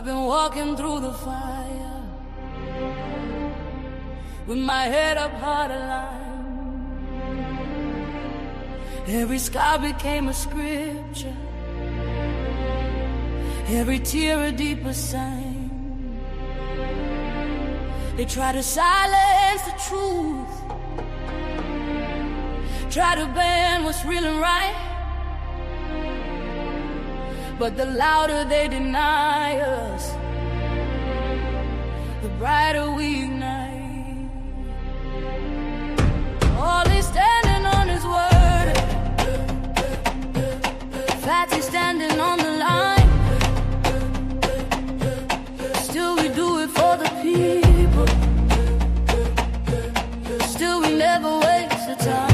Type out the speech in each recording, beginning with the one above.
I've been walking through the fire with my head up hard aligned. Every scar became a scripture, every tear a deeper sign. They try to silence the truth, try to ban what's real and right, but the louder they deny us, the brighter we ignite. All is standing on his word, Fatty standing on the line. Still we do it for the people, still we never waste the time.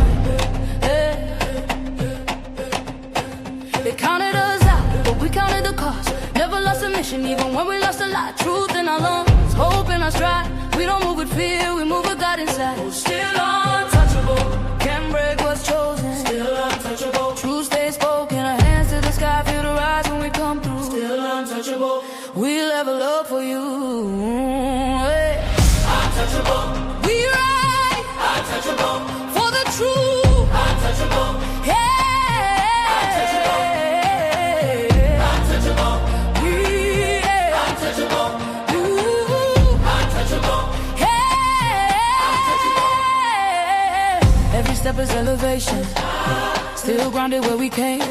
They counted us out, but we counted the cost. Never lost a mission, even when we lost a lot. Truth in our lungs, hope in our stride. We don't move with fear, we move with God inside. Oh, still untouchable, can't break what's chosen. Still untouchable, truth stays spoken. Our hands to the sky, feel the rise when we come through. Still untouchable, we level up for you. Hey. Untouchable, we ride. Untouchable, for the truth. Untouchable, yeah. Step is elevation, still grounded where we came.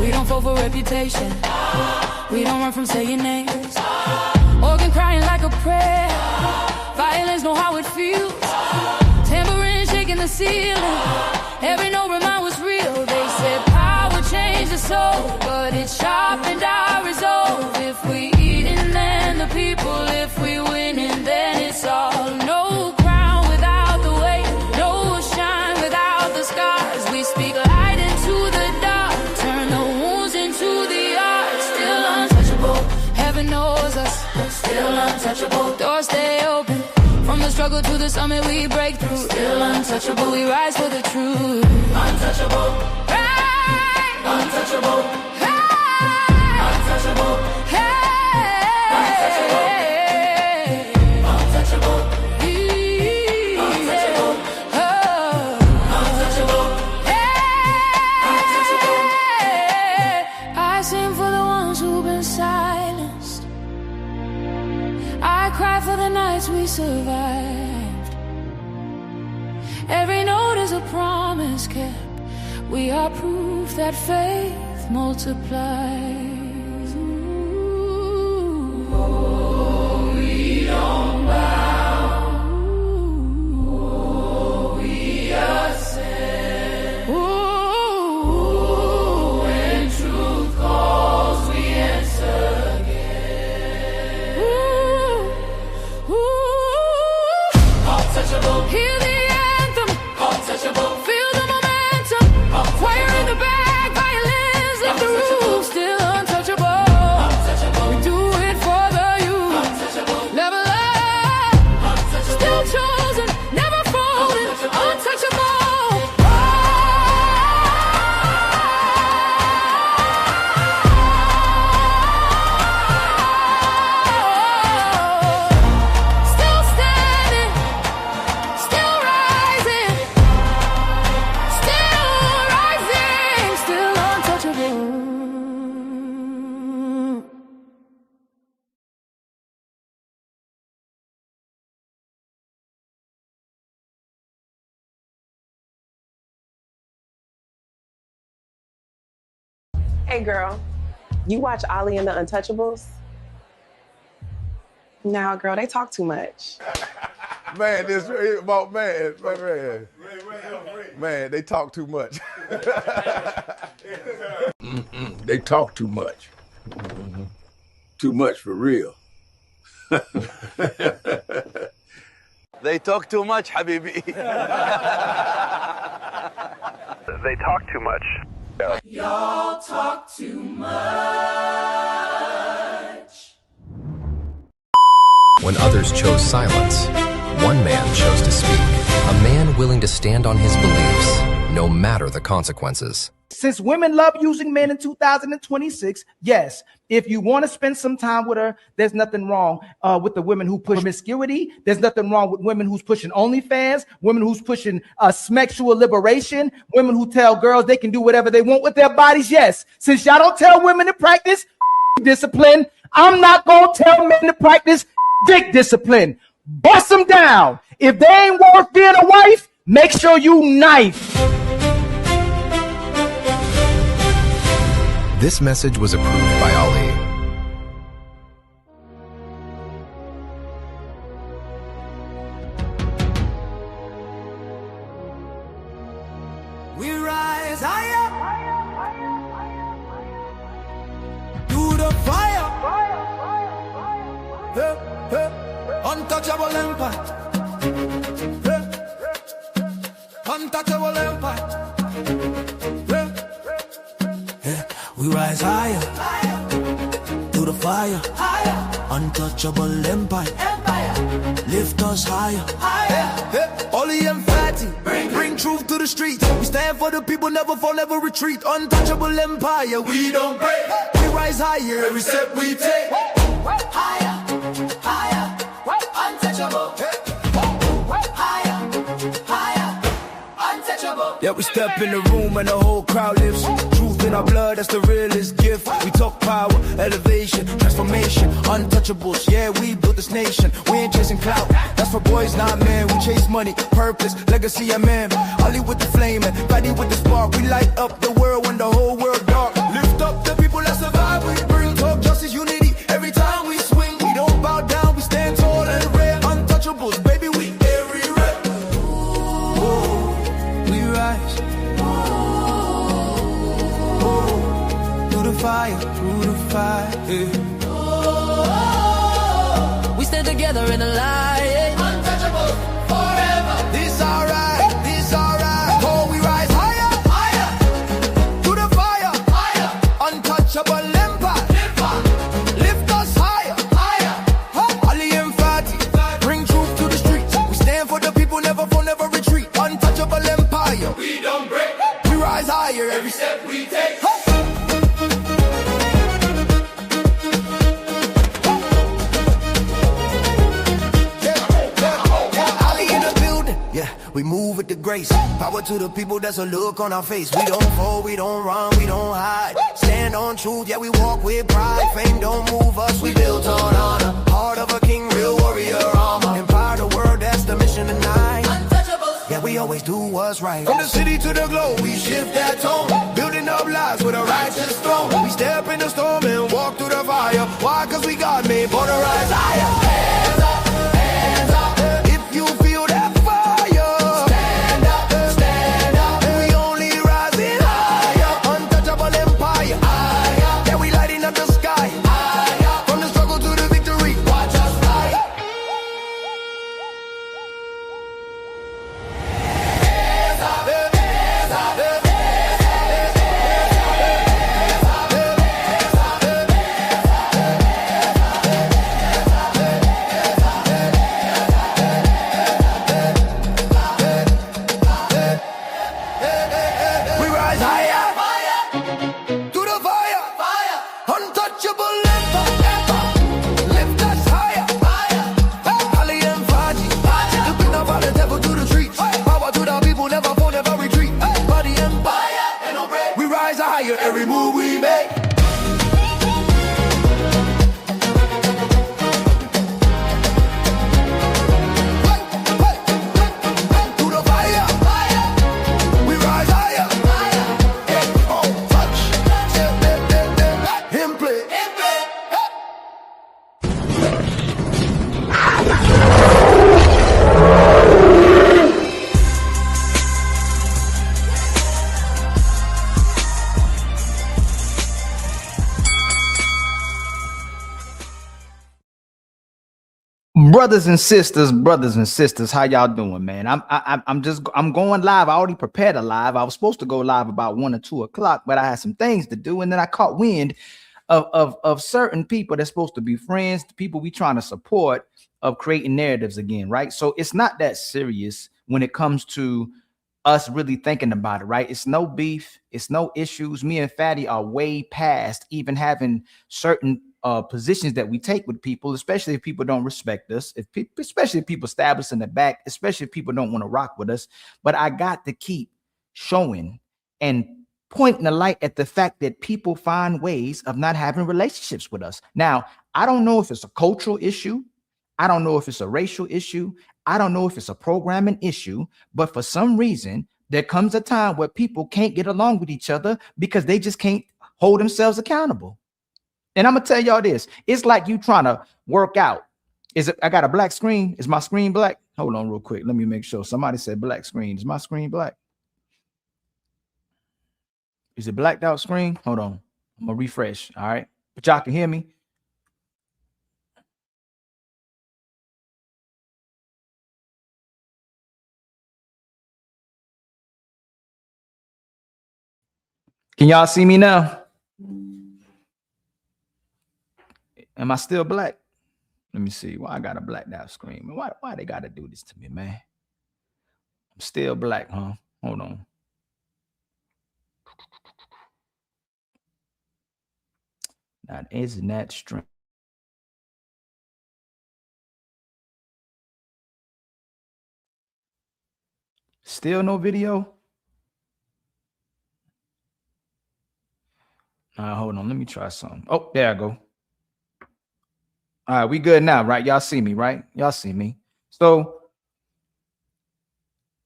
We don't fall for reputation, we don't run from saying names. Organ crying like a prayer, violence know how it feels. Tambourine shaking the ceiling, every note remind was real. They said power changed the soul, but it sharpened our resolve. If we eating, then the people. If we winning, then it's all. No crown without the weight, no shine without the scars. We speak light into the dark, turn the wounds into the art. Still untouchable, heaven knows us. Still untouchable, doors stay open. From the struggle to the summit we break through. Still untouchable, we rise for the truth. Untouchable, right. Untouchable, right. Untouchable, hey. Untouchable, untouchable, untouchable, oh. Untouchable, hey. Untouchable. I sing for the ones who've been silenced, I cry for the nights we survived. Every note is a promise kept. We are proof that faith multiplies. Oh, we don't bow. Oh, we ascend. Oh, when truth calls, we answer again. Untouchable. Hear the anthem. Untouchable. Feel the momentum. Choir in the back, violins lift the roof. Still untouchable. Untouchable. We do it for the youth. Untouchable. Level up. Untouchable. Still chosen, never folding. Untouchable. Still standing, still rising, still rising, still untouchable. Hey girl, you watch Ollie and the Untouchables? Nah, girl, they talk too much. Man, this about man, man, they talk too much. They talk too much. Too much for real. They talk too much, Habibi. They talk too much. Y'all talk too much. When others chose silence, one man chose to speak. A man willing to stand on his beliefs, no matter the consequences. Since women love using men in 2026, yes, if you want to spend some time with her, there's nothing wrong with the women who push promiscuity. There's nothing wrong with women who's pushing OnlyFans, women who's pushing sexual liberation, women who tell girls they can do whatever they want with their bodies. Yes, since y'all don't tell women to practice discipline, I'm not going to tell men to practice dick discipline. Bust them down. If they ain't worth being a wife, make sure you knife. This message was approved by Ali. We rise higher through the fire. Untouchable empire. Untouchable empire. We rise higher through the fire. Untouchable empire. Lift us higher. Ollie and Fatty, bring truth to the streets. We stand for the people, never fall, never retreat. Untouchable empire, we don't break. We rise higher every step we take. Higher, higher, untouchable. Higher, higher, untouchable. Yeah, we step in the room and the whole crowd lifts. Truth in our blood, that's the realest gift. We talk power, elevation, transformation, untouchables. Yeah, we built this nation. We ain't chasing clout. That's for boys, not men. We chase money, purpose, legacy, and man. Ollie with the flame and Fatty with the spark. We light up the world when the whole world dark. Lift up the people that survive. We bring talk, justice, unity. Every time we swing, we don't bow down. We stand tall and rare. Untouchables, baby, we everywhere. We rise. Through the fire, through the fire. We stand together in the light. Untouchable forever. This alright, this alright. Oh, we rise higher, higher. Through the fire, higher. Untouchable empire. Lift us higher, higher. Ali and Fatty, bring truth to the streets. We stand for the people, never fall, never retreat. Untouchable empire. We don't break. We rise higher every step we take. We move with the grace. Power to the people, that's a look on our face. We don't fall, we don't run, we don't hide. Stand on truth, yeah, we walk with pride. Fame don't move us, we built on honor. Heart of a king, real warrior armor. Empower the world, that's the mission tonight. Untouchable. Yeah, we always do what's right. From the city to the globe, we shift that tone. Building up lives with a righteous throne. We step in the storm and walk through the fire. Why? Cause we got made for the rise higher. Hands up, hands up. If you feel that every move we make. Through the fire, we rise higher. Oh, touch, him play. Brothers and sisters, how y'all doing, man? I'm going live. I already prepared a live. I was supposed to go live about 1 or 2 o'clock, but I had some things to do, and then I caught wind of certain people that's supposed to be friends, the people we trying to support, of creating narratives again, right? So it's not that serious when it comes to us really thinking about it, right? It's no beef, it's no issues. Me and Fatty are way past even having certain positions that we take with people, especially if people don't respect us, especially if people stab us in the back, especially if people don't want to rock with us. But I got to keep showing and pointing the light at the fact that people find ways of not having relationships with us. Now, I don't know if it's a cultural issue. I don't know if it's a racial issue. I don't know if it's a programming issue, but for some reason, there comes a time where people can't get along with each other because they just can't hold themselves accountable. And I'm gonna tell y'all this: it's like you trying to work out. Is it? I got a black screen. Is my screen black? Hold on, real quick. Let me make sure. Somebody said black screen. Is my screen black? Is it blacked out screen? Hold on. I'm gonna refresh. All right, but y'all can hear me. Can y'all see me now? Am I still black? Let me see. Why I got a blacked out screen? Why they gotta do this to me, man? I'm still black, huh? Hold on. Now, isn't that strange? Still no video? Hold on. Let me try something. Oh, there I go. All right, we good now, right? Y'all see me, right? Y'all see me. So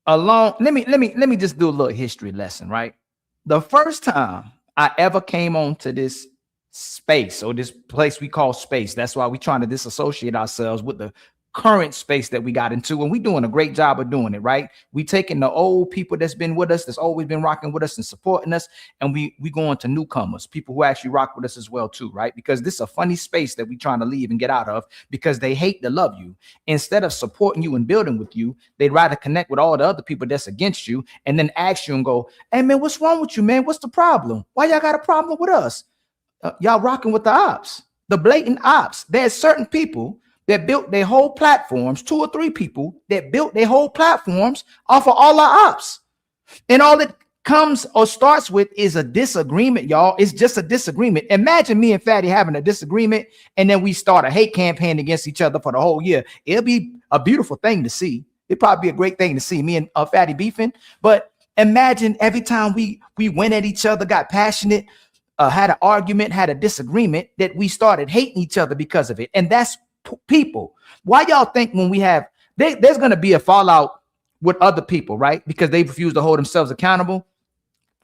let me just do a little history lesson, right? The first time I ever came onto this space, or this place we call space, that's why we're trying to disassociate ourselves with the current space that we got into, and we're doing a great job of doing it, right? We taking the old people that's been with us, that's always been rocking with us and supporting us, and we going to newcomers, people who actually rock with us as well too, right? Because this is a funny space that we trying to leave and get out of, because they hate to love you. Instead of supporting you and building with you, they'd rather connect with all the other people that's against you and then ask you and go, hey man, what's wrong with you, man? What's the problem? Why y'all got a problem with us? Y'all rocking with the ops, the blatant ops. There's certain people that built their whole platforms, 2 or 3 people that built their whole platforms off of all our ops. And all it comes or starts with is a disagreement, y'all. It's just a disagreement. Imagine me and Fatty having a disagreement, and then we start a hate campaign against each other for the whole year. It'll be a beautiful thing to see. It'd probably be a great thing to see, me and Fatty beefing. But imagine every time we went at each other, got passionate, had an argument, had a disagreement, that we started hating each other because of it. And that's people. Why y'all think when we have, there's going to be a fallout with other people, right? Because they refuse to hold themselves accountable.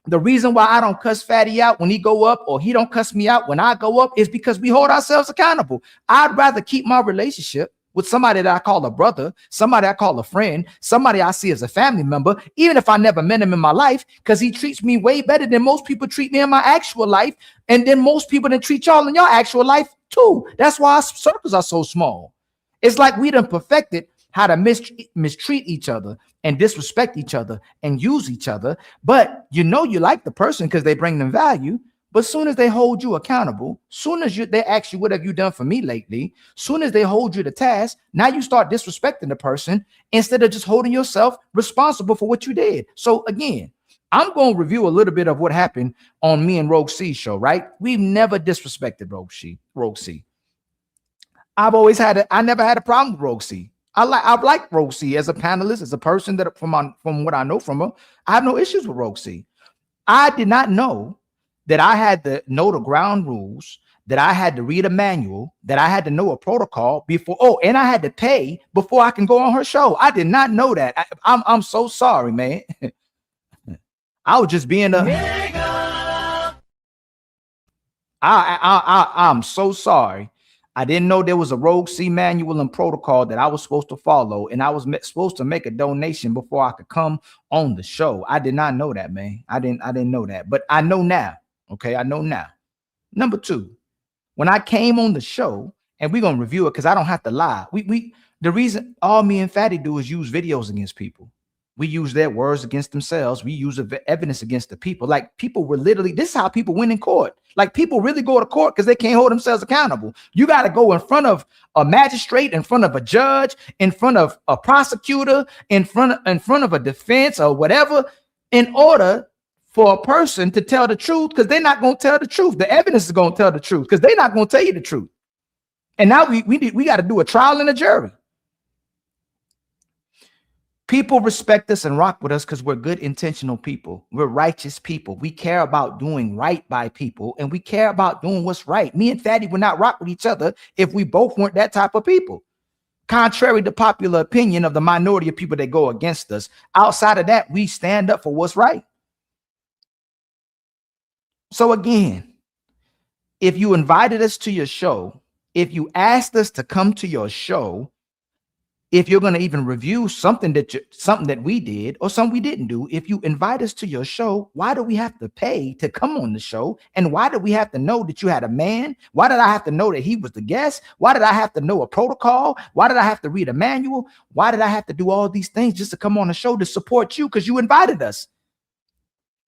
The reason why I don't cuss Fatty out when he go up, or he don't cuss me out when I go up, is because we hold ourselves accountable. I'd rather keep my relationship with somebody that I call a brother, somebody I call a friend, somebody I see as a family member, even if I never met him in my life, because he treats me way better than most people treat me in my actual life. And then most people that treat y'all in your actual life too. That's why our circles are so small. It's like we done perfected how to mistreat each other and disrespect each other and use each other. But you know you like the person because they bring them value. But soon as they hold you accountable, soon as they ask you, what have you done for me lately? Soon as they hold you to task, now you start disrespecting the person instead of just holding yourself responsible for what you did. So again, I'm going to review a little bit of what happened on me and Rogue C's show, right? We've never disrespected Rogue C. I never had a problem with Rogue C. I like Rogue C as a panelist, as a person that from what I know from her, I have no issues with Rogue C. I did not know that I had to know the ground rules, that I had to read a manual, that I had to know a protocol before. Oh, and I had to pay before I can go on her show. I did not know that. I'm so sorry, man. I was just being I'm so sorry. I didn't know there was a Rogue C manual and protocol that I was supposed to follow, and I was supposed to make a donation before I could come on the show. I did not know that, man. I didn't know that, but I know now. Okay, I know now. Number 2, when I came on the show, and we're gonna review it because I don't have to lie. The reason all me and Fatty do is use videos against people. We use their words against themselves. We use evidence against the people. Like people were literally, this is how people win in court. Like people really go to court because they can't hold themselves accountable. You got to go in front of a magistrate, in front of a judge, in front of a prosecutor, in front of a defense or whatever, in order for a person to tell the truth, because they're not going to tell the truth. The evidence is going to tell the truth because they're not going to tell you the truth. And now we got to do a trial and a jury. People respect us and rock with us because we're good, intentional people. We're righteous people. We care about doing right by people, and we care about doing what's right. Me and Fatty would not rock with each other if we both weren't that type of people. Contrary to popular opinion of the minority of people that go against us, outside of that, we stand up for what's right. So again, if you invited us to your show, if you asked us to come to your show, if you're going to even review something that we did or something we didn't do, if you invite us to your show, why do we have to pay to come on the show? And why do we have to know that you had a man? Why did I have to know that he was the guest? Why did I have to know a protocol? Why did I have to read a manual? Why did I have to do all these things just to come on the show to support you? Because you invited us.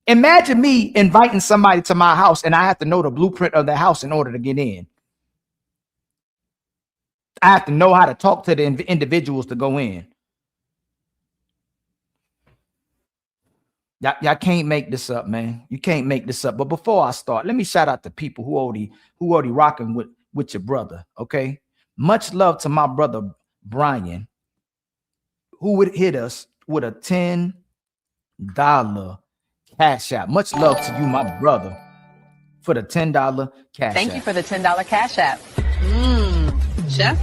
Imagine me inviting somebody to my house and I have to know the blueprint of the house in order to get in. I have to know how to talk to the individuals to go in. Y'all can't make this up, man. You can't make this up. But before I start, let me shout out to people who already rocking with your brother. Okay. Much love to my brother Brian, who would hit us with a $10 cash app. Much love to you, my brother, for the $10 cash app. Thank you for the $10 cash app. Chef.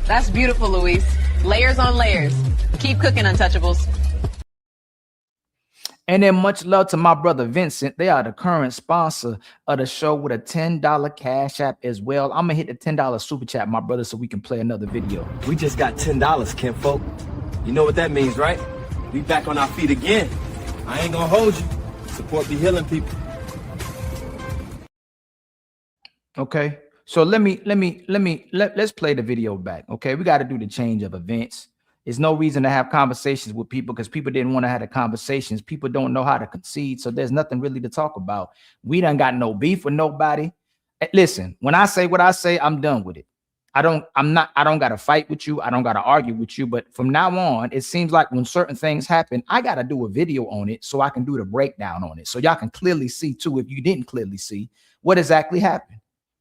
That's beautiful, Luis. Layers on layers. Keep cooking, Untouchables. And then much love to my brother Vincent. They are the current sponsor of the show with a $10 cash app as well. I'm gonna hit the $10 super chat, my brother, so we can play another video. We just got $10, kinfolk. You know what that means, right? We back on our feet again. I ain't gonna hold you. Support be healing people. Okay. So let's play the video back. Okay, we got to do the change of events. There's no reason to have conversations with people because people didn't want to have the conversations. People don't know how to concede, so there's nothing really to talk about. We done got no beef with nobody. Listen, when I say what I say, I'm done with it. I don't got to fight with you. I don't got to argue with you. But from now on, it seems like when certain things happen, I got to do a video on it so I can do the breakdown on it. So y'all can clearly see too, if you didn't clearly see what exactly happened.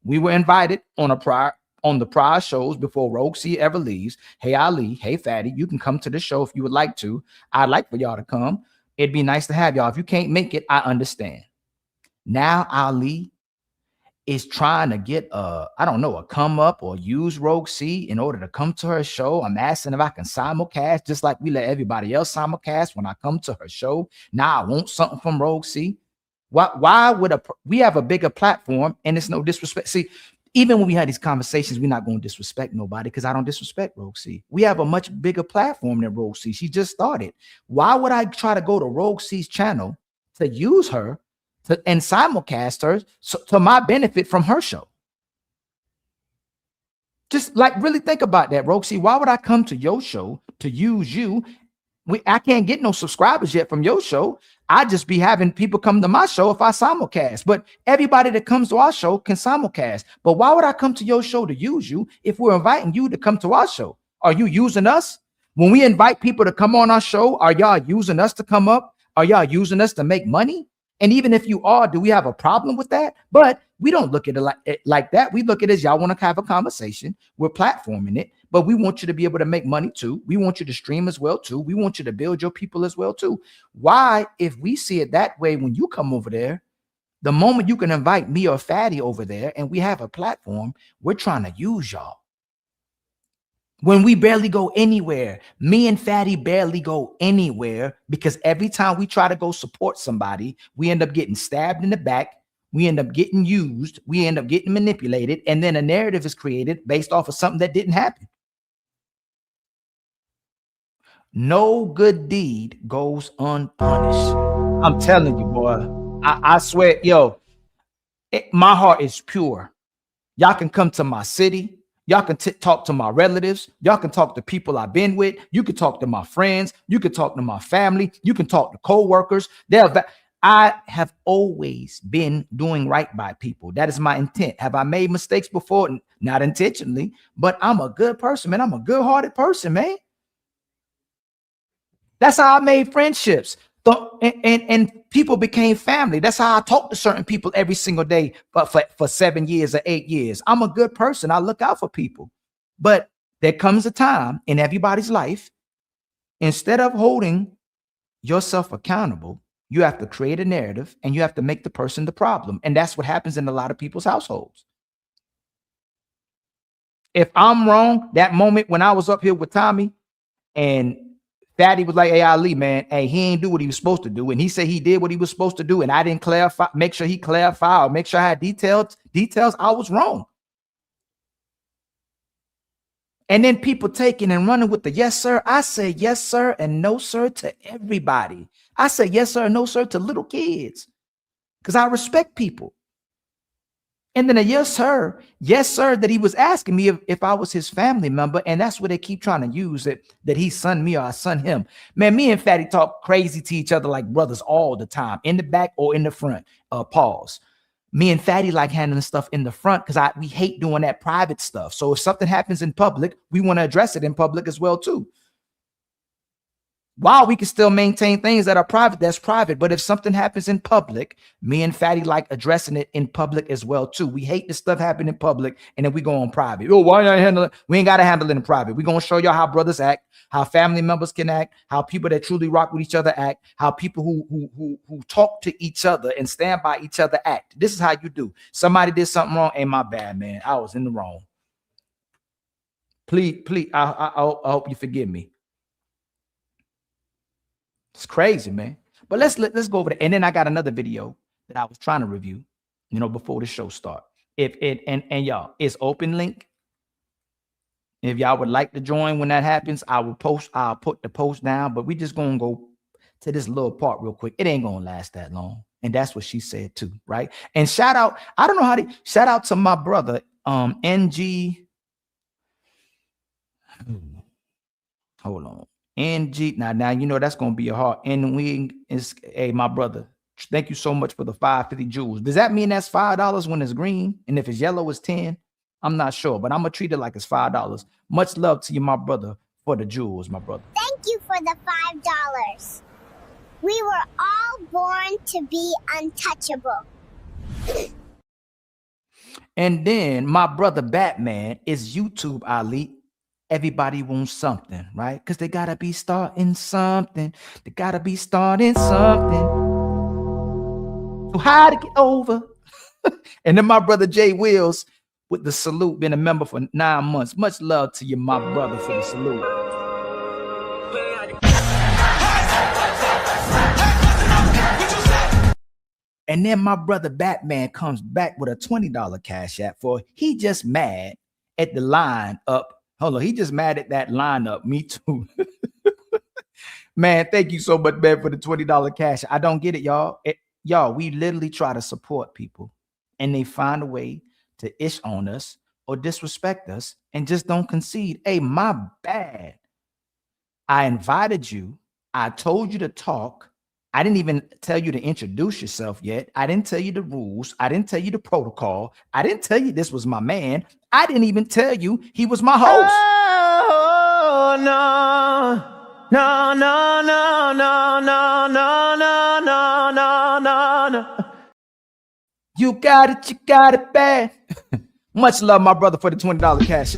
We were invited on the prior shows before Rogue C ever leaves. Hey, Ali, hey, Fatty, you can come to the show if you would like to. I'd like for y'all to come. It'd be nice to have y'all. If you can't make it, I understand. Now Ali is trying to get a come up or use Rogue C in order to come to her show. I'm asking if I can simulcast just like we let everybody else simulcast when I come to her show. Now I want something from Rogue C. Why would we have a bigger platform and it's no disrespect? See, even when we had these conversations, we're not going to disrespect nobody because I don't disrespect Rogue C. We have a much bigger platform than Rogue C. She just started. Why would I try to go to Rogue C's channel to use her and simulcast her to my benefit from her show? Just like really think about that, Rogue C. Why would I come to your show to use you? I can't get no subscribers yet from your show. I just be having people come to my show if I simulcast. But everybody that comes to our show can simulcast. But why would I come to your show to use you if we're inviting you to come to our show? Are you using us? When we invite people to come on our show, are y'all using us to come up? Are y'all using us to make money? And even if you are, do we have a problem with that? But we don't look at it like that. We look at it as y'all want to have a conversation. We're platforming it, but we want you to be able to make money too. We want you to stream as well too. We want you to build your people as well too. Why, if we see it that way, when you come over there, the moment you can invite me or Fatty over there and we have a platform, we're trying to use y'all. When we barely go anywhere, me and Fatty barely go anywhere because every time we try to go support somebody, we end up getting stabbed in the back. We end up getting used. We end up getting manipulated. And then a narrative is created based off of something that didn't happen. No good deed goes unpunished. I'm telling you, boy, I swear, my heart is pure. Y'all can come to my city. Y'all can talk to my relatives. Y'all can talk to people I've been with. You can talk to my friends. You can talk to my family. You can talk to co-workers. I have always been doing right by people. That is my intent. Have I made mistakes before? Not intentionally, but I'm a good person, man. I'm a good-hearted person, man. That's how I made friendships. And people became family. That's how I talk to certain people every single day for 7 years or 8 years. I'm a good person. I look out for people. But there comes a time in everybody's life, instead of holding yourself accountable, you have to create a narrative and you have to make the person the problem. And that's what happens in a lot of people's households. If I'm wrong, that moment when I was up here with Tommy and Fatty was like, hey, Ali, man, hey, he ain't do what he was supposed to do. And he said he did what he was supposed to do. And I didn't clarify, make sure he clarified or make sure I had details. I was wrong. And then people taking and running with the yes, sir. I say yes, sir, and no, sir to everybody. I say yes, sir, and no, sir to little kids because I respect people. And then a yes, sir, that he was asking me if I was his family member. And that's what they keep trying to use it, that he son me or I son him. Man, me and Fatty talk crazy to each other like brothers all the time, in the back or in the front. Pause. Me and Fatty like handling stuff in the front because we hate doing that private stuff. So if something happens in public, we want to address it in public as well, too. While we can still maintain things that are private, that's private. But if something happens in public, me and Fatty like addressing it in public as well, too. We hate this stuff happening in public, and then we go on private. Oh, why not handle it? We ain't got to handle it in private. We're going to show y'all how brothers act, how family members can act, how people that truly rock with each other act, how people who talk to each other and stand by each other act. This is how you do. Somebody did something wrong. Ain't my bad, man. I was in the wrong. Please, I hope you forgive me. It's crazy, man. But let's go over there. And then I got another video that I was trying to review, before the show start. And y'all, it's open link. If y'all would like to join when that happens, I'll put the post down. But we just gonna go to this little part real quick. It ain't gonna last that long. And that's what she said too, right? And shout out, I don't know shout out to my brother, NG. Hold on. NG, now that's gonna be a hard. And we is my brother. Thank you so much for the 550 jewels. Does that mean that's $5 when it's green? And if it's yellow, it's 10? I'm not sure, but I'm gonna treat it like it's $5. Much love to you, my brother, for the jewels, my brother. Thank you for the $5. We were all born to be untouchable. And then my brother Batman is YouTube Ali. Everybody wants something, right? Because they gotta be starting something. They gotta be starting something. So how to get over? And then my brother Jay Wills with the salute, been a member for 9 months. Much love to you, my brother, for the salute. And then my brother Batman comes back with a $20 cash app for he just mad at the line up. Hold on, he just mad at that lineup. Me too. Man, thank you so much, man, for the $20 cash. I don't get it, y'all. Y'all, we literally try to support people and they find a way to ish on us or disrespect us and just don't concede. Hey, my bad. I invited you. I told you to talk. I didn't even tell you to introduce yourself yet. I didn't tell you the rules. I didn't tell you the protocol. I didn't tell you this was my man. I didn't even tell you he was my host. Oh, no. No, no, no, no, no, no, no, no, no, no. You got it bad. Much love, my brother, for the $20 cash.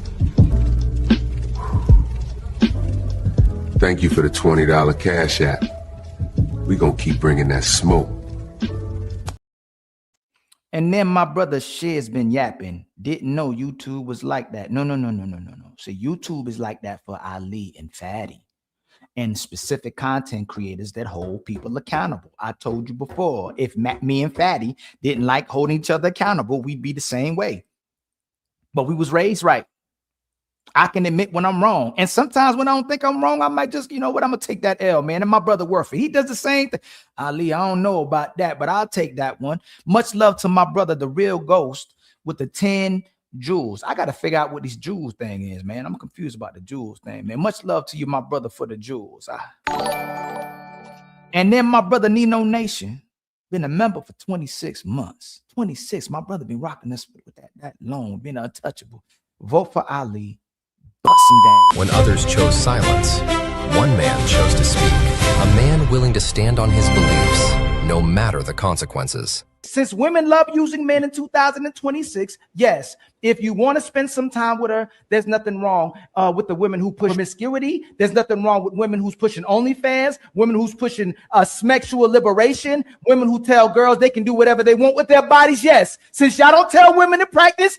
Thank you for the $20 cash app. We gonna keep bringing that smoke. And then my brother Shed's been yapping. Didn't know YouTube was like that. No. So YouTube is like that for Ali and Fatty and specific content creators that hold people accountable. I told you before, if me and Fatty didn't like holding each other accountable, we'd be the same way. But we was raised right. I can admit when I'm wrong. And sometimes when I don't think I'm wrong, I might just, I'm going to take that L, man. And my brother Worthy, he does the same thing. Ali, I don't know about that, but I'll take that one. Much love to my brother, the real ghost, with the 10 jewels. I got to figure out what this jewels thing is, man. I'm confused about the jewels thing, man. Much love to you, my brother, for the jewels. And then my brother Nino Nation, been a member for 26 months. 26. My brother been rocking us with that long, been untouchable. Vote for Ali. Bust him down. When others chose silence, one man chose to speak. A man willing to stand on his beliefs, no matter the consequences. Since women love using men in 2026, yes, if you want to spend some time with her, there's nothing wrong with the women who push promiscuity. There's nothing wrong with women who's pushing OnlyFans, women who's pushing sexual liberation, women who tell girls they can do whatever they want with their bodies. Yes, since y'all don't tell women to practice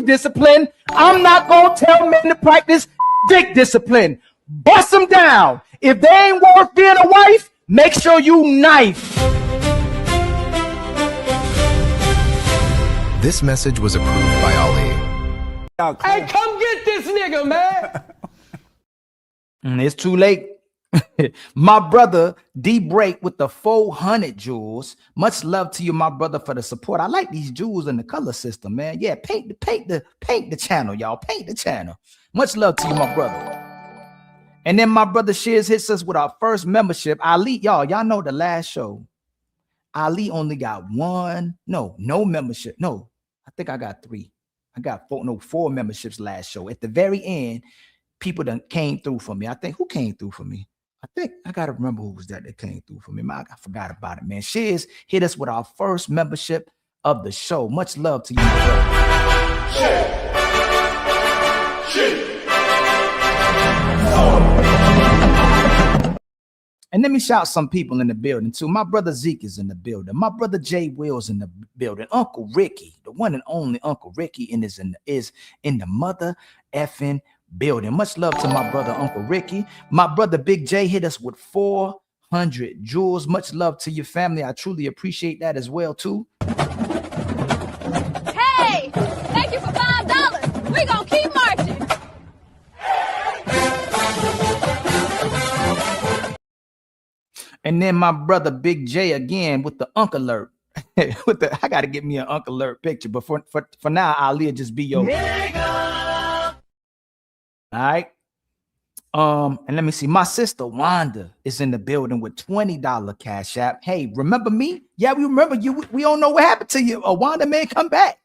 discipline, I'm not going to tell men to practice dick discipline. Bust them down. If they ain't worth being a wife, make sure you knife. This message was approved by Ali. Hey, come get this nigga, man. It's too late. My brother D Break with the 400 jewels. Much love to you, my brother, for the support. I like these jewels in the color system, man. Yeah, paint the channel, y'all. Paint the channel. Much love to you, my brother. And then my brother Shears hits us with our first membership. Ali, y'all know the last show. Ali only got no membership. No, I think I got 3. I got 4 memberships last show. At the very end, people done came through for me. I think who came through for me? I think I gotta remember who was that came through for me. I forgot about it, man. Shears hit us with our first membership of the show. Much love to you, And let me shout some people in the building too. My brother Zeke is in the building. My brother Jay Will's in the building. Uncle Ricky, the one and only Uncle Ricky, is in the mother effing building. Much love to my brother Uncle Ricky. My brother Big J hit us with 400 jewels. Much love to your family. I truly appreciate that as well too. Hey, thank you for $5. We gonna keep marching. And then my brother Big J again with the Uncle Alert. I gotta get me an Uncle Alert picture, but for now, I'll just be your nigga. All right. And let me see. My sister Wanda is in the building with $20 Cash App. Hey, remember me? Yeah, we remember you. We don't know what happened to you. Wanda, man, come back.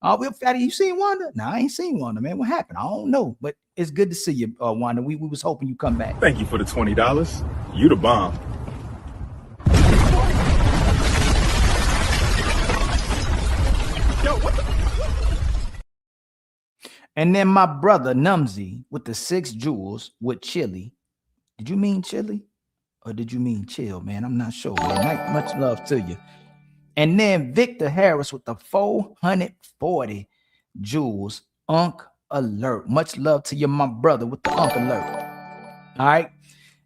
We're Fatty. You seen Wanda? No, I ain't seen Wanda, man. What happened? I don't know, but it's good to see you, Wanda. We was hoping you come back. Thank you for the $20. You the bomb. Yo, what the? And then my brother Numsy with the 6 jewels with chili. Did you mean chili? Or did you mean chill, man? I'm not sure, man. Much love to you. And then Victor Harris with the 440 jewels. Unk Alert. Much love to you, my brother, with the Unk Alert. All right.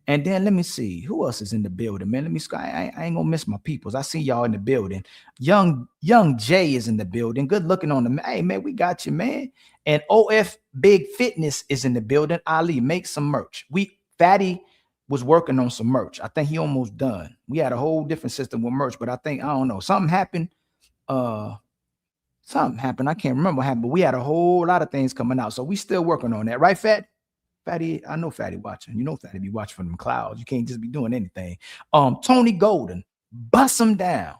And then let me see who else is in the building, man. Let me. I ain't gonna miss my peoples. I see y'all in the building. Young Jay is in the building. Good looking on the. Hey man, we got you, man. And OF Big Fitness is in the building. Ali, make some merch. Fatty was working on some merch. I think he almost done. We had a whole different system with merch, but I don't know. Something happened. Something happened. I can't remember what happened, but we had a whole lot of things coming out. So we still working on that, right, Fat? Fatty, I know Fatty watching. You know Fatty be watching from them clouds. You can't just be doing anything. Tony Golden, bust him down.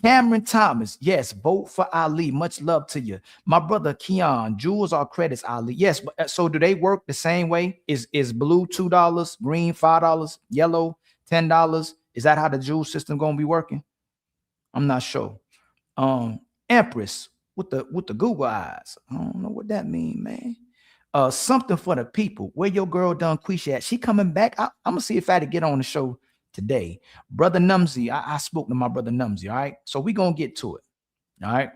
Cameron Thomas, yes, vote for Ali. Much love to you. My brother Keon, jewels are credits, Ali. Yes, but so do they work the same way? Is blue $2, green $5, yellow $10? Is that how the jewel system gonna be working? I'm not sure. Empress with the Google eyes. I don't know what that means, man. Something for the people. Where your girl Dunquisha at? She coming back. I'm gonna see if I had to get on the show today. Brother Numsy, I spoke to my brother Numsy. All right, so we gonna get to it. All right.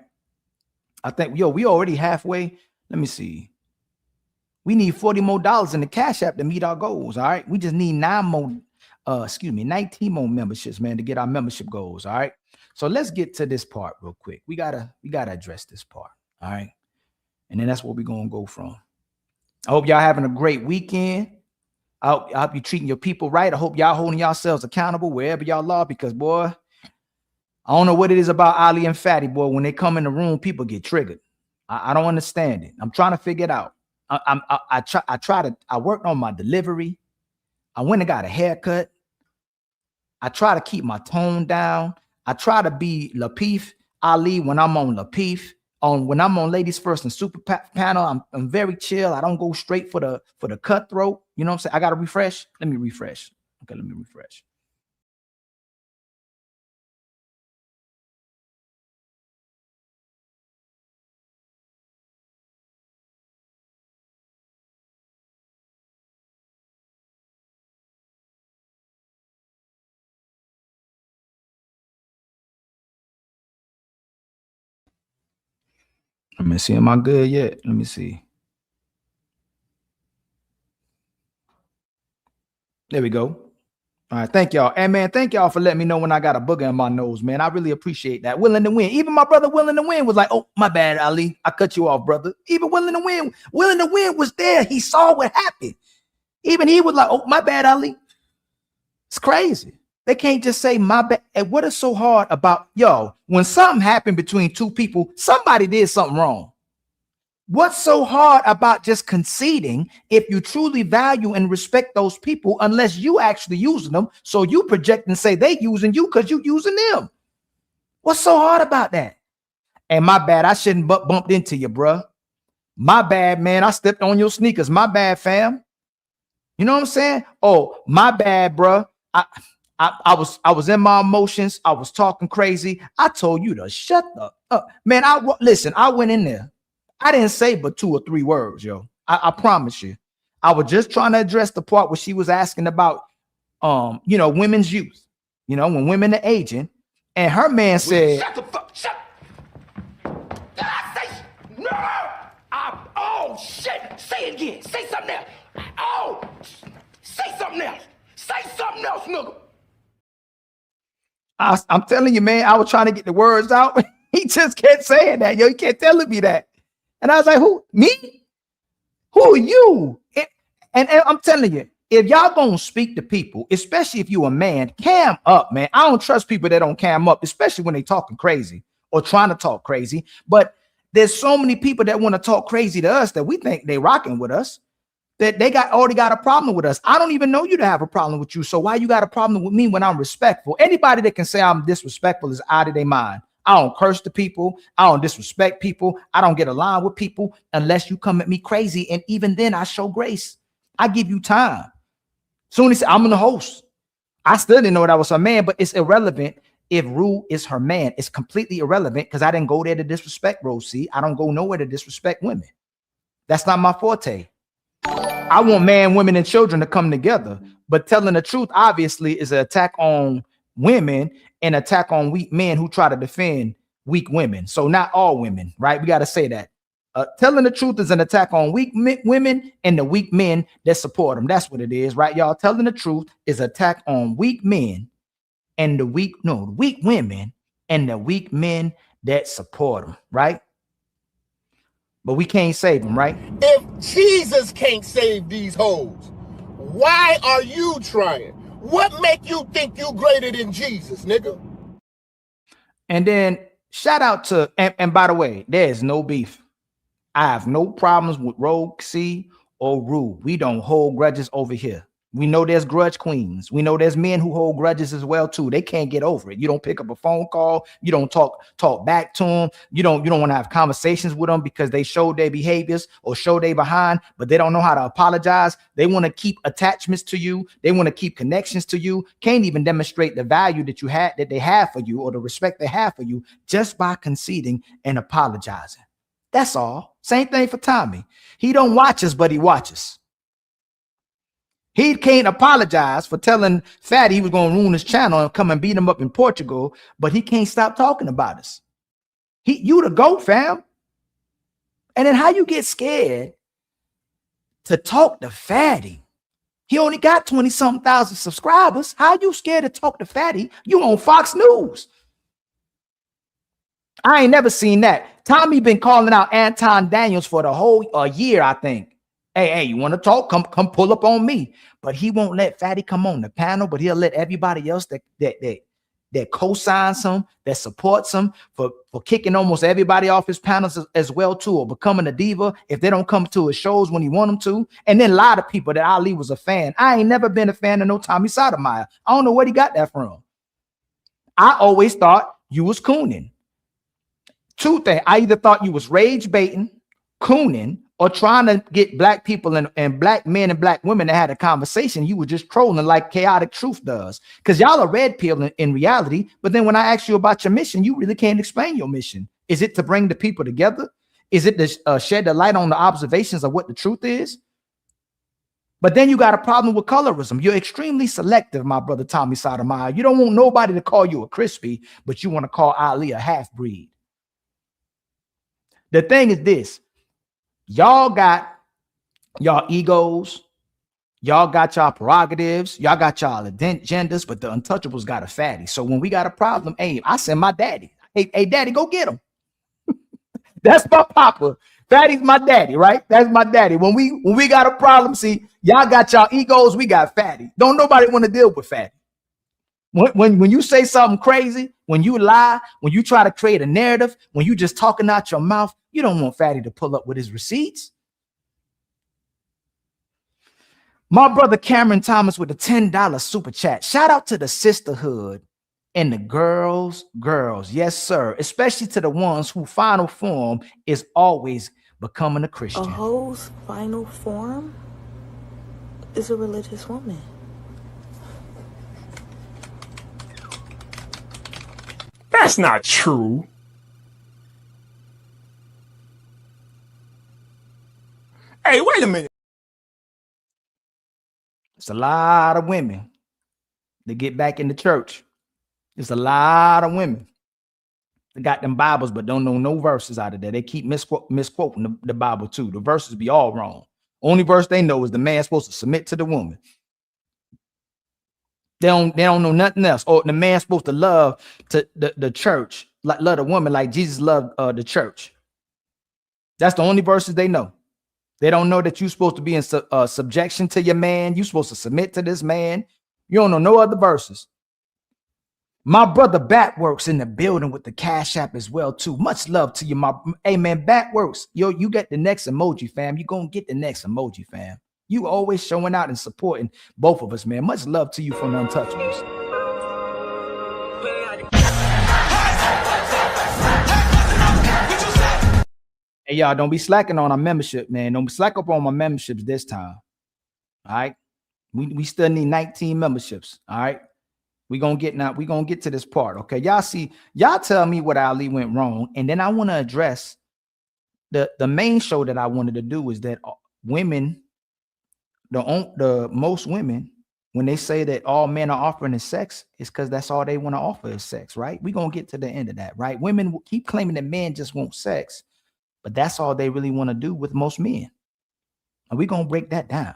I think we already halfway. Let me see. We need $40 more in the Cash App to meet our goals. All right. We just need 19 more memberships, man, to get our membership goals. All right. So let's get to this part real quick. We gotta address this part. All right. And then that's where we're gonna go from. I hope y'all having a great weekend. I hope you treating your people right. I hope y'all holding yourselves accountable wherever y'all are, because boy, I don't know what it is about Ali and Fatty, boy. When they come in the room, people get triggered. I don't understand it. I'm trying to figure it out. I worked on my delivery. I went and got a haircut. I try to keep my tone down. I try to be Lapeef Ali when I'm on Lapeef. When I'm on Ladies First and Super Panel, I'm very chill. I don't go straight for the cutthroat. You know what I'm saying? I gotta refresh. Let me refresh. Okay, let me refresh. Let me see. Am I good yet? Let me see. There we go. All right, thank y'all. And man, thank y'all for letting me know when I got a booger in my nose, man. I really appreciate that. Willing to win. Even my brother Willing to Win was like, oh, my bad, Ali. I cut you off, brother. Even Willing to Win was there. He saw what happened. Even he was like, oh, my bad, Ali. It's crazy. They can't just say my bad. And what is so hard about, when something happened between two people, somebody did something wrong. What's so hard about just conceding if you truly value and respect those people, unless you actually using them? So you project and say they using you because you using them. What's so hard about that? And my bad, I shouldn't bumped into you, bruh. My bad, man. I stepped on your sneakers. My bad, fam. You know what I'm saying? Oh, my bad, bruh. I was in my emotions. I was talking crazy. I told you to shut up. Man, listen, I went in there. I didn't say but 2 or 3 words, yo. I promise you. I was just trying to address the part where she was asking about, women's youth. When women are aging, and her man said, "Shut the fuck, shut." Did I say no? Oh shit! Say it again. Say something else. Oh, say something else. Say something else, nigga. I'm telling you, man. I was trying to get the words out. He just kept saying that, yo. He kept telling me that. And I was like, who? Me? Who are you? And I'm telling you, if y'all gonna speak to people, especially if you a man, cam up, man. I don't trust people that don't cam up, especially when they talking crazy or trying to talk crazy. But there's so many people that want to talk crazy to us that we think they rocking with us, that they already got a problem with us. I don't even know you to have a problem with you. So why you got a problem with me when I'm respectful? Anybody that can say I'm disrespectful is out of their mind. I don't curse to people. I don't disrespect people. I don't get aligned with people unless you come at me crazy. And even then, I show grace. I give you time. Soon as I'm the host, I still didn't know that was her man, but it's irrelevant if Rouge is her man. It's completely irrelevant because I didn't go there to disrespect Rouge. See, I don't go nowhere to disrespect women. That's not my forte. I want man, women, and children to come together. But telling the truth, obviously, is an attack on women and attack on weak men who try to defend weak women. So not all women, right? We got to say that. Telling the truth is an attack on weak women and the weak men that support them. That's what it is, right, y'all? Telling the truth is attack on weak men and the weak women and the weak men that support them, right? But we can't save them, right? If Jesus can't save these hoes, why are you trying? What make you think you greater than Jesus, nigga? And then shout out to, and by the way, there is no beef. I have no problems with Rogue C or Rouge. We don't hold grudges over here. We know there's grudge queens. We know there's men who hold grudges as well too. They can't get over it. You don't pick up a phone call. You don't talk back to them. You don't want to have conversations with them because they show their behaviors or show they behind, but they don't know how to apologize. They want to keep attachments to you. They want to keep connections to you. Can't even demonstrate the value that they have for you or the respect they have for you just by conceding and apologizing. That's all. Same thing for Tommy. He don't watch us, but he watches. He can't apologize for telling Fatty he was going to ruin his channel and come and beat him up in Portugal, but he can't stop talking about us. You the GOAT, fam. And then how you get scared to talk to Fatty? He only got 20-something thousand subscribers. How you scared to talk to Fatty? You on Fox News. I ain't never seen that. Tommy been calling out Anton Daniels for the whole year, I think. Hey, you want to talk? Come pull up on me. But he won't let Fatty come on the panel, but he'll let everybody else that that co-signs him, that supports him, for kicking almost everybody off his panels as well too, or becoming a diva if they don't come to his shows when he want them to, and then lie to people that Ali was a fan. I ain't never been a fan of no Tommy Sotomayor. I don't know where he got that from. I always thought you was cooning. Two things. I either thought you was rage baiting, cooning, or trying to get black people and black men and black women to have a conversation. You were just trolling like Chaotic Truth does. Because y'all are red pill in reality. But then when I ask you about your mission, you really can't explain your mission. Is it to bring the people together? Is it to shed the light on the observations of what the truth is? But then you got a problem with colorism. You're extremely selective, my brother Tommy Sotomayor. You don't want nobody to call you a crispy, but you want to call Ali a half-breed. The thing is this. Y'all got y'all egos, y'all got y'all prerogatives, y'all got y'all agendas, but the Untouchables got a fatty. So when we got a problem, hey, I send my daddy. Hey, daddy, go get him. That's my papa. Fatty's my daddy, right? That's my daddy. When we got a problem, see, y'all got y'all egos, we got fatty. Don't nobody want to deal with fatty. When you say something crazy, when you lie, when you try to create a narrative, when you just talking out your mouth, you don't want Fatty to pull up with his receipts. My brother Cameron Thomas with a $10 super chat. Shout out to the sisterhood and the girls. Yes, sir. Especially to the ones whose final form is always becoming a Christian. A hoe's final form is a religious woman. That's not true. Hey, wait a minute. It's a lot of women that get back in the church. It's a lot of women that got them Bibles but don't know no verses out of there. They keep misquoting the Bible too. The verses be all wrong. Only verse they know is the man's supposed to submit to the woman. They don't know nothing else. Or the man's supposed to love to the church, like love the woman like Jesus loved the church. That's the only verses they know. They don't know that you're supposed to be in subjection to your man. You're supposed to submit to this man. You don't know no other verses. My brother Batworks in the building with the Cash App as well too. Much love to you, hey man, Batworks. Yo, you get the next emoji, fam. You gonna get the next emoji, fam. You always showing out and supporting both of us, man. Much love to you from the Untouchables. Hey, y'all, don't be slacking on our membership, man. Don't be slack up on my memberships this time. All right. We still need 19 memberships. All right. We're gonna get to this part. Okay. Y'all tell me what Ali went wrong. And then I want to address the main show that I wanted to do is that women, the most women, when they say that all men are offering is sex, it's because that's all they want to offer is sex, right? We're gonna get to the end of that, right? Women will keep claiming that men just want sex, but that's all they really want to do with most men. And we're gonna break that down,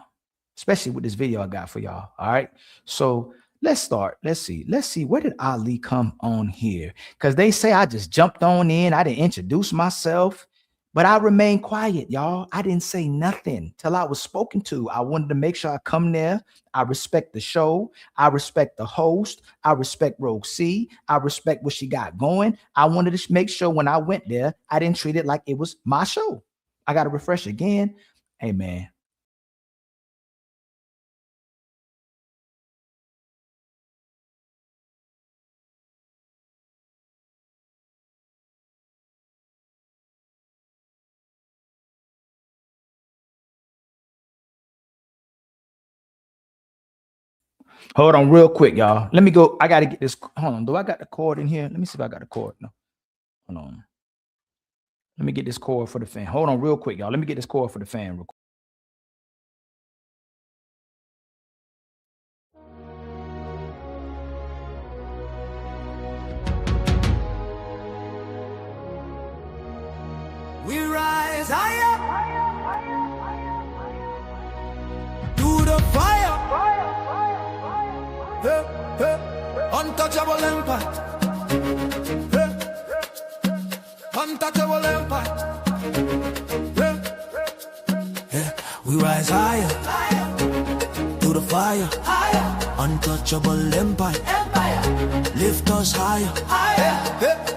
especially with this video I got for y'all. All right. So let's start. Let's see. Where did Ali come on here? Because they say I just jumped on in. I didn't introduce myself. But I remained quiet, y'all. I didn't say nothing till I was spoken to. I wanted to make sure I come there. I respect the show. I respect the host. I respect Rogue C. I respect what she got going. I wanted to make sure when I went there, I didn't treat it like it was my show. I got to refresh again. Hey, man. Hold on real quick, y'all. Let me go. I got to get this. Hold on. Do I got the cord in here? Let me see if I got the cord. No. Hold on. Let me get this cord for the fan. Hold on real quick, y'all. Let me get this cord for the fan real quick. We rise higher to the fire. Hey, hey. Untouchable empire. Hey. Untouchable empire. Hey. Yeah. We rise higher to the fire. Untouchable empire. Lift us higher.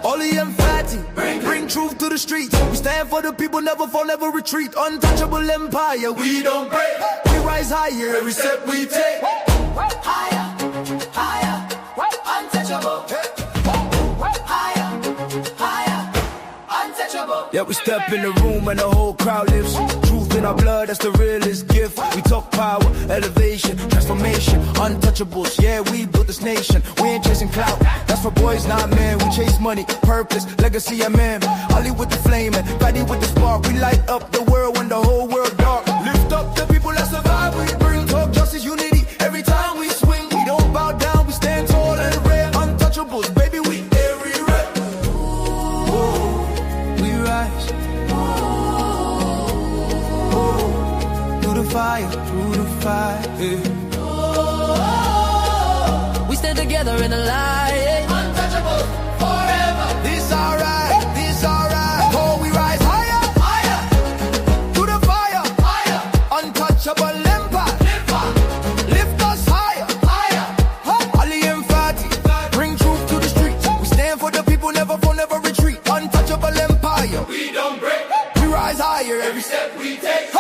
Ollie and Fatty, bring truth to the streets. We stand for the people, never fall, never retreat. Untouchable empire, we don't break. We rise higher every step we take. Higher, higher, untouchable. Yeah, we step in the room and the whole crowd lifts. Truth in our blood, that's the realest gift. We talk power, elevation, transformation, untouchables. Yeah, we built this nation. We ain't chasing clout. That's for boys, not men. We chase money, purpose, legacy, and men. Ollie with the flame and Fatty with the spark. We light up the world when the whole world dark. Lift up the people that survive. We bring talk, justice, unity. Every time we swing, we don't bow down. We stand tall and rare. Untouchables, baby, we everywhere. We rise. Through the fire, We stand together in the light. Untouchable forever. This alright, this alright. Oh, we rise higher, higher. Through the fire, higher. Untouchable empire. Lift us higher, higher. Ali and Fatty, bring truth to the streets. We stand for the people, never fall, never retreat. Untouchable empire. We don't break. We rise higher every step we take.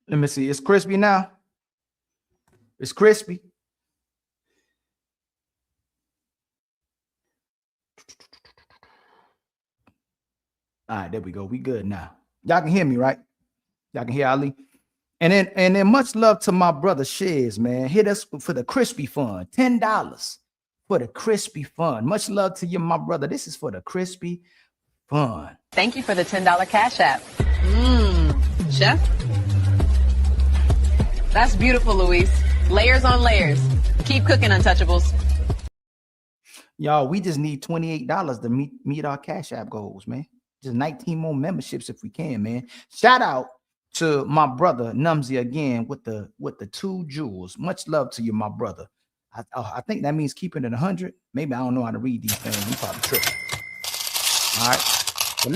Let me see. It's crispy now. It's crispy. All right, there we go. We good now. Y'all can hear me, right? Y'all can hear Ali. And then much love to my brother Shiz, man. Hit us for the crispy fund. $10 for the crispy fund. Much love to you, my brother. This is for the crispy fund. Thank you for the $10 Cash App. Chef. That's beautiful, Luis. Layers on layers. Keep cooking, Untouchables. Y'all, we just need $28 to meet our Cash App goals, man. Just 19 more memberships if we can, man. Shout out to my brother Numsy again with the 2 jewels. Much love to you, my brother. I think that means keeping it 100. Maybe I don't know how to read these things. I'm probably tripping. All right, but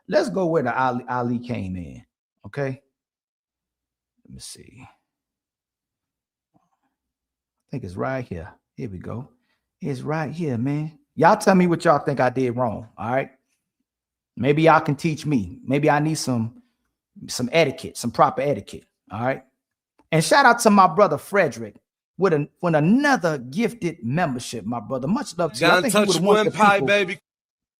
let's go where the Ali came in. Okay. Let me see. I think it's right here. Here we go. It's right here, man. Y'all tell me what y'all think I did wrong. All right. Maybe y'all can teach me. Maybe I need some etiquette, some proper etiquette. All right. And shout out to my brother Frederick with another gifted membership, my brother. Much love to you. I think he was one of the people, baby.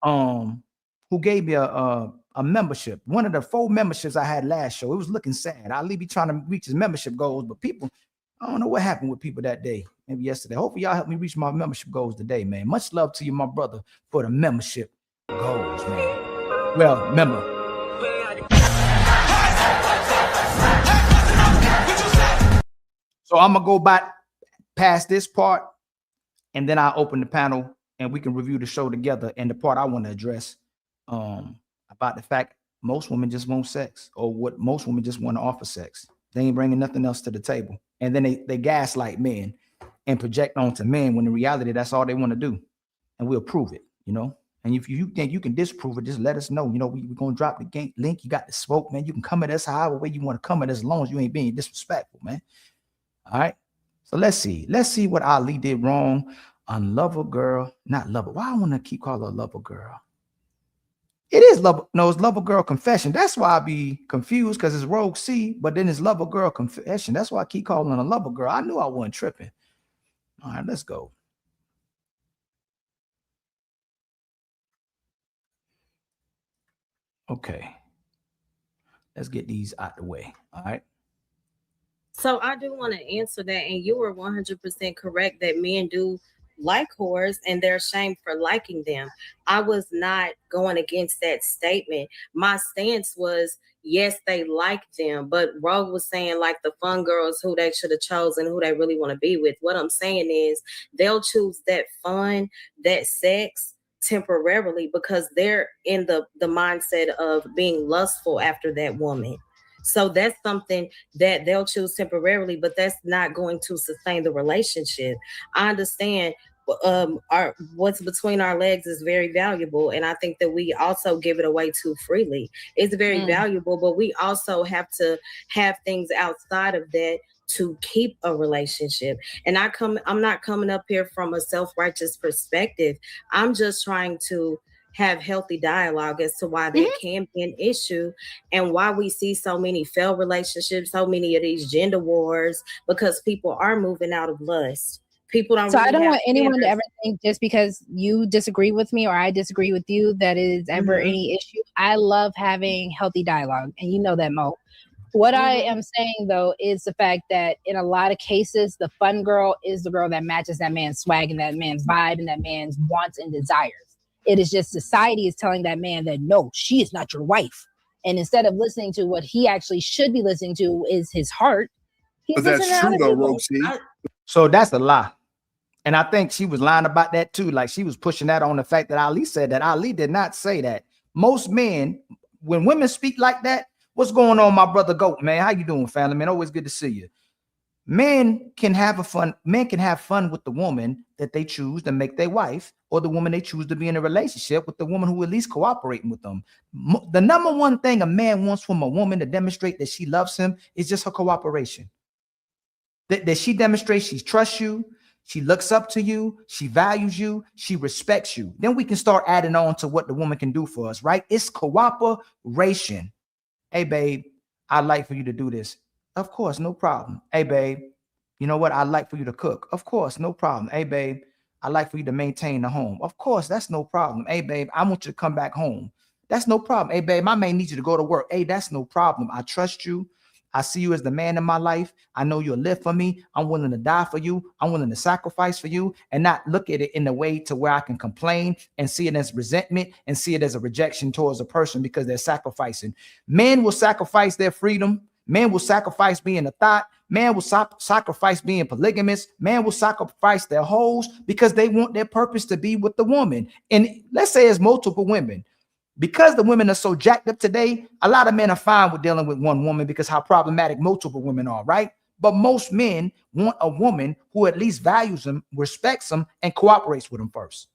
Who gave me a membership. One of the 4 memberships I had last show. It was looking sad. Ali be trying to reach his membership goals, but people, I don't know what happened with people that day. Maybe yesterday. Hopefully y'all help me reach my membership goals today, man. Much love to you, my brother, for the membership goals, man. Well, remember. So I'm gonna go back past this part, and then I'll open the panel and we can review the show together. And the part I want to address about the fact most women just want sex, or what most women just want to offer sex. They ain't bringing nothing else to the table. And then they gaslight men and project onto men when in reality, that's all they want to do. And we'll prove it, you know? And if you think you can disprove it, just let us know. You know, we're going to drop the link. You got the smoke, man. You can come at us however way you want to come at us, as long as you ain't being disrespectful, man. All right. So let's see. Let's see what Ali did wrong on Lover Girl. Not Lover. Why I want to keep calling her Lover Girl? It is Lover. No, it's Lover Girl Confession. That's why I be confused, because it's Rogue C, but then it's Lover Girl Confession. That's why I keep calling her Lover Girl. I knew I wasn't tripping. All right, let's go. Okay. Let's get these out the way. All right. So I do want to answer that, and you were 100% correct that men do like whores and they're ashamed for liking them. I was not going against that statement. My stance was, yes, they like them, but Rogue was saying like the fun girls who they should have chosen, who they really want to be with. What I'm saying is they'll choose that fun, that sex temporarily because they're in the mindset of being lustful after that woman. So that's something that they'll choose temporarily, but that's not going to sustain the relationship. I understand our what's between our legs is very valuable, and I think that we also give it away too freely. It's very valuable, but we also have to have things outside of that to keep a relationship. And I'm not coming up here from a self-righteous perspective. I'm just trying to have healthy dialogue as to why that can be an issue and why we see so many failed relationships, so many of these gender wars, because people are moving out of lust. People don't. So really I don't have want anyone to standards. ever think just because you disagree with me or I disagree with you that is ever any issue. I love having healthy dialogue, and you know that, Mo. What I am saying though is the fact that in a lot of cases, the fun girl is the girl that matches that man's swag and that man's vibe and that man's wants and desires. It is just society is telling that man that no, she is not your wife. And instead of listening to what he actually should be listening to is his heart. But that's true though, Roxy. So that's a lie. And I think she was lying about that too. Like she was pushing that on the fact that Ali said that. Ali did not say that. Most men, when women speak like that, what's going on, my brother Goat, man? How you doing, family, man? Always good to see you. Men can have fun with the woman that they choose to make their wife, or the woman they choose to be in a relationship with, the woman who at least cooperating with them. The number one thing a man wants from a woman to demonstrate that she loves him is just her cooperation. That she demonstrates she trusts you, she looks up to you, she values you, she respects you. Then we can start adding on to what the woman can do for us, right? It's cooperation. Hey, babe, I'd like for you to do this. Of course, no problem. Hey, babe, you know what? I'd like for you to cook. Of course, no problem. Hey, babe, I'd like for you to maintain the home. Of course, that's no problem. Hey, babe, I want you to come back home. That's no problem. Hey, babe, I may need you to go to work. Hey, that's no problem. I trust you. I see you as the man in my life. I know you'll live for me. I'm willing to die for you. I'm willing to sacrifice for you, and not look at it in a way to where I can complain and see it as resentment and see it as a rejection towards a person because they're sacrificing. Men will sacrifice their freedom. Men will sacrifice being a thought. Man will sacrifice being polygamous. Man will sacrifice their hoes because they want their purpose to be with the woman. And let's say it's multiple women. Because the women are so jacked up today, a lot of men are fine with dealing with one woman because how problematic multiple women are, right? But most men want a woman who at least values them, respects them, and cooperates with them first.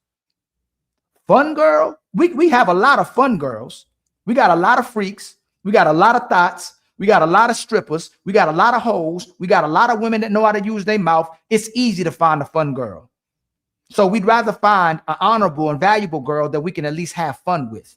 Fun girl, we have a lot of fun girls. We got a lot of freaks. We got a lot of thoughts. We got a lot of strippers. We got a lot of hoes. We got a lot of women that know how to use their mouth. It's easy to find a fun girl. So we'd rather find an honorable and valuable girl that we can at least have fun with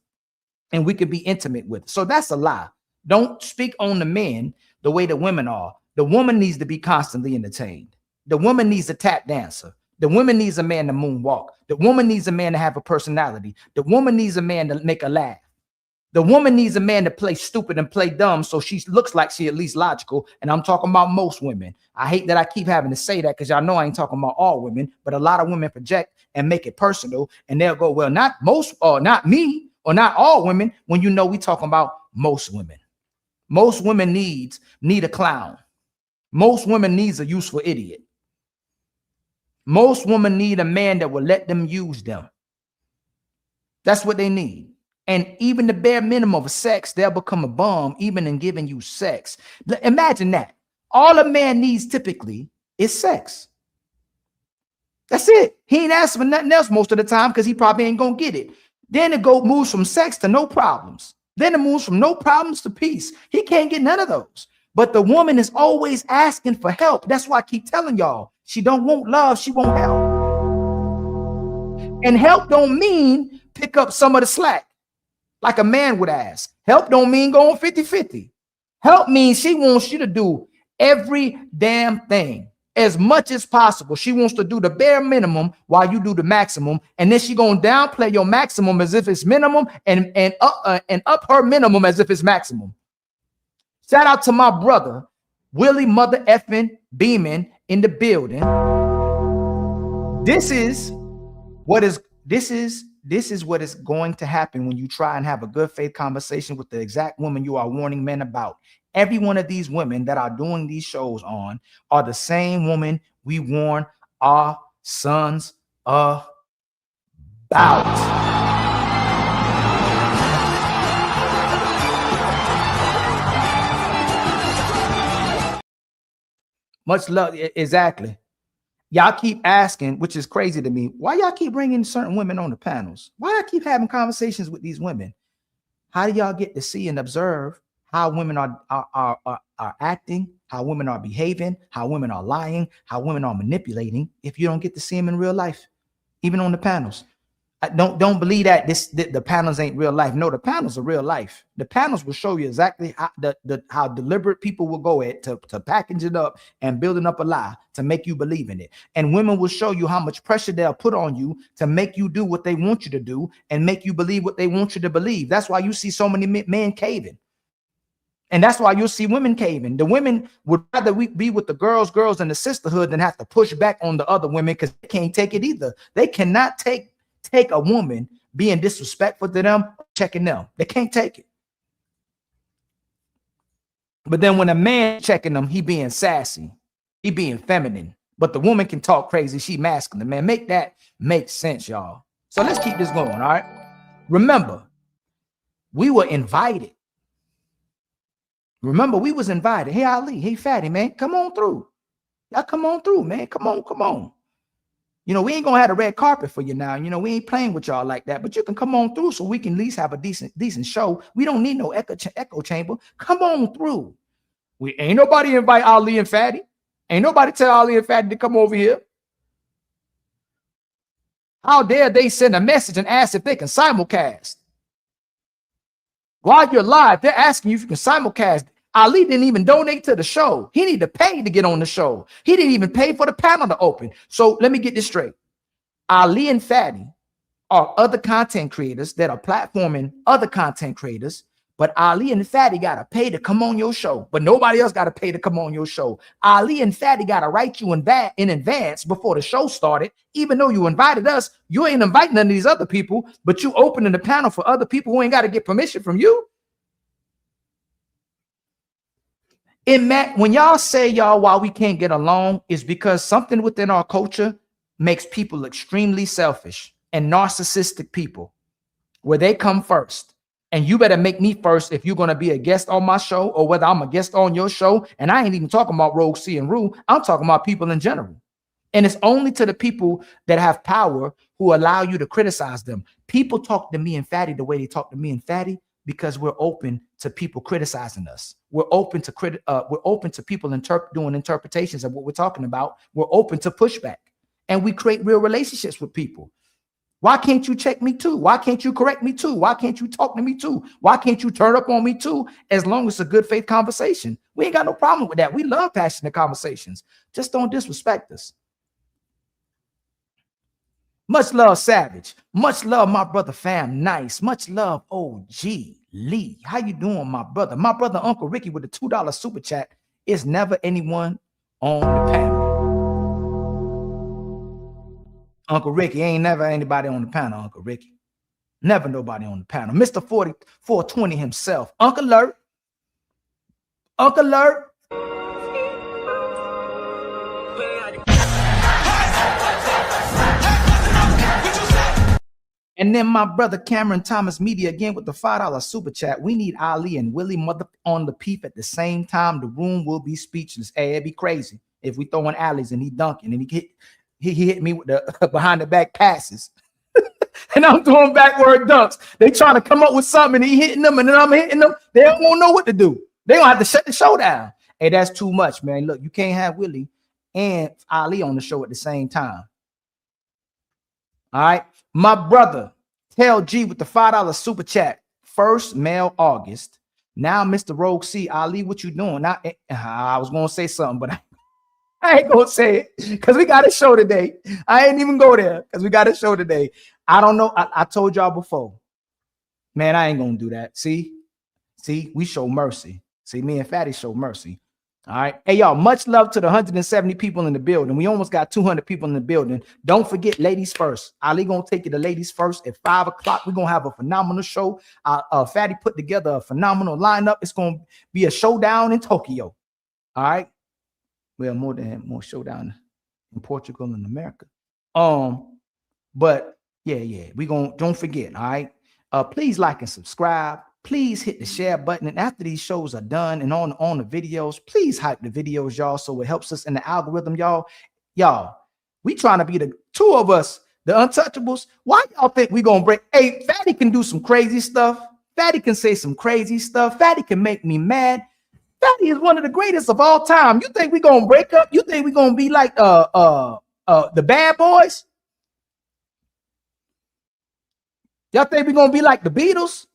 and we can be intimate with. So that's a lie. Don't speak on the men the way the women are. The woman needs to be constantly entertained. The woman needs a tap dancer. The woman needs a man to moonwalk. The woman needs a man to have a personality. The woman needs a man to make her laugh. The woman needs a man to play stupid and play dumb so she looks like she at least logical. And I'm talking about most women. I hate that I keep having to say that because y'all know I ain't talking about all women, but a lot of women project and make it personal. And they'll go, well, not most or not me or not all women, when you know we talking about most women. Most women need a clown. Most women needs a useful idiot. Most women need a man that will let them use them. That's what they need. And even the bare minimum of sex, they'll become a bum even in giving you sex. Imagine that. All a man needs typically is sex. That's it. He ain't asking for nothing else most of the time because he probably ain't going to get it. Then it moves from sex to no problems. Then it moves from no problems to peace. He can't get none of those. But the woman is always asking for help. That's why I keep telling y'all, she don't want love, she won't help. And help don't mean pick up some of the slack like a man would ask. Help don't mean going 50-50. Help means she wants you to do every damn thing. As much as possible. She wants to do the bare minimum while you do the maximum, and then she gonna downplay your maximum as if it's minimum and up her minimum as if it's maximum. Shout out to my brother Willie Mother effing Beeman in the building. This is what is going to happen when you try and have a good faith conversation with the exact woman you are warning men about. Every one of these women that are doing these shows on are the same woman we warn our sons about. Much love. Exactly. Y'all keep asking, which is crazy to me. Why y'all keep bringing certain women on the panels? Why I keep having conversations with these women? How do y'all get to see and observe how women are acting, how women are behaving, how women are lying, how women are manipulating if you don't get to see them in real life, even on the panels? Don't believe that the panels ain't real life. No, the panels are real life. The panels will show you exactly how deliberate people will go at to package it up and building up a lie to make you believe in it. And women will show you how much pressure they'll put on you to make you do what they want you to do and make you believe what they want you to believe. That's why you see so many men caving. And that's why you'll see women caving. The women would rather be with the girls in the sisterhood than have to push back on the other women because they can't take it either. They cannot take a woman being disrespectful to them, checking them. They can't take it. But then when a man checking them, he being sassy, he being feminine. But the woman can talk crazy, she masculine. Man, make that make sense, y'all. So let's keep this going, all right? Remember, we were invited. Remember, we was invited. Hey, Ali, hey, Fatty, man, come on through. Y'all come on through, man. Come on. You know, we ain't gonna have a red carpet for you now. You know, we ain't playing with y'all like that, but you can come on through so we can at least have a decent show. We don't need no echo chamber. Come on through. We ain't nobody invite Ali and Fatty. Ain't nobody tell Ali and Fatty to come over here. How dare they send a message and ask if they can simulcast? While you're live, they're asking you if you can simulcast. Ali didn't even donate to the show. He needed to pay to get on the show. He didn't even pay for the panel to open. So let me get this straight. Ali and Fatty are other content creators that are platforming other content creators, but Ali and Fatty got to pay to come on your show, but nobody else got to pay to come on your show. Ali and Fatty got to write you in advance before the show started. Even though you invited us, you ain't inviting none of these other people, but you opening the panel for other people who ain't got to get permission from you. When y'all say why we can't get along is because something within our culture makes people extremely selfish and narcissistic people where they come first. And you better make me first if you're going to be a guest on my show or whether I'm a guest on your show. And I ain't even talking about Rouge C and Rouge. I'm talking about people in general. And it's only to the people that have power who allow you to criticize them. People talk to me and Fatty the way they talk to me and Fatty because we're open to people criticizing us. We're open to people doing interpretations of what we're talking about. We're open to pushback, and we create real relationships with people. Why can't you check me too? Why can't you correct me too? Why can't you talk to me too? Why can't you turn up on me too? As long as it's a good faith conversation, we ain't got no problem with that. We love passionate conversations. Just don't disrespect us. Much love, Savage. Much love, my brother Fam Nice. Much love, OG Lee. How you doing, my brother? My brother Uncle Ricky with the $2 super chat. Is never anyone on the panel. Uncle Ricky, ain't never anybody on the panel, Uncle Ricky. Never nobody on the panel. Mr. 4420 himself. Uncle Alert. Uncle Alert. And then my brother Cameron Thomas Media again with the $5 super chat. We need Ali and Willie Mother on the peep at the same time. The room will be speechless. Hey, it'd be crazy if we throwing alleys and he dunking and he hit me with the behind the back passes. And I'm throwing backward dunks. They trying to come up with something and he hitting them and then I'm hitting them. They don't want to know what to do. They gonna have to shut the show down. Hey, that's too much, man. Look, you can't have Willie and Ali on the show at the same time. All right. My brother, Tell G with the $5 super chat. First mail August. Now, Mr. Rouge C, Ali, what you doing? Now, I was going to say something, but I ain't going to say it because we got a show today. I ain't even go there because we got a show today. I don't know. I told y'all before. Man, I ain't going to do that. See, we show mercy. See, me and Fatty show mercy. All right. Hey, y'all, much love to the 170 people in the building. We almost got 200 people in the building. Don't forget ladies first. Ali going to take you to ladies first at 5 o'clock. We're going to have a phenomenal show. Fatty put together a phenomenal lineup. It's going to be a showdown in Tokyo. All right. Well, more showdown in Portugal and America. But yeah. We don't forget. All right. Please like and subscribe. please hit the share button. And after these shows are done and on the videos, please hype the videos, y'all, so it helps us in the algorithm, y'all. Y'all, we trying to be the two of us, the untouchables. Why y'all think we gonna break? Hey, Fatty can do some crazy stuff. Fatty can say some crazy stuff. Fatty can make me mad. Fatty is one of the greatest of all time. You think we gonna break up? You think we gonna be like the Bad Boys? Y'all think we gonna be like the Beatles?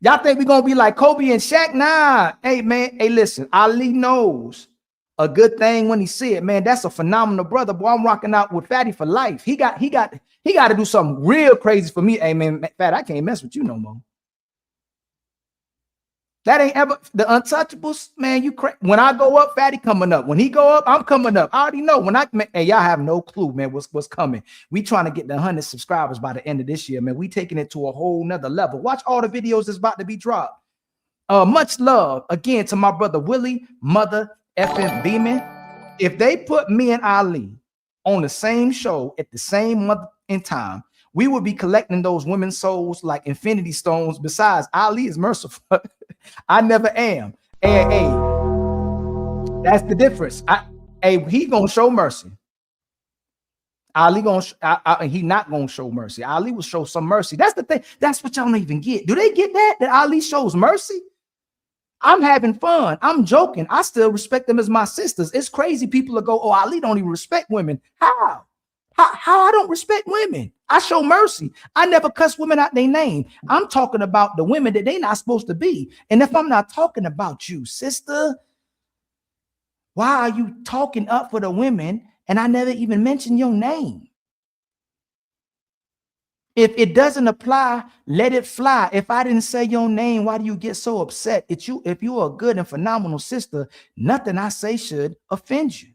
Y'all think we gonna be like Kobe and Shaq? Nah. Hey, man. Hey, listen. Ali knows a good thing when he see it, man. That's a phenomenal brother. Boy, I'm rocking out with Fatty for life. He got to do something real crazy for me. Hey, man, Fatty, I can't mess with you no more. That ain't ever the untouchables, man. You when I go up, Fatty coming up. When he go up, I'm coming up. I already know. When hey, y'all have no clue, man. What's coming? We trying to get the 100 subscribers by the end of this year, man. We taking it to a whole nother level. Watch all the videos that's about to be dropped. Much love again to my brother Willie, mother effing Beeman. If they put me and Ali on the same show at the same month in time, we would be collecting those women's souls like infinity stones. Besides, Ali is merciful. I never am. Hey, that's the difference. He gonna show mercy. Ali he not gonna show mercy. Ali will show some mercy. That's the thing. That's what y'all don't even get. Do they get that? That Ali shows mercy? I'm having fun. I'm joking. I still respect them as my sisters. It's crazy. People will go, oh, Ali don't even respect women. How I don't respect women? I show mercy. I never cuss women out their name. I'm talking about the women that they not supposed to be. And if I'm not talking about you, sister, why are you talking up for the women and I never even mentioned your name? If it doesn't apply, let it fly. If I didn't say your name, why do you get so upset? If you're a good and phenomenal sister, nothing I say should offend you.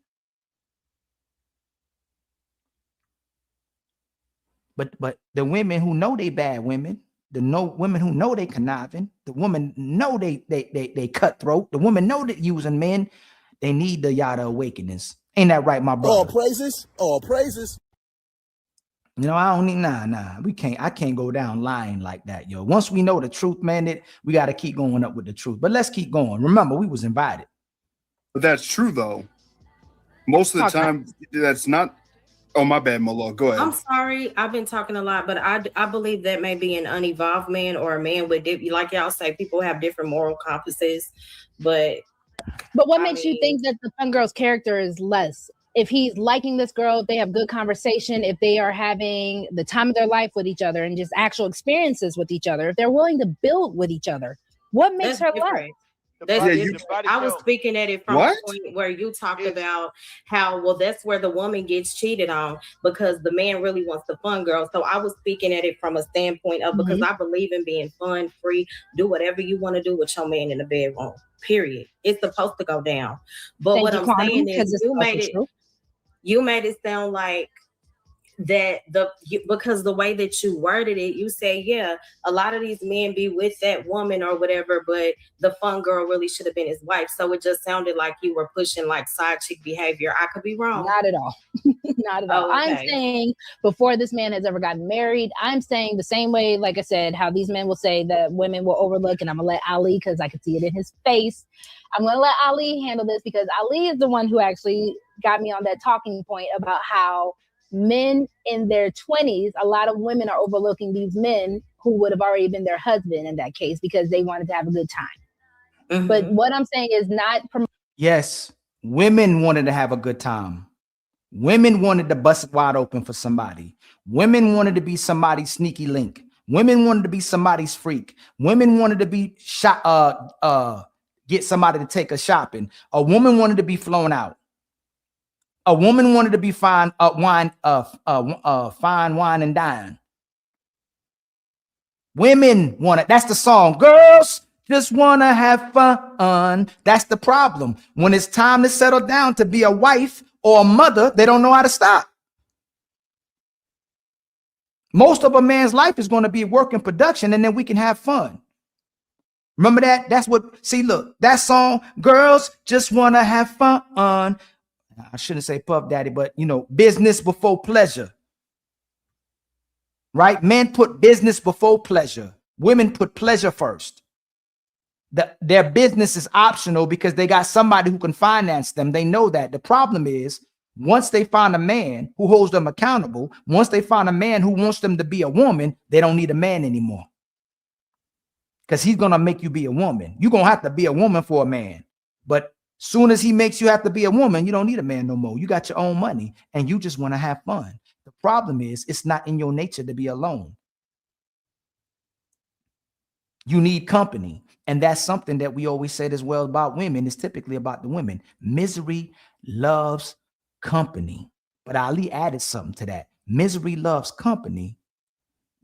But the women who know they bad women, women who know they conniving, the women know they cutthroat, the women know that using men, they need the yada awakenings. Ain't that right, my brother? All praises, all praises. You know, I don't need I can't go down lying like that, yo. Once we know the truth, man, we got to keep going up with the truth. But let's keep going. Remember, we was invited. But that's true though. Most of the time, that's not. Oh, my bad, Molo. Go ahead. I'm sorry. I've been talking a lot, but I believe that may be an unevolved man or a man with, like y'all say, people have different moral compasses. But what makes you think that the fun girl's character is less? If he's liking this girl, if they have good conversation, if they are having the time of their life with each other and just actual experiences with each other, if they're willing to build with each other, what makes her less? I was speaking at it from a point where you talked about how, well, that's where the woman gets cheated on because the man really wants the fun girl. So I was speaking at it from a standpoint of because I believe in being fun, free, do whatever you want to do with your man in the bedroom. Period. It's supposed to go down. But what I'm saying is you made it sound like that because the way that you worded it, you say, yeah, a lot of these men be with that woman or whatever, but the fun girl really should have been his wife. So it just sounded like you were pushing like side chick behavior. I could be wrong. Not at all. Not at all. Okay. I'm saying before this man has ever gotten married, I'm saying the same way, like I said, how these men will say that women will overlook, and I'm gonna let Ali, because I can see it in his face. I'm gonna let Ali handle this because Ali is the one who actually got me on that talking point about how men in their 20s, a lot of women are overlooking these men who would have already been their husband in that case because they wanted to have a good time. But what I'm saying is not. Yes, women wanted to have a good time. Women wanted to bust it wide open for somebody. Women wanted to be somebody's sneaky link. Women wanted to be somebody's freak. Women wanted to be get somebody to take her shopping. A woman wanted to be flown out. A woman wanted to be fine wine and dine. Women wanted, that's the song. Girls just want to have fun. That's the problem. When it's time to settle down to be a wife or a mother, they don't know how to stop. Most of a man's life is going to be work and production, and then we can have fun. Remember that? That's what, see, look, that song, girls just want to have fun. I shouldn't say Puff Daddy, but you know, business before pleasure. Right? Men put business before pleasure. Women put pleasure first. Their business is optional because they got somebody who can finance them. They know that. The problem is, once they find a man who holds them accountable, once they find a man who wants them to be a woman, they don't need a man anymore. Because he's going to make you be a woman. You're going to have to be a woman for a man. But soon as he makes you have to be a woman, you don't need a man no more. You got your own money and you just want to have fun. The problem is, it's not in your nature to be alone. You need company. And that's something that we always said as well about women. It's typically about the women. Misery loves company. But Ali added something to that. Misery loves company,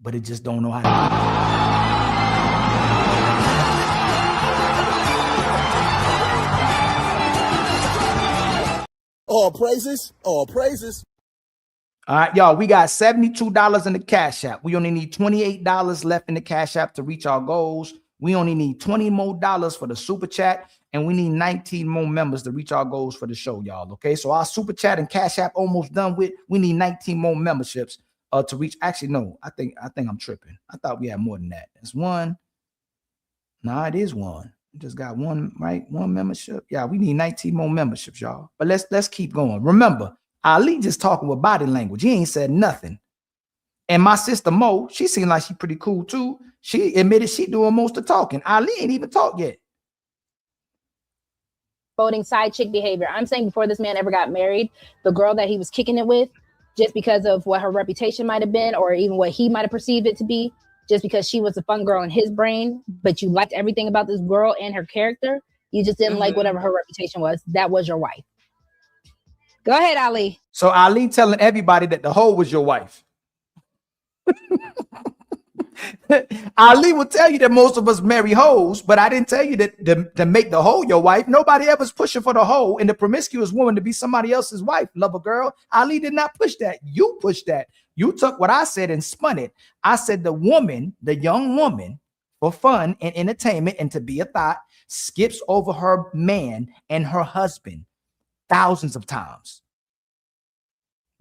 but it just don't know how to do it. All praises, all praises. All right, y'all, we got $72 in the Cash App. We only need $28 left in the Cash App to reach our goals. We only need $20 more for the Super Chat, and we need 19 more members to reach our goals for the show, y'all, okay? So our Super Chat and Cash App almost done with. We need 19 more memberships to reach. Actually, no, I think I'm tripping. I thought we had more than that. It's one. No, it is one. We just got one, right? One membership. Yeah, we need 19 more memberships, y'all. But let's keep going. Remember, Ali just talking with body language. He ain't said nothing. And my sister Mo, she seemed like she pretty cool too. She admitted she doing most of the talking. Ali ain't even talked yet. Voting side chick behavior. I'm saying before this man ever got married, the girl that he was kicking it with, just because of what her reputation might have been, or even what he might have perceived it to be, just because she was a fun girl in his brain, but you liked everything about this girl and her character, you just didn't like whatever her reputation was. That was your wife. Go ahead, Ali. So Ali telling everybody that the hoe was your wife. Ali will tell you that most of us marry hoes, but I didn't tell you that to make the hoe your wife. Nobody ever's pushing for the hoe and the promiscuous woman to be somebody else's wife, lover girl. Ali did not push that. You pushed that. You took what I said and spun it. I said the woman, the young woman, for fun and entertainment and to be a thought, skips over her man and her husband thousands of times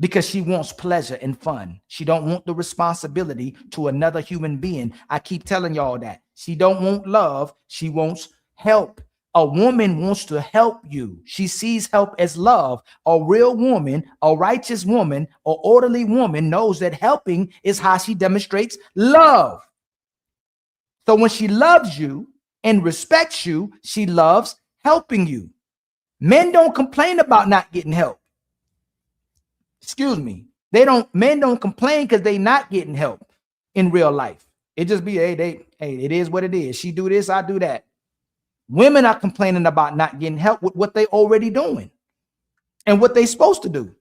because she wants pleasure and fun. She don't want the responsibility to another human being. I keep telling y'all that. She don't want love. She wants help. A woman wants to help you. She sees help as love. A real woman, a righteous woman, or orderly woman knows that helping is how she demonstrates love. So when she loves you and respects you, she loves helping you. Men don't complain about not getting help. Excuse me. Men don't complain because they not getting help in real life. It just be, hey, it is what it is. She do this, I do that. Women are complaining about not getting help with what they already doing and what they supposed to do.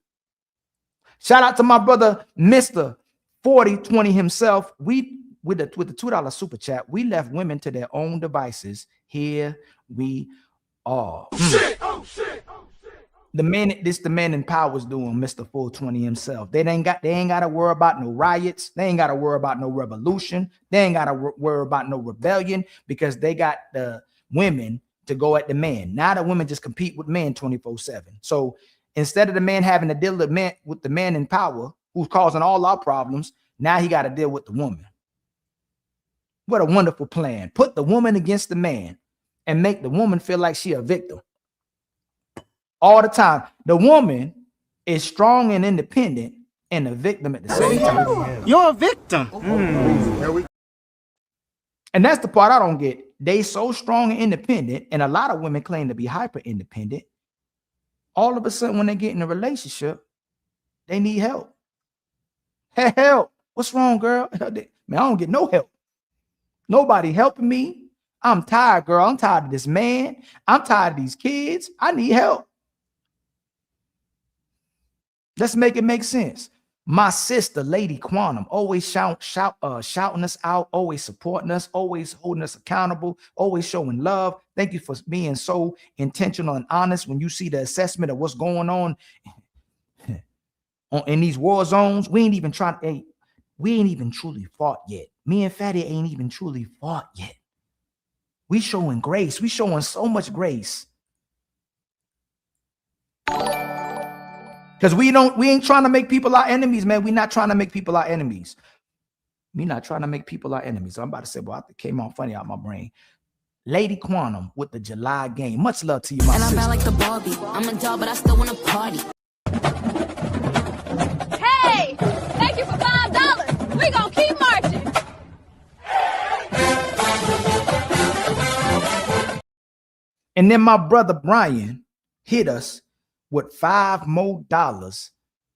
Shout out to my brother, Mr. 4020 himself. With the $2 super chat, we left women to their own devices. Here we are. Shit, oh shit, oh shit. The man in power is doing, Mr. 420 himself. They ain't got to worry about no riots. They ain't got to worry about no revolution. They ain't got to worry about no rebellion because they got the women to go at the man. Now the women just compete with men 24/7. So instead of the man having to deal with the man in power who's causing all our problems, now he got to deal with the woman. What a wonderful plan. Put the woman against the man and make the woman feel like she a victim. All the time. The woman is strong and independent and a victim at the same time. You're a victim. And that's the part I don't get. They so strong and independent, and a lot of women claim to be hyper independent. All of a sudden, when they get in a relationship, they need help. Hey, help. What's wrong, girl? Man, I don't get no help. Nobody helping me. I'm tired, girl. I'm tired of this man. I'm tired of these kids. I need help. Let's make it make sense. My sister, Lady Quantum, always shouting us out, always supporting us, always holding us accountable, always showing love. Thank you for being so intentional and honest when you see the assessment of what's going on in these war zones. We ain't even truly fought yet. Me and Fatty ain't even truly fought yet. We showing grace. We showing so much grace. Because we ain't trying to make people our enemies, man. We're not trying to make people our enemies. Me not trying to make people our enemies. So I'm about to say, well, it came on funny out my brain. Lady Quantum with the July game. Much love to you, my And I'm sister. bad like the Barbie. I'm a doll, but I still wanna party. Hey, thank you for $5. We gonna keep marching. And then my brother Brian hit us with $5 more.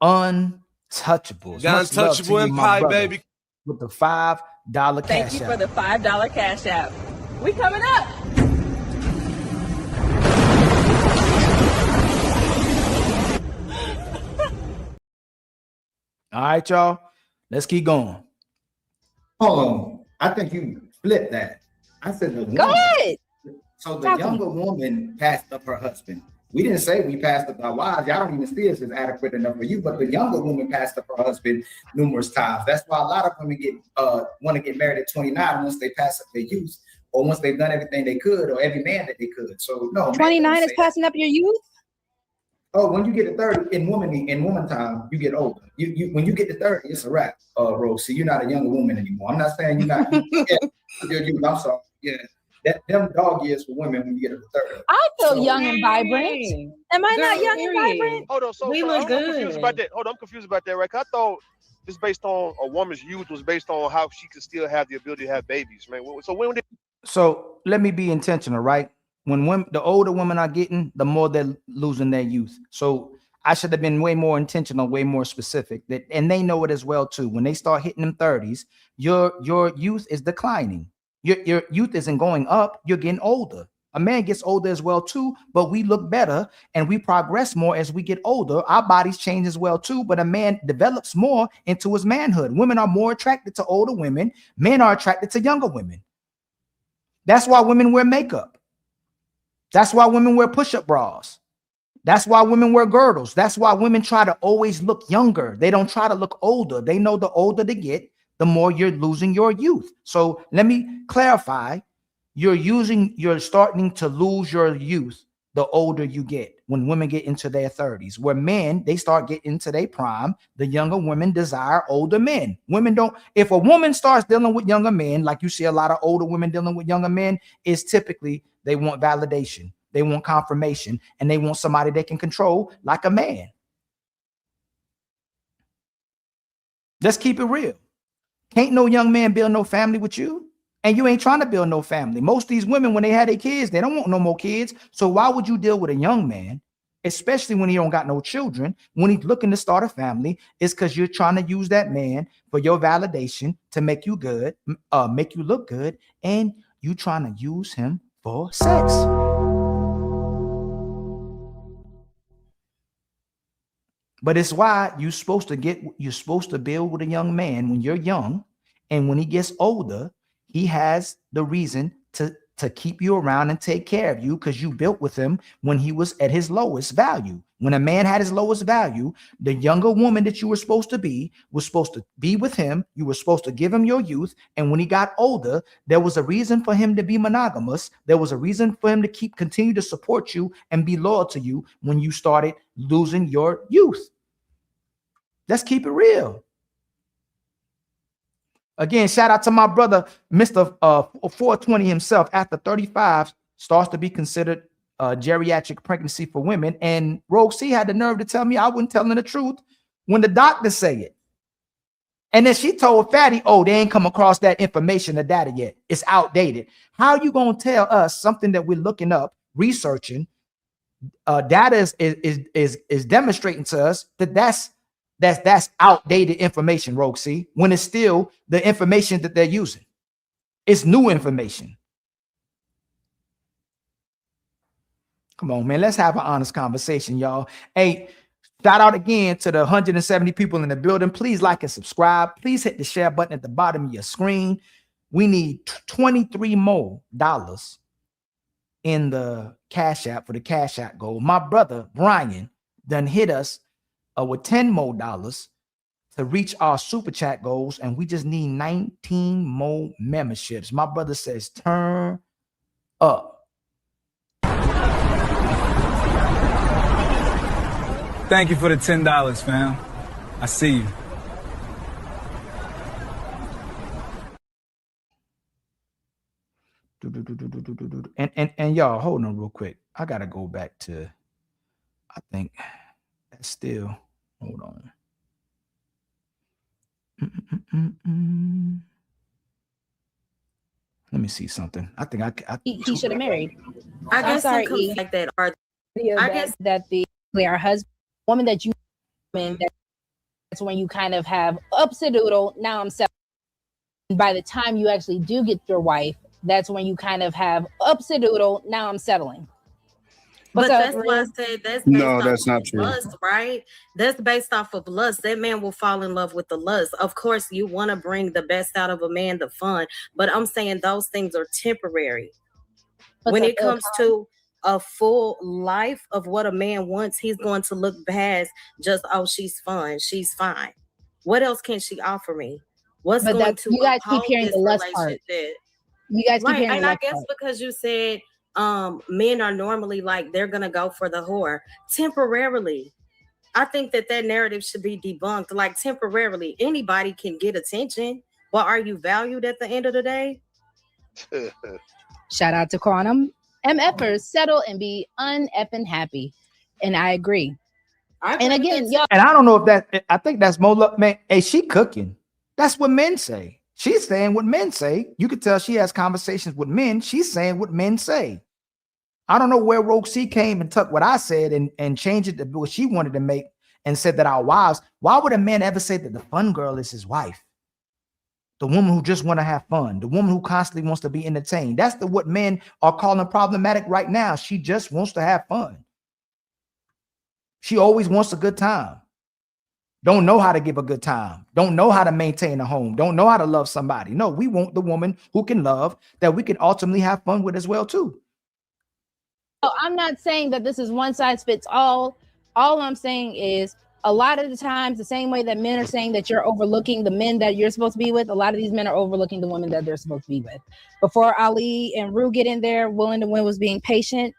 Untouchables. Got Much love to Untouchable you, my Empire, brother, baby. with the $5 Thank cash you out. for the $5 cash app. We coming up. All right, y'all. Let's keep going. Hold on. I think you flipped that. I said the woman. Go ahead. So the younger woman passed up her husband. We didn't say we passed up our wives. Y'all don't even see us as adequate enough for you, but the younger woman passed up her husband numerous times. That's why a lot of women want to get married at 29 once they pass up their youth, or once they've done everything they could, or every man that they could. So no, 29 is passing up your youth? Oh, when you get to 30 in woman time, you get older. You when you get to 30, it's a wrap, Rose. See, you're not a younger woman anymore. I'm not saying you're not. I'm sorry. Yeah, them dog years for women when you get to 30. I feel young and vibrant. Am I not young and vibrant? Hold on, so We I'm look confused good. about that. Hold on, I'm confused about that, right? 'Cause I thought this based on a woman's youth was based on how she could still have the ability to have babies, man. So when did? So let me be intentional, right? When women, the older women are getting, the more they're losing their youth. So I should have been way more intentional, way more specific. That, and they know it as well too. When they start hitting them 30s, your youth is declining. Your youth isn't going up. You're getting older. A man gets older as well too, but we look better and we progress more as we get older. Our bodies change as well too, but a man develops more into his manhood. Women are more attracted to older women. Men are attracted to younger women. That's why women wear makeup. That's why women wear push-up bras. That's why women wear girdles. That's why women try to always look younger. They don't try to look older. They know the older they get, the more you're losing your youth. So let me clarify. You're starting to lose your youth the older you get. When women get into their 30s, where men, they start getting into their prime, the younger women desire older men. Women don't, if a woman starts dealing with younger men, like you see a lot of older women dealing with younger men, is typically they want validation, they want confirmation, and they want somebody they can control like a man. Let's keep it real. Can't no young man build no family with you. And you ain't trying to build no family. Most of these women, when they had their kids, they don't want no more kids. So why would you deal with a young man, especially when he don't got no children, when he's looking to start a family? It's because you're trying to use that man for your validation to make you good, make you look good, and you trying to use him for sex. But it's why you're supposed to build with a young man when you're young, and when he gets older, he has the reason to keep you around and take care of you because you built with him when he was at his lowest value. When a man had his lowest value, the younger woman that you were supposed to be was supposed to be with him. You were supposed to give him your youth. And when he got older, there was a reason for him to be monogamous. There was a reason for him to continue to support you and be loyal to you when you started losing your youth. Let's keep it real. Again, shout out to my brother, Mr. 420 himself. After 35, starts to be considered geriatric pregnancy for women. And Rogue C had the nerve to tell me I wasn't telling the truth when the doctors say it. And then she told Fatty, oh, they ain't come across that information, the data yet. It's outdated. How you going to tell us something that we're looking up, researching? Data is demonstrating to us that that's outdated information, Rogue C, when it's still the information that they're using. It's new information. Come on, man. Let's have an honest conversation, y'all. Hey, shout out again to the 170 people in the building. Please like and subscribe. Please hit the share button at the bottom of your screen. We need $23 more in the Cash App for the Cash App goal. My brother, Brian, done hit us with $10 more to reach our super chat goals, and we just need 19 more memberships. My brother says, turn up. Thank you for the $10, fam. I see you. And y'all, hold on real quick. I gotta go back to. I think that's still. Hold on. Let me see something. I think he should have married. I I'm guess sorry, some E. like that are. I guess that our husband, woman that you, that's when you kind of have upsidoodle. Now I'm settling. By the time you actually do get your wife, that's when you kind of have upsidoodle. Now I'm settling. But that's why I said that's based No, off that's not of true. lust, right? That's based off of lust. That man will fall in love with the lust. Of course, you want to bring the best out of a man, the fun, but I'm saying those things are temporary. When it comes to a full life of what a man wants, he's going to look past just, oh, she's fun, she's fine. What else can she offer me? What's going to you guys keep uphold hearing this the lust part. relationship? You guys keep Right, hearing and the I lust guess part. because you said men are normally like they're gonna go for the whore temporarily. I think that narrative should be debunked. Like temporarily, anybody can get attention, but are you valued at the end of the day? Shout out to Quantum. MFers settle and be un-effing happy, and I agree. And again, y'all. And I don't know if that. I think that's more. Man, hey, she cooking. That's what men say. She's saying what men say. You can tell she has conversations with men. She's saying what men say. I don't know where Rogue C came and took what I said and changed it to what she wanted to make and said that our wives. Why would a man ever say that the fun girl is his wife? The woman who just want to have fun, the woman who constantly wants to be entertained. That's what men are calling problematic right now. She just wants to have fun. She always wants a good time. Don't know how to give a good time. Don't know how to maintain a home. Don't know how to love somebody. No, we want the woman who can love, that we can ultimately have fun with as well too. I'm not saying that this is one size fits all. All I'm saying is a lot of the times, the same way that men are saying that you're overlooking the men that you're supposed to be with, a lot of these men are overlooking the women that they're supposed to be with. Before Ali and Rouge get in there, Willing to Win was being patient.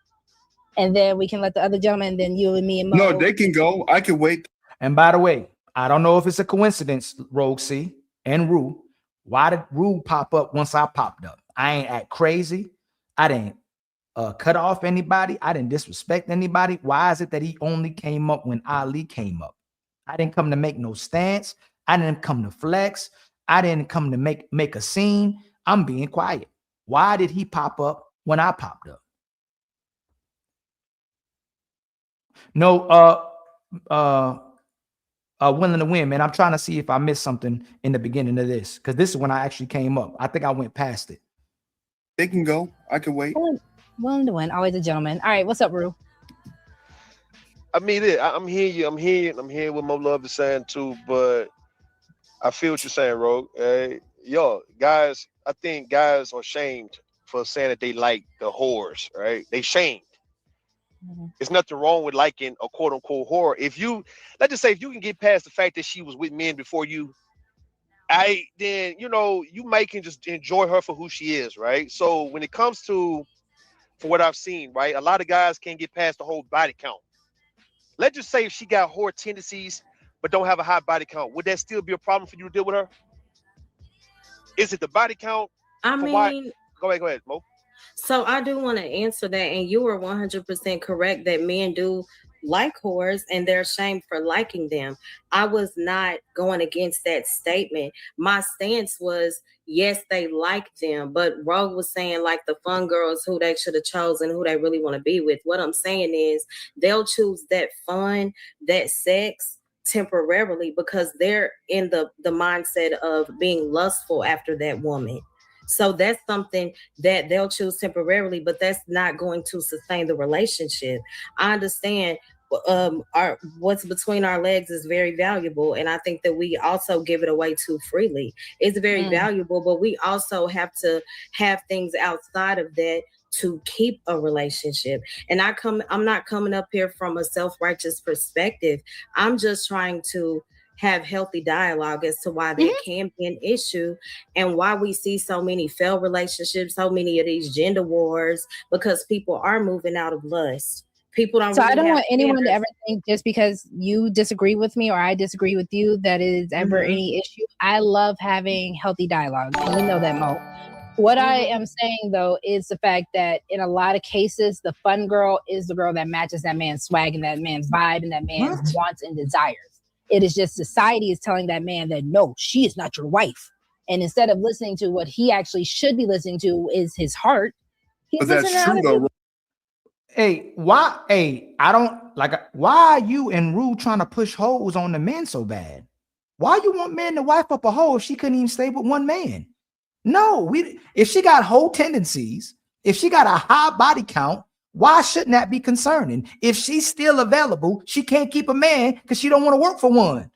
And then we can let the other gentleman, then you and me and Mo. No, they can go. I can wait. And by the way, I don't know if it's a coincidence, Rogue C and Rouge. Why did Rouge pop up once I popped up? I ain't act crazy. I didn't cut off anybody. I didn't disrespect anybody. Why is it that he only came up when Ali came up? I didn't come to make no stance. I didn't come to flex. I didn't come to make a scene. I'm being quiet. Why did he pop up when I popped up? No, Willing to Win, man. I'm trying to see if I missed something in the beginning of this, because this is when I actually came up. I think I went past it. They can go. I can wait. Willing to Win, always a gentleman. All right, what's up, Ru? I mean, I'm hearing you. I'm hearing what Mo Love is saying too, but I feel what you're saying, Rogue. Yo, guys, I think guys are shamed for saying that they like the whores, right? They shamed. There's nothing wrong with liking a quote unquote whore. If you, let's just say, if you can get past the fact that she was with men before you, then you might can just enjoy her for who she is, right? So when it comes to, for what I've seen, right, a lot of guys can't get past the whole body count. Let's just say if she got whore tendencies but don't have a high body count, would that still be a problem for you to deal with her? Is it the body count? Go ahead, Mo. So I do want to answer that, and you were 100% correct that men do like whores and they're ashamed for liking them. I was not going against that statement. My stance was, yes, they like them, but Rogue was saying like the fun girls who they should have chosen, who they really want to be with. What I'm saying is they'll choose that fun, that sex temporarily because they're in the mindset of being lustful after that woman. So that's something that they'll choose temporarily, but that's not going to sustain the relationship. I understand what's between our legs is very valuable, and I think that we also give it away too freely. It's very valuable, but we also have to have things outside of that to keep a relationship. And I'm not coming up here from a self-righteous perspective. I'm just trying to have healthy dialogue as to why that can be an issue and why we see so many failed relationships, so many of these gender wars, because people are moving out of lust. People don't. So really I don't have want anyone standards. to ever think just because you disagree with me or I disagree with you that is ever any issue. I love having healthy dialogue, and you know that, Mo. What I am saying though is the fact that in a lot of cases, the fun girl is the girl that matches that man's swag and that man's vibe and that man's wants and desires. It is just society is telling that man that no, she is not your wife. And instead of listening to what he actually should be listening to is his heart. But that's true though. Hey, why? Hey, I don't like. Why are you and Rouge trying to push hoes on the men so bad? Why you want men to wife up a hoe if she couldn't even stay with one man? No, if she got hoe tendencies, if she got a high body count, why shouldn't that be concerning? If she's still available, she can't keep a man because she don't want to work for one.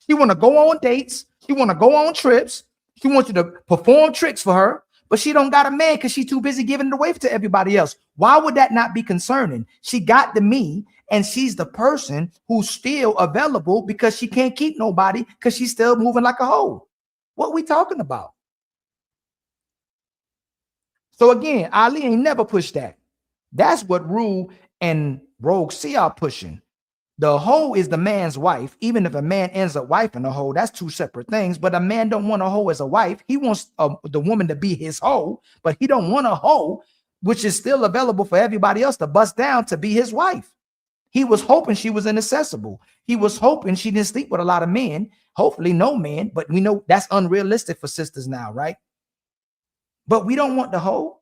She want to go on dates. She want to go on trips. She wants you to perform tricks for her, but she don't got a man because she's too busy giving it away to everybody else. Why would that not be concerning? She got to me, and she's the person who's still available because she can't keep nobody because she's still moving like a hoe. What we talking about? So again, Ali ain't never pushed that. That's what Rue and Rogue C are pushing. The hoe is the man's wife. Even if a man ends up wifing a hoe, that's two separate things. But a man don't want a hoe as a wife. He wants the woman to be his hoe, but he don't want a hoe, which is still available for everybody else to bust down to be his wife. He was hoping she was inaccessible. He was hoping she didn't sleep with a lot of men. Hopefully no men, but we know that's unrealistic for sisters now, right? But we don't want the hoe,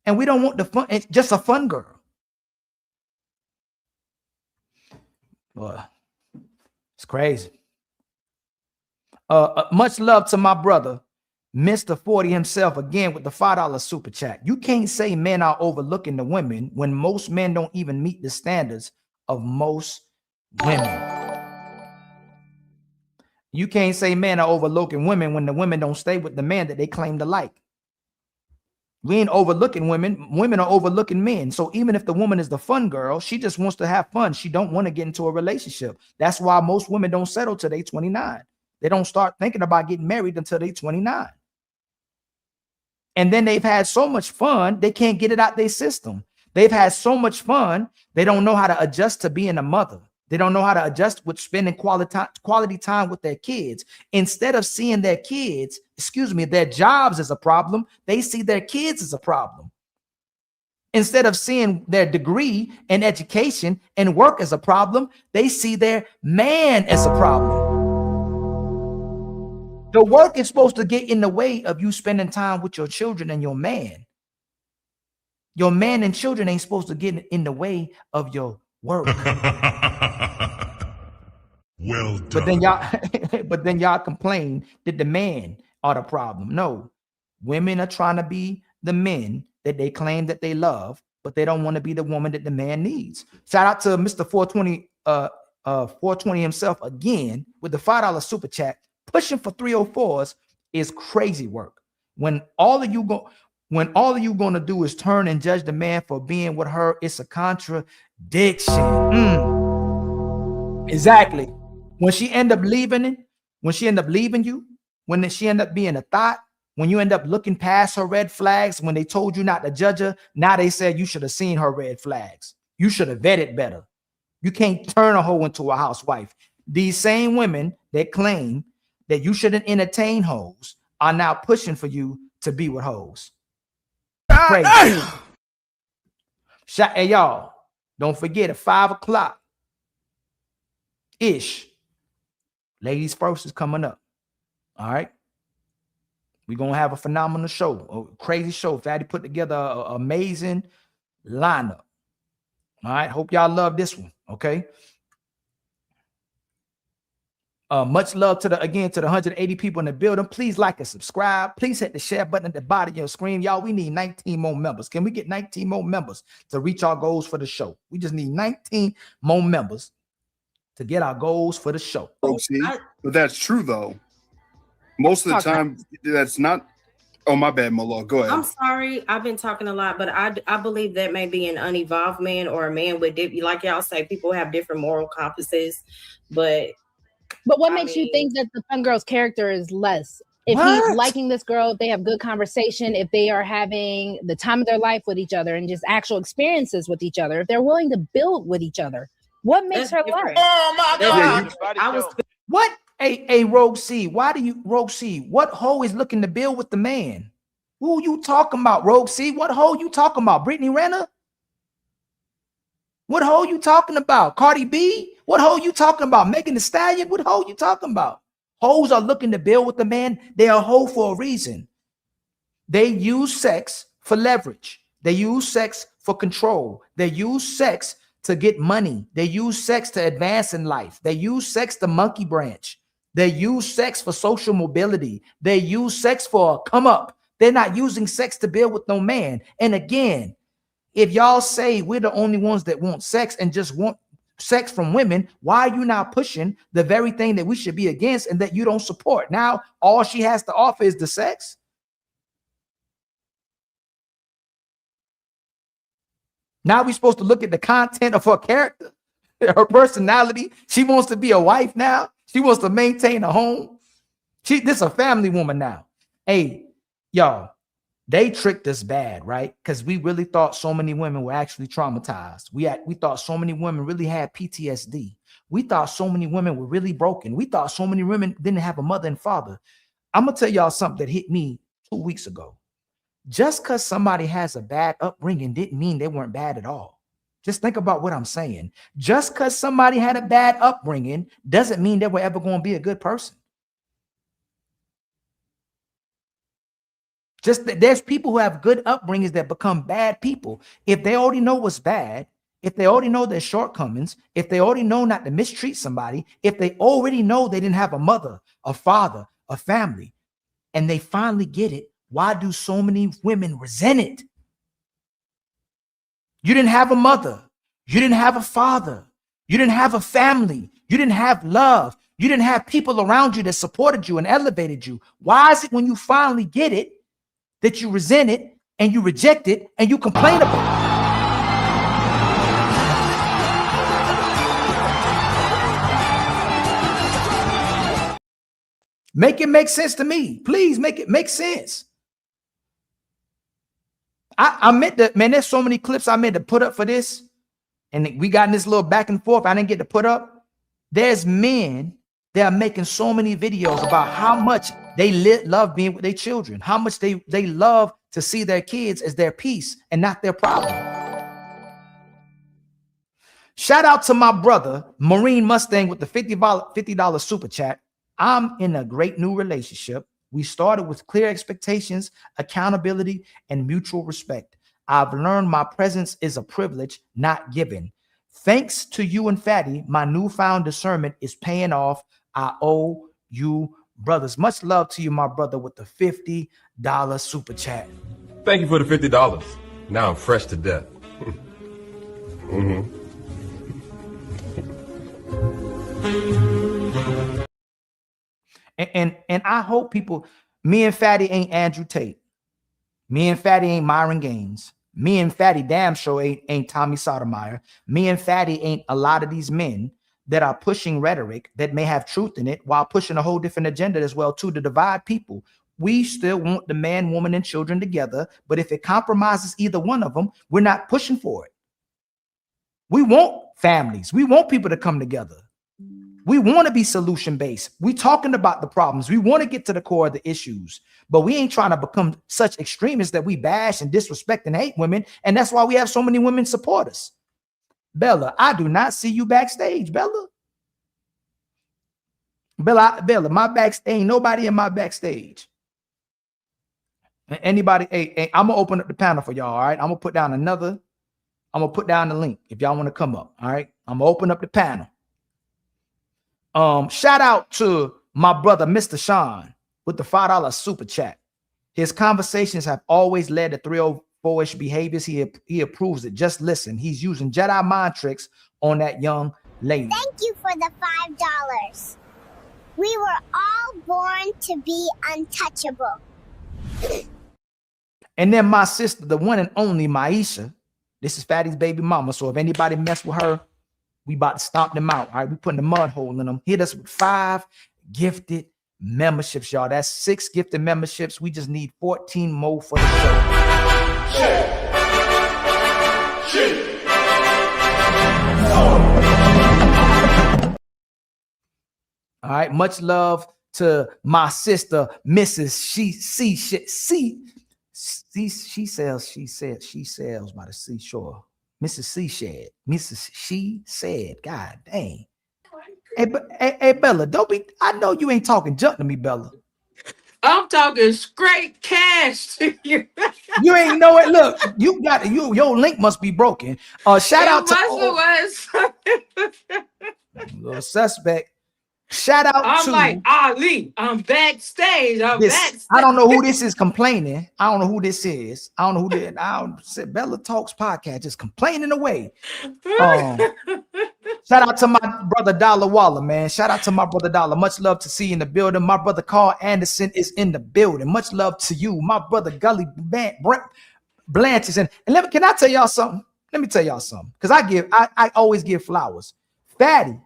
and we don't want the fun. It's just a fun girl. Boy, it's crazy. Much love to my brother, Mr. 40 himself, again with the $5 super chat. You can't say men are overlooking the women when most men don't even meet the standards of most women. You can't say men are overlooking women when the women don't stay with the man that they claim to like. We ain't overlooking women. Women are overlooking men. So even if the woman is the fun girl, she just wants to have fun. She don't want to get into a relationship. That's why most women don't settle till they 29. They don't start thinking about getting married until they 29. And then they've had so much fun, they can't get it out their system. They've had so much fun, they don't know how to adjust to being a mother. They don't know how to adjust with spending quality time with their kids. Instead of seeing their kids, their jobs as a problem, they see their kids as a problem. Instead of seeing their degree and education and work as a problem, they see their man as a problem. The work is supposed to get in the way of you spending time with your children and your man. Your man and children ain't supposed to get in the way of your work. Well done. But then y'all complain that the men are the problem. No, women are trying to be the men that they claim that they love, but they don't want to be the woman that the man needs. Shout out to Mr. 420 himself again with the $5 super chat. Pushing for 304s is crazy work. When all of you gonna do is turn and judge the man for being with her, it's a contradiction. Exactly. When she end up leaving you, when she end up being a thought, when you end up looking past her red flags, when they told you not to judge her, now they said you should have seen her red flags. You should have vetted better. You can't turn a hoe into a housewife. These same women that claim that you shouldn't entertain hoes are now pushing for you to be with hoes. Crazy. Hey, y'all, don't forget at 5 o'clock ish, Ladies First is coming up. All right. We're going to have a phenomenal show, a crazy show. Fatty put together an amazing lineup. All right. Hope y'all love this one. Okay. Much love to the 180 people in the building. Please like and subscribe. Please hit the share button at the bottom of your screen. Y'all, we need 19 more members. Can we get 19 more members to reach our goals for the show? We just need 19 more members to get our goals for the show. See, but that's true though. Most of the time, that's not. Oh, my bad, Molo. Go ahead. I'm sorry. I've been talking a lot, but I believe that may be an unevolved man or a man with, like y'all say, people have different moral compasses, But what makes you think that the fun girl's character is less? If he's liking this girl, if they have good conversation, if they are having the time of their life with each other and just actual experiences with each other, if they're willing to build with each other, what makes her less? Oh my God! What? Hey, Rogue C, Rogue C, what hoe is looking to build with the man? Who you talking about, Rogue? See, what hoe you talking about? Brittany Renner? What hoe you talking about? Cardi B? What hoe you talking about? Megan Thee Stallion? What hoe you talking about? Hoes are looking to build with the man. They are a hoe for a reason. They use sex for leverage. They use sex for control. They use sex to get money. They use sex to advance in life. They use sex to monkey branch. They use sex for social mobility. They use sex for a come up. They're not using sex to build with no man. And again, if y'all say we're the only ones that want sex and just want sex from women, why are you now pushing the very thing that we should be against and that you don't support? Now, all she has to offer is the sex. Now we're supposed to look at the content of her character, her personality. She wants to be a wife now. She wants to maintain a home. This is a family woman now. Hey, y'all, they tricked us bad, right? Because we really thought so many women were actually traumatized. We thought so many women really had PTSD. We thought so many women were really broken. We thought so many women didn't have a mother and father. I'm going to tell y'all something that hit me 2 weeks ago. Just because somebody has a bad upbringing didn't mean they weren't bad at all. Just think about what I'm saying. Just because somebody had a bad upbringing doesn't mean they were ever going to be a good person. Just that there's people who have good upbringings that become bad people. If they already know what's bad, if they already know their shortcomings, if they already know not to mistreat somebody, if they already know they didn't have a mother, a father, a family, and they finally get it, why do so many women resent it? You didn't have a mother. You didn't have a father. You didn't have a family. You didn't have love. You didn't have people around you that supported you and elevated you. Why is it when you finally get it that you resent it and you reject it and you complain about it? Make it make sense to me. Please make it make sense. I meant to, man, there's so many clips I meant to put up for this. And we got in this little back and forth I didn't get to put up. There's men that are making so many videos about how much they love being with their children, how much they love to see their kids as their peace and not their problem. Shout out to my brother, Marine Mustang, with the $50 super chat. I'm in a great new relationship. We started with clear expectations, accountability, and mutual respect. I've learned my presence is a privilege, not given. Thanks to you and Fatty, my newfound discernment is paying off. I owe you brothers. Much love to you, my brother, with the $50 super chat. Thank you for the $50. Now I'm fresh to death. And I hope people, me and Fatty ain't Andrew Tate. Me and Fatty ain't Myron Gaines. Me and Fatty damn sure ain't Tommy Sotomayor. Me and Fatty ain't a lot of these men that are pushing rhetoric that may have truth in it while pushing a whole different agenda as well too, to divide people. We still want the man, woman, and children together, but if it compromises either one of them, we're not pushing for it. We want families. We want people to come together. We want to be solution-based. We talking about the problems. We want to get to the core of the issues, but we ain't trying to become such extremists that we bash and disrespect and hate women. And that's why we have so many women support us. Bella, I do not see you backstage, Bella. Bella, my backstage, ain't nobody in my backstage. Anybody, hey, I'm gonna open up the panel for y'all. All right, I'm gonna put down the link if y'all want to come up. All right, I'm gonna open up the panel. Shout out to my brother, Mr. Sean, with the $5 super chat. His conversations have always led to 304-ish behaviors. He approves it. Just listen. He's using Jedi mind tricks on that young lady. Thank you for the $5. We were all born to be untouchable. And then my sister, the one and only Maisha. This is Fatty's baby mama. So if anybody mess with her, we about to stomp them out. All right, we putting the mud hole in them. Hit us with 5 gifted memberships, y'all. That's 6 gifted memberships. We just need 14 more for the show. All right, much love to my sister, Mrs. She sells by the seashore. Mrs. Seashed. Mrs. She said, God dang. Hey, Bella, don't be. I know you ain't talking junk to me, Bella. I'm talking straight cash to you. You ain't know it. Look, you got your link must be broken. Shout out to little suspect. Shout out I'm to like Ali. I'm backstage. this. I don't know who this is complaining. I don't know who this is. I don't know who did. I don't say Bella Talks podcast just complaining away. Shout out to my brother Dollar Waller, man. Shout out to my brother Dollar. Much love to see you in the building. My brother Carl Anderson is in the building. Much love to you. My brother Gully Blanche is in. And can I tell y'all something? Let me tell y'all something. Because I always give flowers. Fatty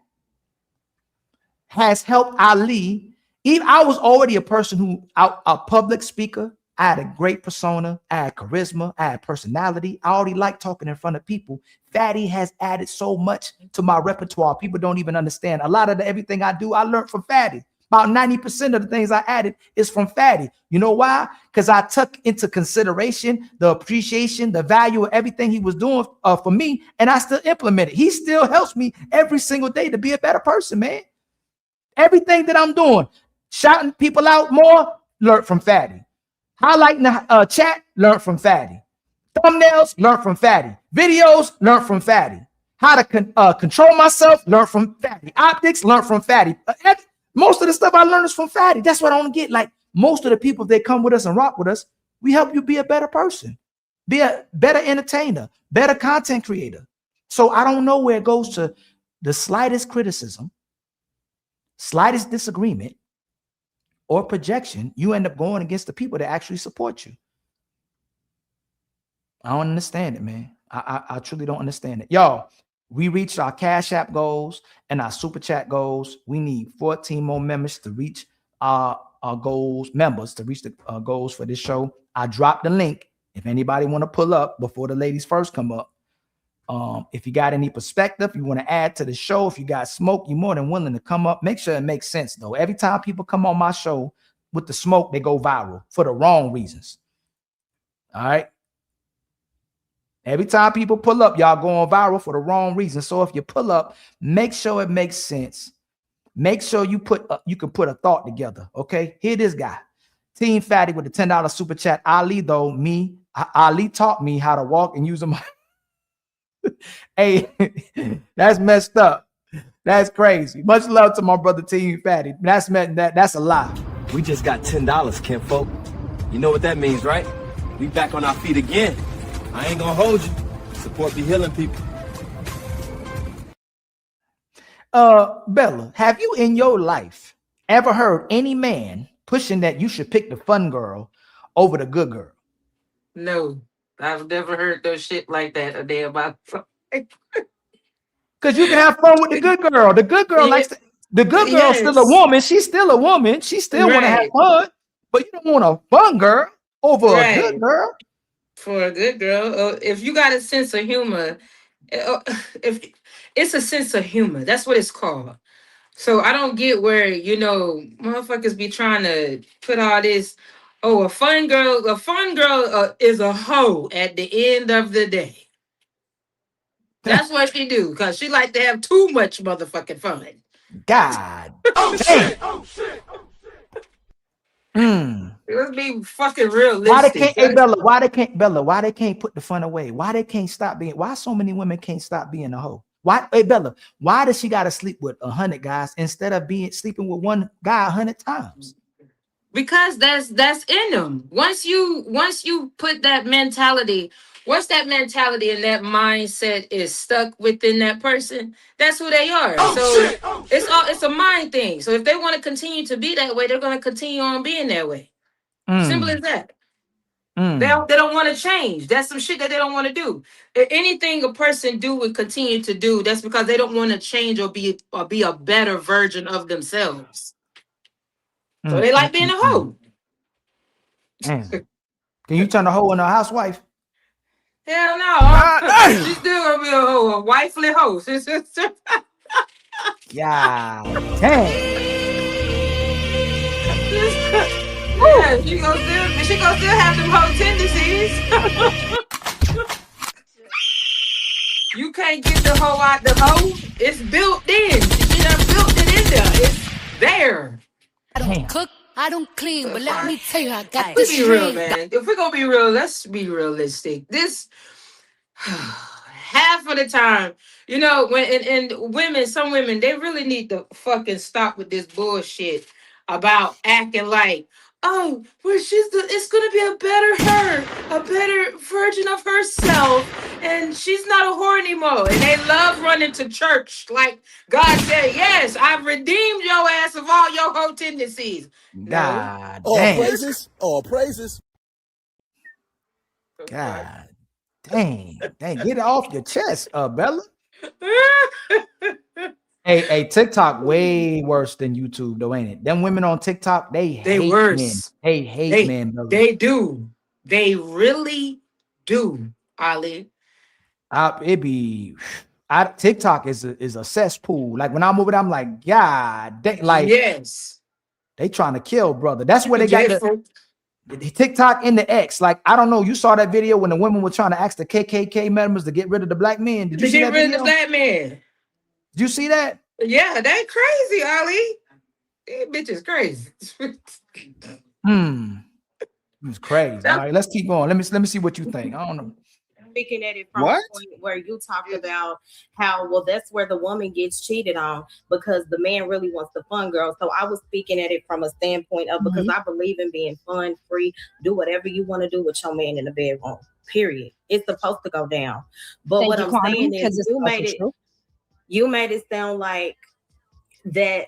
has helped Ali. Even I was already a person who a public speaker. I had a great persona. I had charisma. I had personality. I already like talking in front of people. Fatty has added so much to my repertoire. People don't even understand. A lot of everything I do, I learned from Fatty. About 90% of the things I added is from Fatty. You know why? Because I took into consideration the appreciation, the value of everything he was doing for me, and I still implement it. He still helps me every single day to be a better person, man. Everything that I'm doing, shouting people out more, learn from Fatty. Highlighting the chat, learn from Fatty. Thumbnails, learn from Fatty. Videos, learn from Fatty. How to control myself, learn from Fatty. Optics, learn from Fatty. Most of the stuff I learned is from Fatty. That's what I don't get. Like most of the people, if they come with us and rock with us, we help you be a better person, be a better entertainer, better content creator. So I don't know where it goes to the slightest criticism, slightest disagreement, or projection, you end up going against the people that actually support you. I don't understand it, man. I truly don't understand it. Y'all, we reached our Cash App goals and our Super Chat goals. We need 14 more members to reach our goals, members to reach the goals for this show. I dropped the link. If anybody want to pull up before the ladies first come up, if you got any perspective, you want to add to the show, if you got smoke, you're more than willing to come up. Make sure it makes sense, though. Every time people come on my show with the smoke, they go viral for the wrong reasons. All right. Every time people pull up, y'all going viral for the wrong reason. So if you pull up, make sure it makes sense. Make sure you can put a thought together. Okay. Here this guy, Team Fatty with the $10 super chat. Ali taught me how to walk and use them. Hey, that's messed up. That's crazy. Much love to my brother Team Fatty. That's a lie. We just got $10, kinfolk. You know what that means, right? We back on our feet again. I ain't gonna hold you. Support be healing people. Bella, have you in your life ever heard any man pushing that you should pick the fun girl over the good girl? No, I've never heard no shit like that a day about. Because you can have fun with the good girl. The good girl likes the good girl. Still a woman. She's still a woman. She still want to have fun, but you don't want a fun girl over a good girl. For a good girl, if you got a sense of humor, if it's a sense of humor, that's what it's called. So I don't get where, motherfuckers be trying to put all this. Oh, a fun girl is a hoe at the end of the day. That's what she do, because she like to have too much motherfucking fun. God. Oh shit! Oh shit! Let's be fucking realistic. Why they can't, Bella, why they can't put the fun away? Why they can't stop being, why so many women can't stop being a hoe? Why, Bella, why does she gotta sleep with 100 guys instead of sleeping with one guy 100 times? Because that's in them. Once you put that mentality, once that mentality and that mindset is stuck within that person, that's who they are. It's a mind thing. So if they want to continue to be that way, they're going to continue on being that way. Simple as that. They don't want to change. That's some shit that they don't want to do. Anything a person do and continue to do, that's because they don't want to change or be a better version of themselves. So they like being a hoe. Can you turn a hoe into a housewife? Hell no. She's still gonna be a wifely hoe. Yeah. Damn. Yeah, she gonna still have them whole tendencies. You can't get the hoe out the hoe. It's built in. She done built it in there. It's there. I don't cook, I don't clean, but let me tell you, I got Let's this be real, dream. man. If we're gonna be real, let's be realistic. This half of the time, you know, when and women, some women, they really need to fucking stop with this bullshit about acting like, oh, well, it's gonna be a better her, a better version of herself, and she's not a whore anymore. And they love running to church, like God said, yes, I've redeemed your ass of all your whole tendencies. God All damn. praises. All praises. God dang. Get it off your chest, Bella. Hey, TikTok way worse than YouTube, though, ain't it? Them women on TikTok, they hate worse. men. They hate men, Bella. They do. They really do, Ali. TikTok is a cesspool. Like when I'm over there, I'm like, God, yes, they trying to kill, brother. That's where they got the TikTok and the X. Like, I don't know. You saw that video when the women were trying to ask the KKK members to get rid of the black men. Did you see that video? Get rid of the black men. Did you see that? Yeah, they crazy, Ali. These bitches crazy. It's crazy. All right, let's keep going. Let me see what you think. I don't know. Speaking at it from a point where you talked about how, well, that's where the woman gets cheated on because the man really wants the fun girl. So I was speaking at it from a standpoint of because I believe in being fun, free, do whatever you want to do with your man in the bedroom. Period. It's supposed to go down. But what I'm saying is you made it sound like that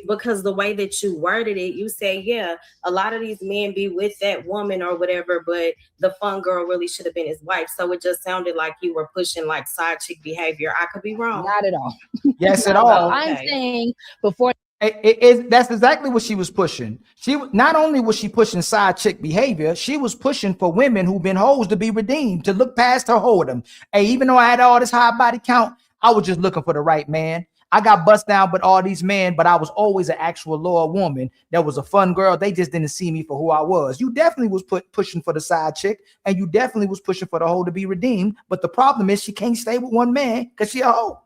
because the way that you worded it, you say, yeah, a lot of these men be with that woman or whatever, but the fun girl really should have been his wife. So it just sounded like you were pushing like side chick behavior. I could be wrong. Not at all. Yes, at all. I'm saying before. That's exactly what she was pushing. She not only was she pushing side chick behavior, she was pushing for women who've been hoes to be redeemed, to look past her whoredom. Hey, even though I had all this high body count, I was just looking for the right man. I got bust down with all these men, but I was always an actual loyal woman that was a fun girl. They just didn't see me for who I was. You definitely was pushing for the side chick, and you definitely was pushing for the hoe to be redeemed. But the problem is she can't stay with one man because she a hoe.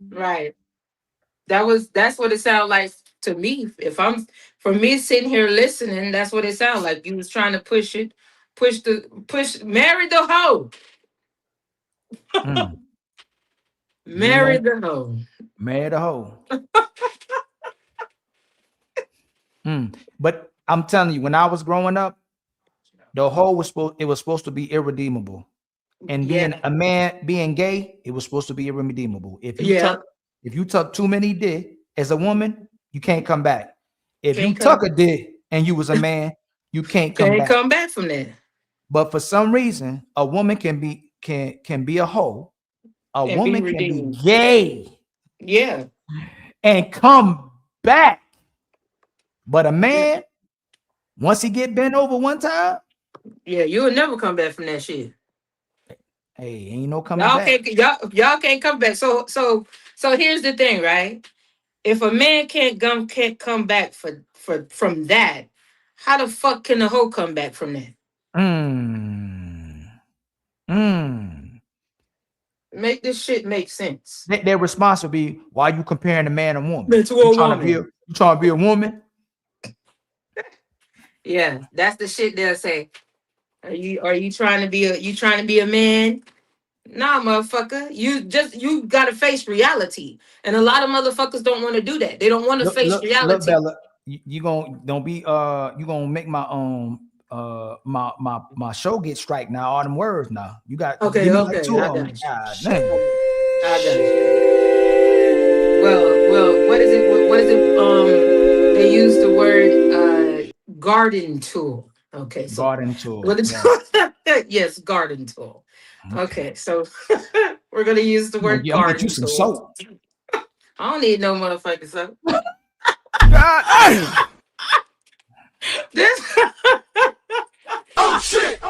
Right. That's what it sounded like to me. For me sitting here listening, that's what it sounded like. You was trying to push, marry the hoe. Marry the hoe. Marry the hoe. But I'm telling you, when I was growing up, the hoe was supposed to be irredeemable. And being a man, being gay, it was supposed to be irredeemable. If you tuck too many dick as a woman, you can't come back. If you tuck a dick and you was a man, you can't come back from that. But for some reason, a woman can be a hoe. A woman can be gay. Yeah. And come back. But a man, once he get bent over one time, you will never come back from that shit. Hey, ain't no coming back. Y'all can't come back. So here's the thing, right? If a man can't come back from that, how the fuck can the hoe come back from that? Make this shit make sense. Their response would be, why are you comparing a man and woman? You trying to be a woman? Yeah, that's the shit they'll say. Are you trying to be a man? Nah, motherfucker. You gotta face reality. And a lot of motherfuckers don't want to do that. They don't want to face reality. Look, Bella, you gonna make my my show get strike now. All them words now. You got okay. Like two I of them. got you. God, I got you. Well, what is it? They use the word garden tool. Okay, so garden tool. Yes, garden tool. Okay, so we're gonna use the word garden get you some tool. soap. I don't need no motherfucking soap. This. Oh shit!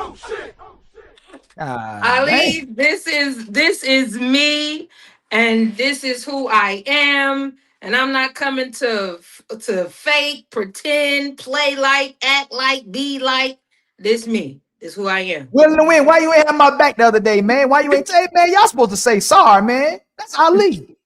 Ali, this is me, and this is who I am, And I'm not coming to fake, pretend, play like, act like, be like. This me. This who I am. Willing to win. Why you ain't have my back the other day, man? Why you ain't say, man, y'all supposed to say sorry, man? That's Ali.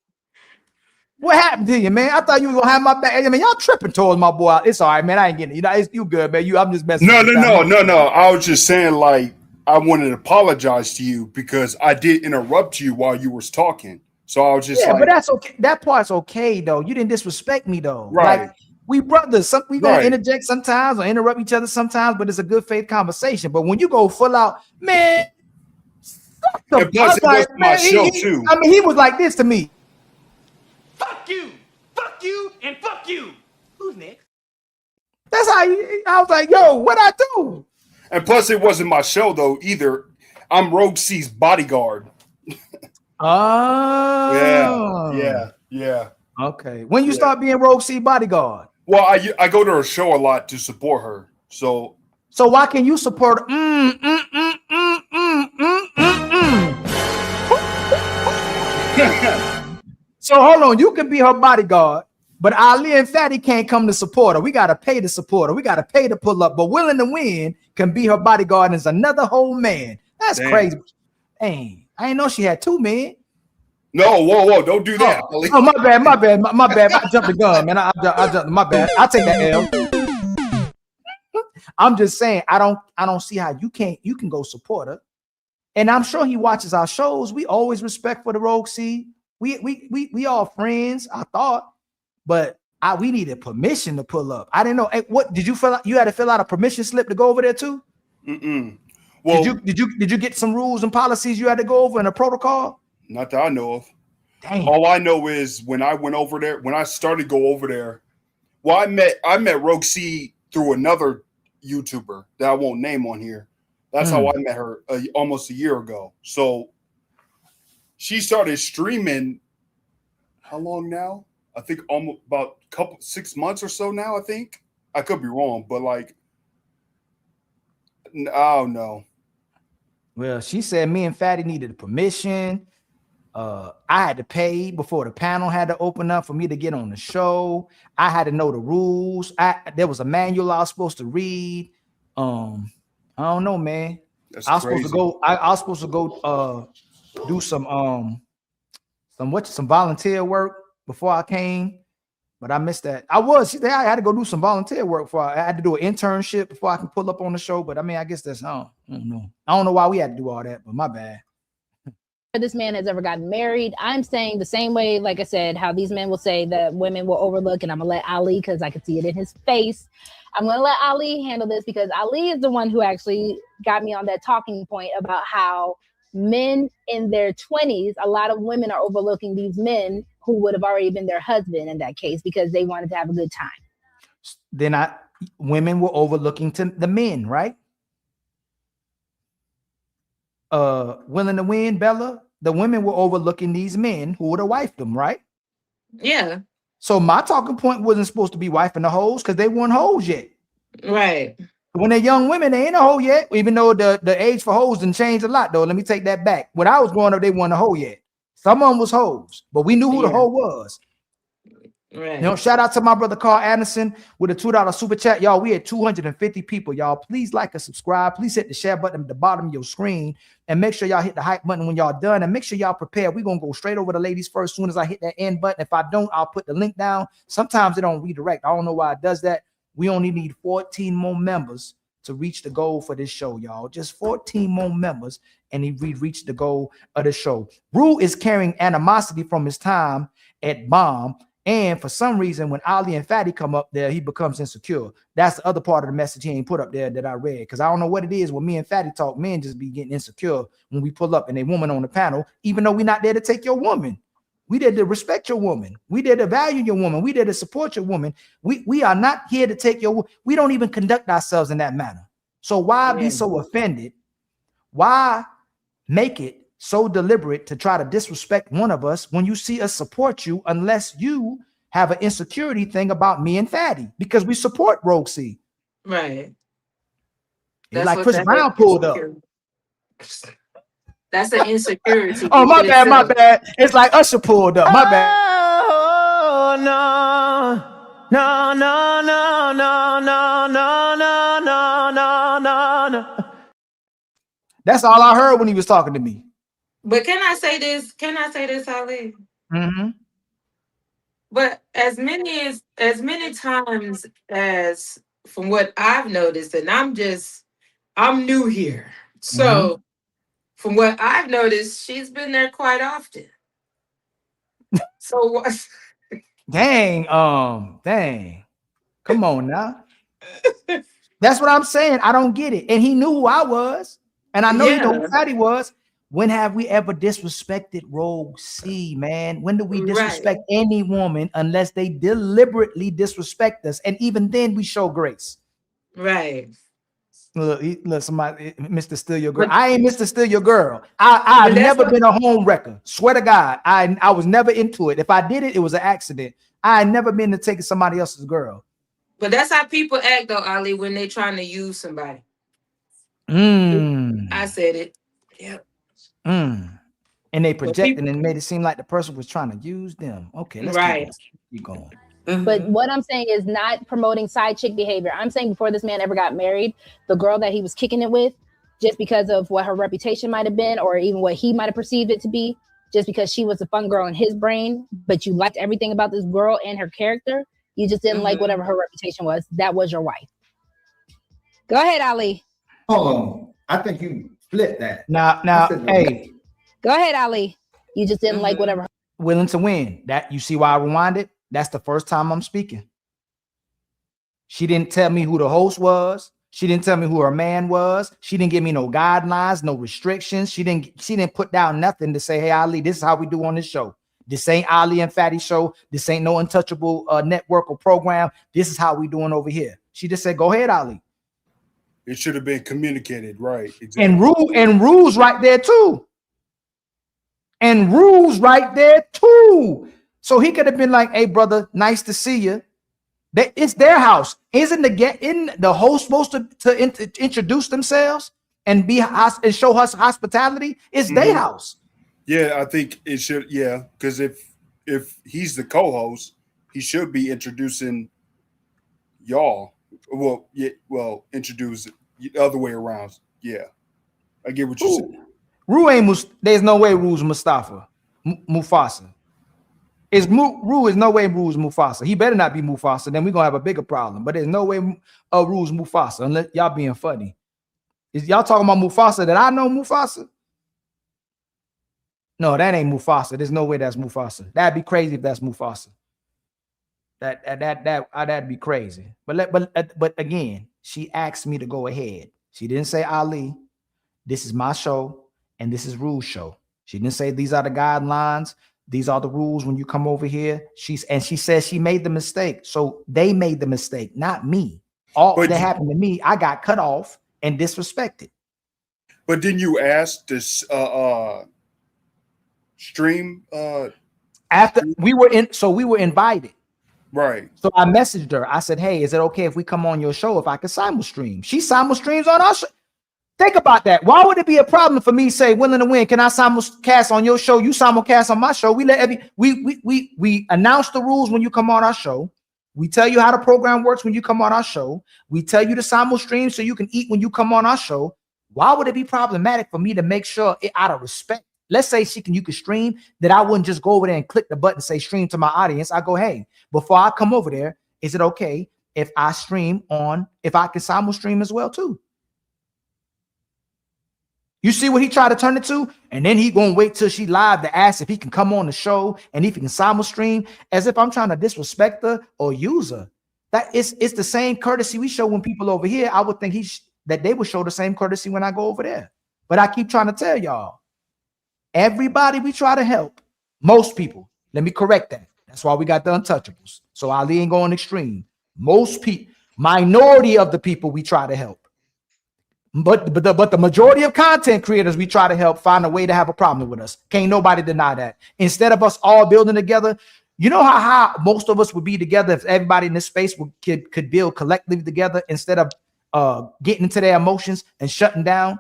What happened to you, man? I thought you was gonna have my back. I mean, y'all tripping towards my boy. It's all right, man. I ain't getting it. You know, it's you good, man. I'm just messing. No. I was just saying, like, I wanted to apologize to you because I did interrupt you while you was talking. So I was just but that's okay. That part's okay, though. You didn't disrespect me, though. Right. Like, we brothers. We gonna interject sometimes or interrupt each other sometimes, but it's a good faith conversation. But when you go full out, man, and plus it was my show too. I mean, he was like this to me. Fuck you, and fuck you. Who's next? That's how I was like, yo, what I do? And plus, it wasn't my show though either. I'm Rogue C's bodyguard. Oh, yeah. Okay. When you start being Rogue C bodyguard? Well, I go to her show a lot to support her. So why can you support? So hold on, you can be her bodyguard, but Ali and Fatty can't come to support her. We gotta pay to support her. We gotta pay to pull up. But Willing to Win can be her bodyguard and is another whole man. That's crazy. Dang, I didn't know she had two men. No, whoa, don't do that. Oh, my bad. I jumped the gun, man. I jumped. My bad. I'll take that L. I'm just saying, I don't see how you can go support her. And I'm sure he watches our shows. We always respect for the Rogue C. We all friends, I thought, but we needed permission to pull up. I didn't know. Hey, what did you fill out? You had to fill out a permission slip to go over there too? Well, did you get some rules and policies you had to go over in a protocol? Not that I know of. Dang. All I know is when I went over there, when I started to go over there, well, I met Rogue C through another YouTuber that I won't name on here. That's how I met her almost a year ago. So she started streaming. How long now? I think almost about 6 months or so now. I think I could be wrong, but like, I don't know. Well, she said me and Fatty needed permission. I had to pay before the panel had to open up for me to get on the show. I had to know the rules. There was a manual I was supposed to read. I don't know, man. I was supposed to go do some volunteer work before I came, but I missed that. I had to go do some volunteer work I had to do an internship before I can pull up on the show. But I mean, I guess that's I don't know. I don't know why we had to do all that, but my bad. This man has ever gotten married. I'm saying the same way, like I said, how these men will say that women will overlook, and I'm gonna let Ali, because I can see it in his face. I'm gonna let Ali handle this because Ali is the one who actually got me on that talking point about how men in their 20s, a lot of women are overlooking these men who would have already been their husband in that case because they wanted to have a good time. Women were overlooking to the men, right? Willing to Win, Bella, the women were overlooking these men who would have wifed them, right? Yeah. So my talking point wasn't supposed to be wifing the hoes because they weren't hoes yet. Right. When they're young women, they ain't a hoe yet, even though the age for hoes didn't change a lot, though. Let me take that back. When I was growing up, they weren't a hoe yet. Some of them was hoes, but we knew who the hoe was. Right. You know, shout out to my brother Carl Anderson with a $2 super chat. Y'all, we had 250 people. Y'all, please like and subscribe. Please hit the share button at the bottom of your screen and make sure y'all hit the hype button when y'all done. And make sure y'all prepare. We're going to go straight over the ladies first. As soon as I hit that end button. If I don't, I'll put the link down. Sometimes it don't redirect. I don't know why it does that. We only need 14 more members to reach the goal for this show, y'all. Just 14 more members and we reach the goal of the show. Rouge is carrying animosity from his time at Bomb. And for some reason, when Ali and Fatty come up there, he becomes insecure. That's the other part of the message he ain't put up there that I read. Because I don't know what it is when me and Fatty talk, men just be getting insecure when we pull up and a woman on the panel, even though we're not there to take your woman. We there to respect your woman. We there to value your woman. We there to support your woman. We are not here to take your, we don't even conduct ourselves in that manner. So why be so offended? Why make it so deliberate to try to disrespect one of us when you see us support you, unless you have an insecurity thing about me and Fatty, because we support Rogue C. Right. It's like Chris Brown pulled up. That's an insecurity. Oh, my bad. It's like Usher pulled up. My bad. Oh, no. No, no, no, no, no, no, no, no, no, no, no. That's all I heard when he was talking to me. But can I say this? Can I say this, Ali? Mm-hmm. But as many times as from what I've noticed, and I'm new here. So from what I've noticed, she's been there quite often. So what? Dang, dang. Come on now. That's what I'm saying. I don't get it. And he knew who I was. And I know he knew who Fatty was. When have we ever disrespected Rogue C, man? When do we disrespect any woman unless they deliberately disrespect us? And even then we show grace. Right. Look, somebody, Mr. Steal Your Girl. I ain't Mr. Steal Your Girl. I've never been a home wrecker. Swear to God. I was never into it. If I did it, it was an accident. I had never been to taking somebody else's girl. But that's how people act though, Ali, when they trying to use somebody. I said it. Yep. And they projected and made it seem like the person was trying to use them. Okay, let's keep going. But what I'm saying is not promoting side chick behavior. I'm saying before this man ever got married, the girl that he was kicking it with, just because of what her reputation might have been, or even what he might have perceived it to be, just because she was a fun girl in his brain, but you liked everything about this girl and her character, you just didn't like whatever her reputation was. That was your wife. Go ahead, Ali. Hold on. I think you flipped that. Now, hey. Go ahead, Ali. You just didn't like whatever. Willing to win. That you see why I rewinded? That's the first time I'm speaking. She didn't tell me who the host was. She didn't tell me who her man was. She didn't give me no guidelines, no restrictions. She didn't put down nothing to say, hey, Ali, this is how we do on this show. This ain't Ali and Fatty show. This ain't no Untouchable network or program. This is how we doing over here. She just said, go ahead, Ali. It should have been communicated, right? Exactly. And Rouge right there too. And Rouge right there too. So he could have been like, hey, brother, nice to see you. It's their house. Isn't the host supposed to introduce themselves and and show us hospitality? It's their house. Yeah, I think it should. Yeah, because if he's the co-host, he should be introducing y'all. Well, introduce the other way around. Yeah, I get what you're saying. There's no way Rouge Mustafa, Mufasa. Rouge is no way Rouge Mufasa. He better not be Mufasa. Then we're gonna have a bigger problem. But there's no way Rouge Mufasa unless y'all being funny. Is y'all talking about Mufasa that I know Mufasa? No, that ain't Mufasa. There's no way that's Mufasa. That'd be crazy if that's Mufasa. That'd be crazy. But again, she asked me to go ahead. She didn't say, Ali, this is my show and this is Rouge's show. She didn't say these are the guidelines. These are the rules when you come over here. She says she made the mistake. So they made the mistake, not me. All that happened to me, I got cut off and disrespected. But didn't you ask this stream? After we were invited. Right. So I messaged her. I said, hey, is it okay if we come on your show if I could simul stream? She simul streams on our show. Think about that. Why would it be a problem for me to say willing to win? Can I simulcast on your show? You simulcast on my show. We announce the rules when you come on our show. We tell you how the program works when you come on our show. We tell you to simul stream so you can eat when you come on our show. Why would it be problematic for me to make sure out of respect? Let's say you can stream, that I wouldn't just go over there and click the button and say stream to my audience. I go, hey, before I come over there, is it okay if I can simul stream as well too? You see what he tried to turn it to? And then he gonna wait till she live to ask if he can come on the show and if he can simul stream, as if I'm trying to disrespect her or use her. It's the same courtesy we show when people over here. I would think that they would show the same courtesy when I go over there. But I keep trying to tell y'all, everybody we try to help, most people, let me correct that. That's why we got the Untouchables. So Ali ain't going extreme. Most people, minority of the people we try to help. But the majority of content creators we try to help find a way to have a problem with us. Can't nobody deny that. Instead of us all building together, you know how most of us would be together if everybody in this space could build collectively together instead of getting into their emotions and shutting down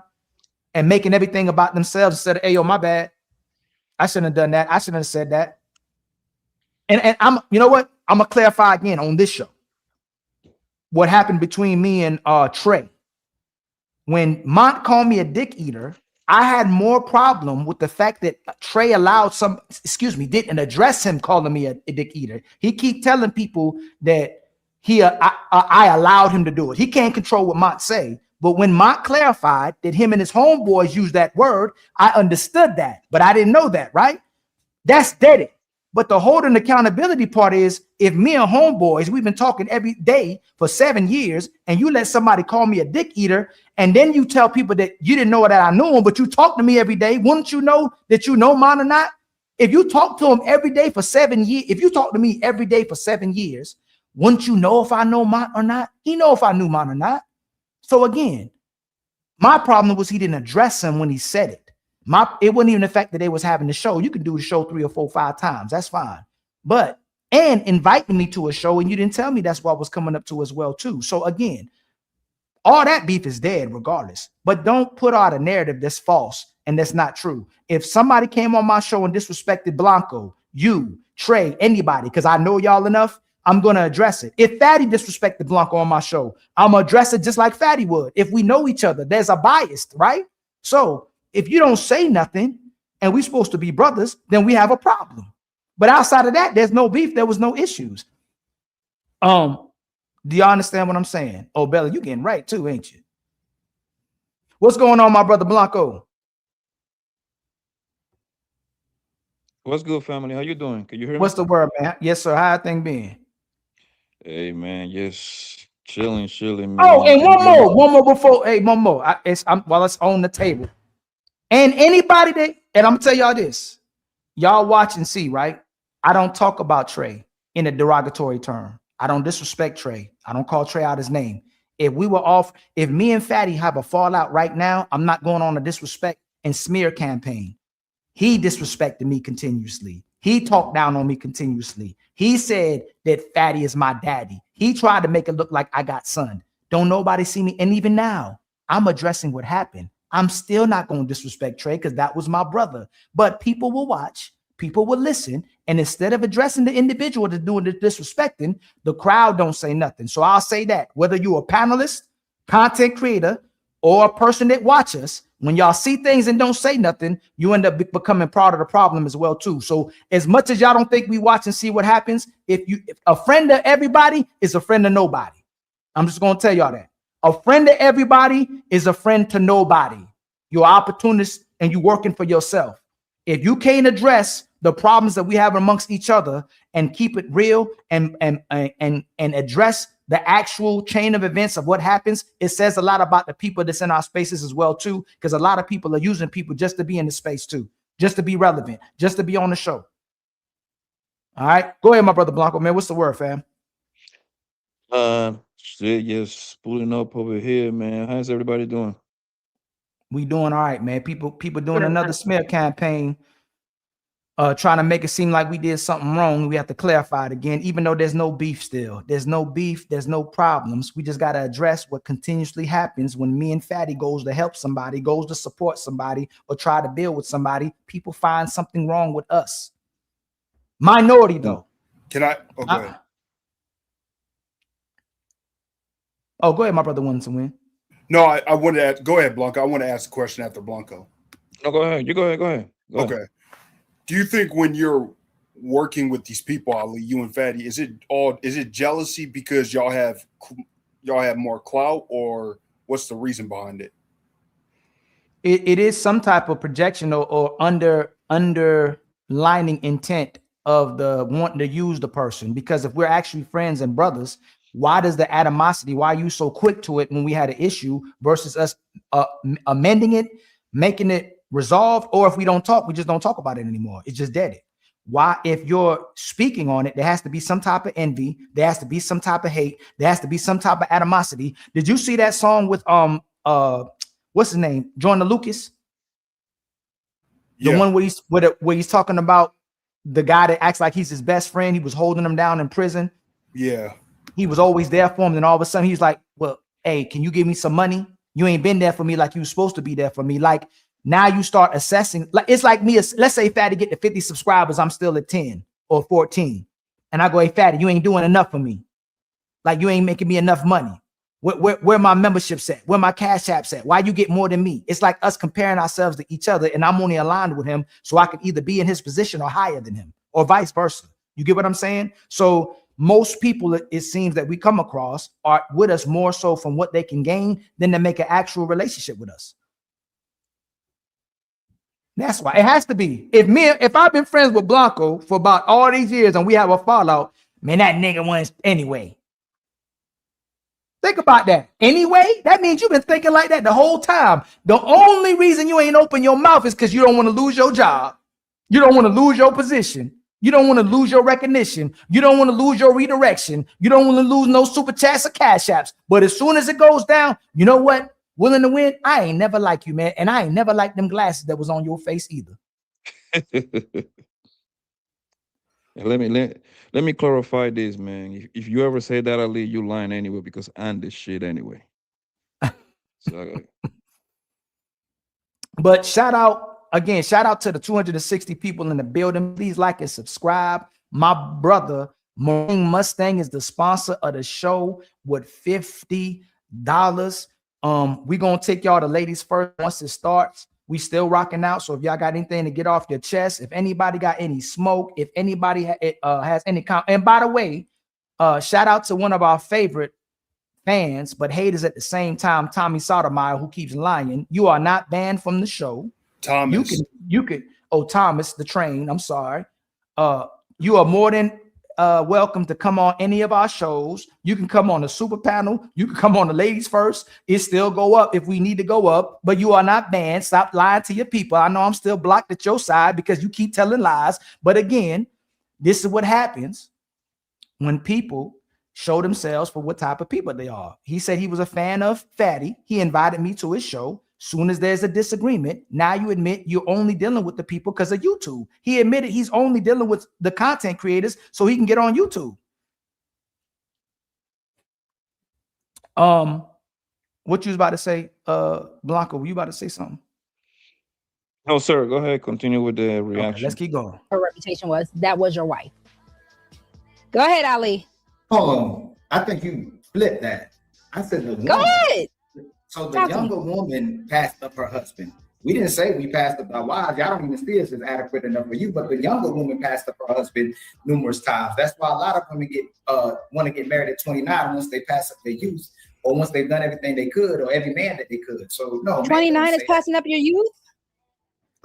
and making everything about themselves instead of, hey, yo, my bad. I shouldn't have done that. I shouldn't have said that. And I'm, you know what? I'm gonna clarify again on this show what happened between me and Trey. When Mont called me a dick eater, I had more problem with the fact that Trey allowed didn't address him calling me a dick eater. He keep telling people that I allowed him to do it. He can't control what Mont say. But when Mont clarified that him and his homeboys used that word, I understood that, but I didn't know that, right? That's dead. But the holding accountability part is if me and homeboys, we've been talking every day for 7 years, and you let somebody call me a dick eater, and then you tell people that you didn't know that I knew him, but you talk to me every day. Wouldn't you know that you know Mont or not? If you talk to him every day for 7 years, if you talk to me every day for 7 years, wouldn't you know if I know Mont or not? He know if I knew Mont or not. So again, my problem was he didn't address him when he said it. It wasn't even the fact that they was having the show. You can do the show 3 or 4, 5 times. That's fine. And inviting me to a show, and you didn't tell me that's what was coming up to as well too. So again, all that beef is dead regardless. But don't put out a narrative that's false and that's not true. If somebody came on my show and disrespected Blanco, you, Trey, anybody, because I know y'all enough, I'm going to address it. If Fatty disrespected Blanco on my show, I'm going to address it just like Fatty would. If we know each other, there's a bias, right? So if you don't say nothing and we're supposed to be brothers, then we have a problem. But outside of that, there's no beef. There was no issues. Do you understand what I'm saying? Oh, Bella, you getting right too, ain't you? What's going on, my brother Blanco? What's good, family? How you doing? Can you hear me? What's the word, man? Yes, sir. How thing been? Hey, man, just chilling, man. Oh, and one more before. Hey, one more. While it's on the table. And anybody and I'm gonna tell y'all this, y'all watch and see, right? I don't talk about Trey in a derogatory term. I don't disrespect Trey. I don't call Trey out his name. If me and Fatty have a fallout right now, I'm not going on a disrespect and smear campaign. He disrespected me continuously. He talked down on me continuously. He said that Fatty is my daddy. He tried to make it look like I got son. Don't nobody see me. And even now, I'm addressing what happened. I'm still not going to disrespect Trey because that was my brother. But people will watch, people will listen, and instead of addressing the individual that's doing the disrespecting, the crowd don't say nothing. So I'll say that whether you're a panelist, content creator, or a person that watch us, when y'all see things and don't say nothing, you end up becoming part of the problem as well too. So as much as y'all don't think we watch and see what happens, if a friend of everybody is a friend of nobody. I'm just going to tell y'all that. A friend to everybody is a friend to nobody. You're opportunist and you're working for yourself. If you can't address the problems that we have amongst each other and keep it real and address the actual chain of events of what happens, it says a lot about the people that's in our spaces as well too, because a lot of people are using people just to be in the space too, just to be relevant, just to be on the show. All right, go ahead, my brother Blanco, man. What's the word, fam? Shit, just pulling up over here, man. How's everybody doing? We doing all right, man. People doing another smear campaign, trying to make it seem like we did something wrong. We have to clarify it again, even though there's no beef still. There's no beef, there's no problems. We just got to address what continuously happens when me and Fatty goes to help somebody, goes to support somebody, or try to build with somebody. People find something wrong with us. Minority, though. Can I? Oh, go ahead. Oh, go ahead, my brother wanted to win. No, I wanted to ask, go ahead, Blanco. I want to ask a question after Blanco. No, go ahead. You go ahead. Go ahead. Okay. Do you think when you're working with these people, Ali, you and Fatty, is it jealousy because y'all have more clout, or what's the reason behind it? It is some type of projection or underlining intent of the wanting to use the person, because if we're actually friends and brothers, why does the animosity, why are you so quick to it when we had an issue versus us amending it, making it resolved? Or if we don't talk, we just don't talk about it anymore. It's just dead. Why, if you're speaking on it, there has to be some type of envy, there has to be some type of hate, there has to be some type of animosity. Did you see that song with what's his name, Jordan Lucas? The one where he's talking about the guy that acts like he's his best friend. He was holding him down in prison. Yeah. He was always there for him. And all of a sudden he's like, well, hey, can you give me some money? You ain't been there for me like you were supposed to be there for me. Like now you start assessing. Like it's like me. Let's say Fatty get to 50 subscribers. I'm still at 10 or 14. And I go, hey, fatty, you ain't doing enough for me. Like you ain't making me enough money. Where my memberships at? Where my cash apps at? Why you get more than me? It's like us comparing ourselves to each other, and I'm only aligned with him so I can either be in his position or higher than him, or vice versa. You get what I'm saying? So most people, it seems that we come across are with us more so from what they can gain than to make an actual relationship with us. That's why it has to be. If I've been friends with Blanco for about all these years and we have a fallout, man, that nigga wants anyway. Think about that. Anyway, that means you've been thinking like that the whole time. The only reason you ain't open your mouth is because you don't want to lose your job. You don't want to lose your position. You don't want to lose your recognition. You don't want to lose your redirection. You don't want to lose no super chats or cash apps. But as soon as it goes down, you know what? Willing to win? I ain't never like you, man. And I ain't never liked them glasses that was on your face either. Let me clarify this, man. If you ever say that, Ali, you lying anyway because I'm this shit anyway. So, but shout out to the 260 people in the building. Please like and subscribe. My brother Marine Mustang is the sponsor of the show with $50. We're gonna take y'all to ladies first once it starts. We still rocking out. So if y'all got anything to get off your chest, if anybody got any smoke, if anybody has any comment, and by the way, shout out to one of our favorite fans, but haters at the same time, Tommy Sotomayor, who keeps lying. You are not banned from the show. Thomas. You could, oh, Thomas, the train. I'm sorry. You are more than welcome to come on any of our shows. You can come on the super panel. You can come on the ladies first. It still go up if we need to go up, but you are not banned. Stop lying to your people. I know I'm still blocked at your side because you keep telling lies. But again, this is what happens when people show themselves for what type of people they are. He said he was a fan of Fatty. He invited me to his show. Soon as there's a disagreement, now you admit you're only dealing with the people because of YouTube. He admitted he's only dealing with the content creators so he can get on YouTube. What you was about to say, Blanco? Were you about to say something? No, sir. Go ahead. Continue with the reaction. Okay, let's keep going. Her reputation was your wife. Go ahead, Ali. Oh, I think you flipped that. I said the woman. Go ahead. So the younger woman passed up her husband. We didn't say we passed up our wives. Y'all don't even see us as adequate enough for you, but the younger woman passed up her husband numerous times. That's why a lot of women want to get married at 29 once they pass up their youth, or once they've done everything they could, or every man that they could. So no, 29 is passing up your youth.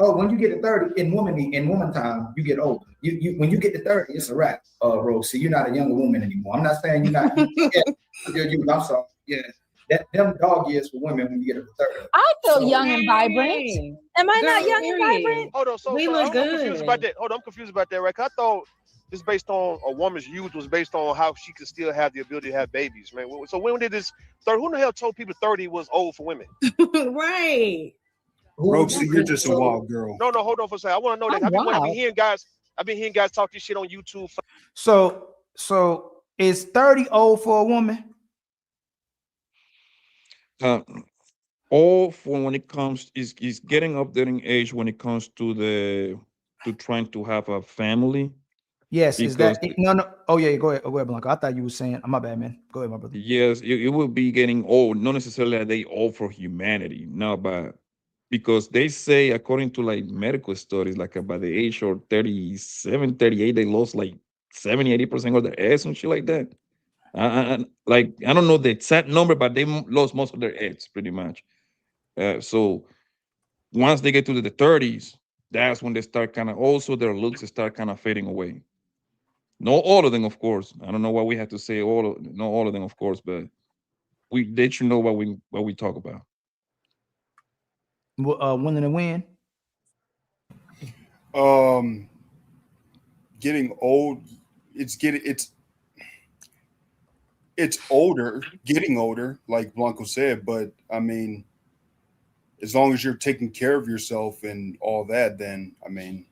Oh, when you get to 30 in woman time, you get older. You when you get to 30, it's a wrap, Rose. So you're not a younger woman anymore. I'm not saying you're not. I'm sorry. Yeah. Them dog years for women when you get up to 30. I feel young and vibrant. Am I not young and vibrant? Hold on, so I'm confused about that. Hold on, I'm confused about that, right? I thought this based on a woman's youth was based on how she could still have the ability to have babies, man. So when did this 30? Who the hell told people 30 was old for women? Right. Roxy, you're just a wild girl. No, hold on for a second. I want to know that. I've been hearing guys talk this shit on YouTube. So is 30 old for a woman? All for when it comes is getting up there in age when it comes to trying to have a family. Yes, is that no? Oh yeah, go ahead, Blanco. I thought you were saying, my bad, man. Go ahead, my brother. Yes, it will be getting old, not necessarily that they old for humanity, no, but because they say according to like medical studies, like by the age of 37, 38, they lost like 70-80% of their eggs and shit like that. I don't know the exact number, but they lost most of their eggs pretty much. So once they get to the 30s, that's when they start kind of also their looks start kind of fading away. Not all of them, of course. I don't know why we have to say not all of them, of course, but they should know what we talk about. Winning and win. Getting old. It's older, getting older, like Blanco said, but I mean, as long as you're taking care of yourself and all that, then I mean,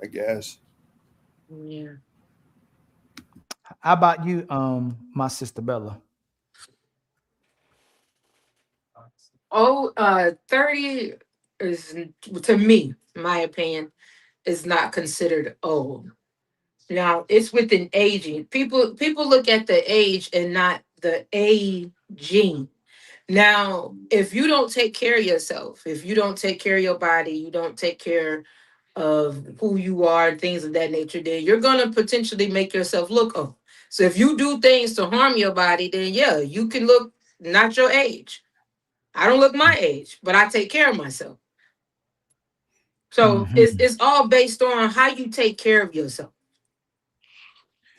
I guess. Yeah. How about you, my sister Bella? 30 is, to me, my opinion, is not considered old. Now it's within aging. People look at the age and not the aging. Now, if you don't take care of yourself, if you don't take care of your body, you don't take care of who you are and things of that nature, then you're gonna potentially make yourself look old. So if you do things to harm your body, then yeah, you can look not your age. I don't look my age, but I take care of myself. So it's all based on how you take care of yourself.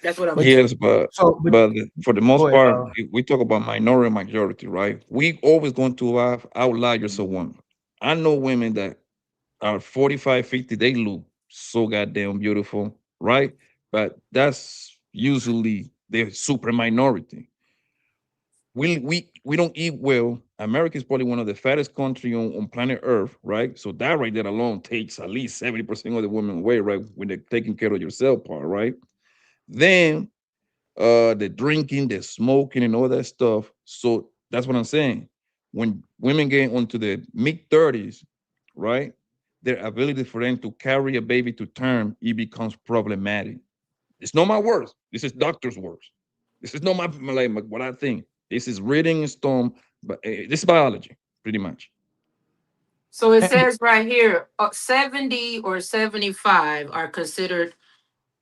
That's what I'm saying. Yes, but for the most part, if we talk about minority majority, right? We always going to have outliers of women. I know women that are 45, 50, they look so goddamn beautiful, right? But that's usually the super minority. We don't eat well. America is probably one of the fattest country on planet Earth, right? So that right there alone takes at least 70% of the women away, right? When they're taking care of yourself part, right? Then the drinking, the smoking, and all that stuff. So that's what I'm saying. When women get onto the mid-30s, right, their ability for them to carry a baby to term, it becomes problematic. It's not my words. This is doctor's words. This is not my what I think. This is reading in stone, but this is biology, pretty much. So it says right here, 70 or 75 are considered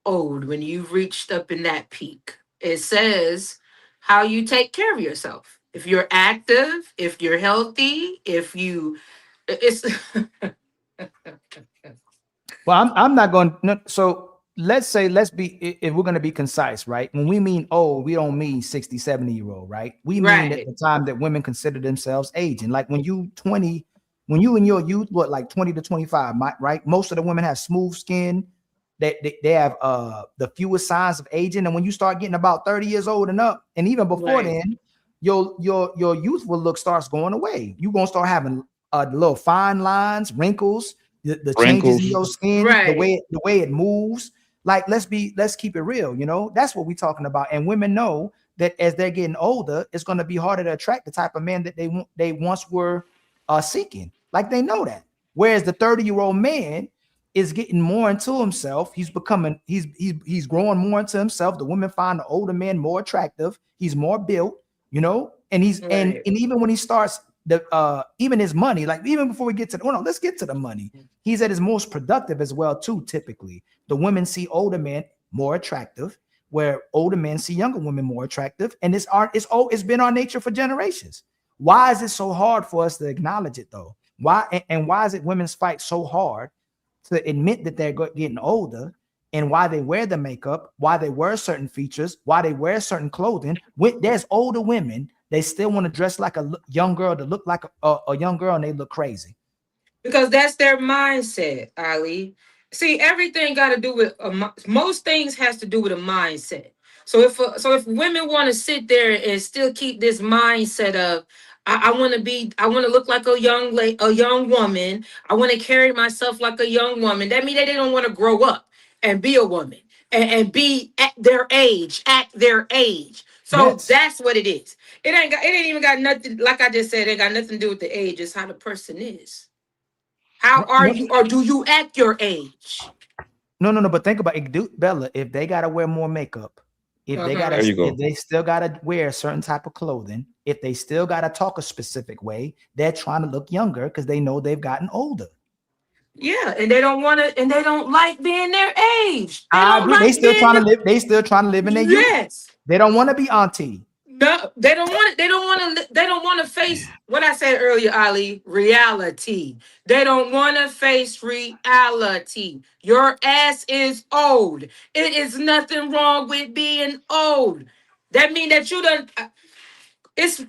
old when you've reached up in that peak. It says how you take care of yourself. If you're active, if you're healthy, if you, it's. Well, I'm not going. No, so let's be, if we're going to be concise, right? When we mean old, we don't mean 60, 70-year-old, right? We mean at Right. the time that women consider themselves aging. Like when you 20, when you in your youth, what, like 20 to 25, right? Most of the women have smooth skin. They have the fewest signs of aging. And when you start getting about 30 years old and up, and even before Right. then, your youthful look starts going away. You're gonna start having little fine lines, wrinkles, the changes in Wrinkles. your skin, Right. the way it moves. Like let's keep it real, you know. That's what we're talking about. And women know that as they're getting older, it's going to be harder to attract the type of men that they once were seeking. Like they know that. Whereas the 30-year-old man is getting more into himself. He's becoming he's growing more into himself. The women find the older man more attractive. He's more built, you know, and he's Right. and even when he starts the even his money, like even before we get to no, let's get to the money. He's at his most productive as well, too. Typically, the women see older men more attractive, where older men see younger women more attractive, and it's been our nature for generations. Why is it so hard for us to acknowledge it though? Why and why is it women's fight so hard to admit that they're getting older, and why they wear the makeup, why they wear certain features, why they wear certain clothing? When there's older women, they still want to dress like a young girl to look like a young girl, and they look crazy. Because that's their mindset, Ali. See, everything got to do with most things has to do with a mindset. So if women want to sit there and still keep this mindset of I want to look like a young woman. I want to carry myself like a young woman. That means they don't want to grow up and be a woman and be at their age, So Yes. that's what it is. It ain't even got nothing, like I just said, it got nothing to do with the age. It's how the person is. How are you, or do you act your age? No. But think about it, Bella. If they gotta wear more makeup, if they gotta, There you go. if they still gotta wear a certain type of clothing, if they still gotta talk a specific way, they're trying to look younger because they know they've gotten older. Yeah, and they don't want to, and they don't like being their age. They I don't agree. They like still being trying to live. They still trying to live in their youth. yes. They don't want to be auntie. No, they don't want it. They don't want to. They don't want to face what I said earlier, Ali. Reality. They don't want to face reality. Your ass is old. It is nothing wrong with being old. That means that you done. It's.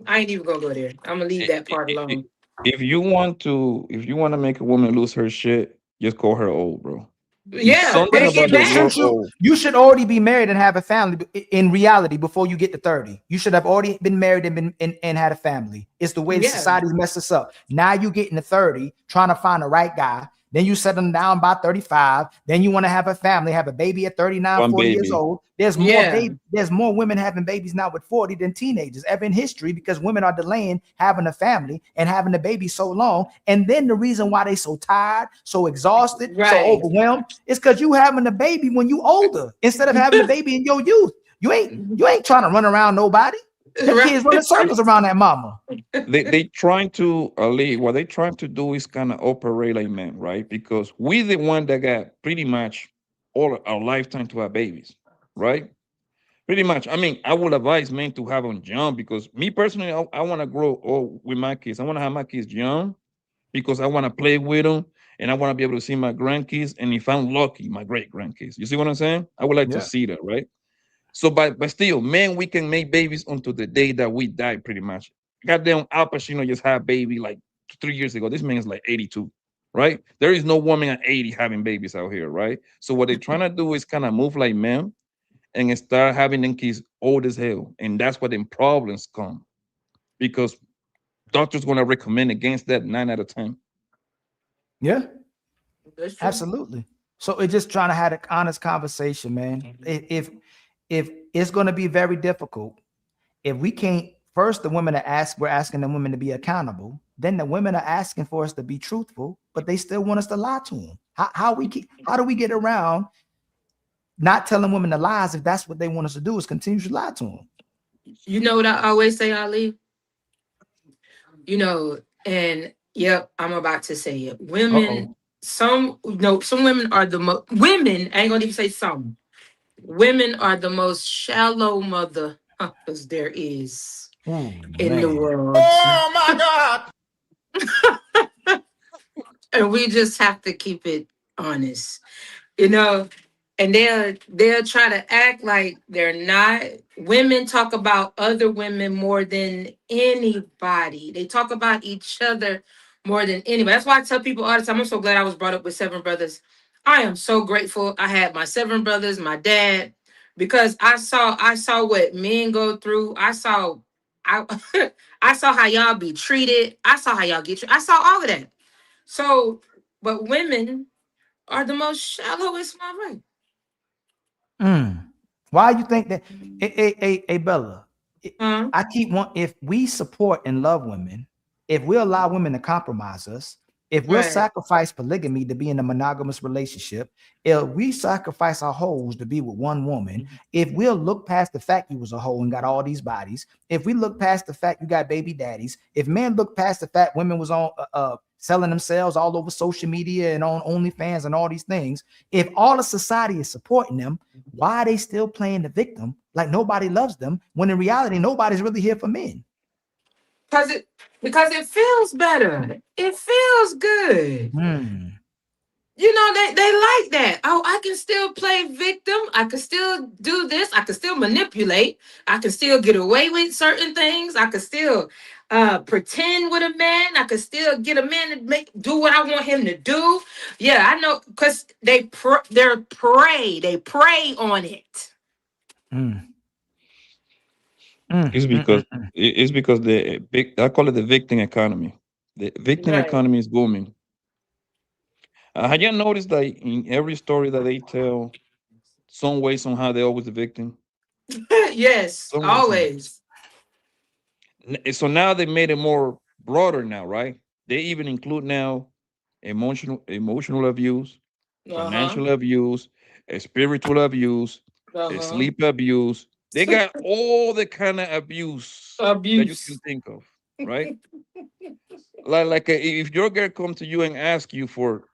I ain't even gonna go there. I'm gonna leave that part alone. If you want to make a woman lose her shit, just call her old, bro. It's Yeah, something they about get the mad. word old. You should already be married and have a family in reality before you get to 30. You should have already been married and had a family. It's the way the Yeah. society's messed us up. Now you getting to 30, trying to find the right guy. Then you settle down by 35. Then you want to have a family, have a baby at 39, One 40 years baby. old. There's more women having babies now with 40 than teenagers ever in history, because women are delaying having a family and having a baby so long. And then the reason why they so tired, so exhausted, so overwhelmed is because you having a baby when you older instead of having a baby in your youth. You ain't trying to run around nobody. Them kids running circles around that mama. They trying to Ali, what they trying to do is kind of operate like men, right? Because we the one that got pretty much all our lifetime to have babies, right? Pretty much. I mean, I would advise men to have them young, because me personally, I want to grow old with my kids. I want to have my kids young because I want to play with them and I want to be able to see my grandkids. And if I'm lucky, my great grandkids. You see what I'm saying? I would like to see that, right? So, but still, man, we can make babies until the day that we die, pretty much. Goddamn, Al Pacino just had a baby like 3 years ago. This man is like 82, right? There is no woman at 80 having babies out here, right? So what they're trying to do is kind of move like men and start having them kids old as hell, and that's where them problems come, because doctors gonna recommend against that 9 out of 10. Yeah, absolutely. So it's just trying to have an honest conversation, man. If it's going to be very difficult, if we can't, first the women we're asking the women to be accountable. Then the women are asking for us to be truthful, but they still want us to lie to them. How do we get around not telling women the lies if that's what they want us to do, is continue to lie to them? You know what I always say, Ali? You know, and yep, I'm about to say it. Women, some women are the most, women, I ain't gonna even say some. Women are the most shallow motherfuckers there is in the world. Oh my God. And we just have to keep it honest, you know. And they'll try to act like they're not. Women talk about other women more than anybody. They talk about each other more than anybody. That's why I tell people all the time, I'm so glad I was brought up with 7 brothers. I am so grateful I had my 7 brothers, my dad, because I saw what men go through. I saw I saw how y'all be treated. I saw how y'all get treated. I saw all of that. So, but women are the most shallowest, my right. Why you think that? Hey, Bella, I keep if we support and love women, if we allow women to compromise us, if we'll sacrifice polygamy to be in a monogamous relationship, if we sacrifice our hoes to be with one woman, if we'll look past the fact you was a hoe and got all these bodies, if we look past the fact you got baby daddies, if men look past the fact women was on selling themselves all over social media and on OnlyFans and all these things, if all of society is supporting them, why are they still playing the victim like nobody loves them, when in reality nobody's really here for men? Because it feels better. It feels good. You know, they like that. Oh, I can still play victim. I can still do this. I can still manipulate. I can still get away with certain things. I can still pretend with a man. I can still get a man to do what I want him to do. Yeah, I know, because they prey. They prey on it. It's because the big, I call it the victim economy. The victim economy is booming. Have you noticed that in every story that they tell, some way, somehow, they're always the victim? Yes, always. So now they made it more broader now, right? They even include now emotional abuse, financial abuse, spiritual abuse, sleep abuse. They got all the kind of abuse that you can think of, right? like if your girl come to you and ask you for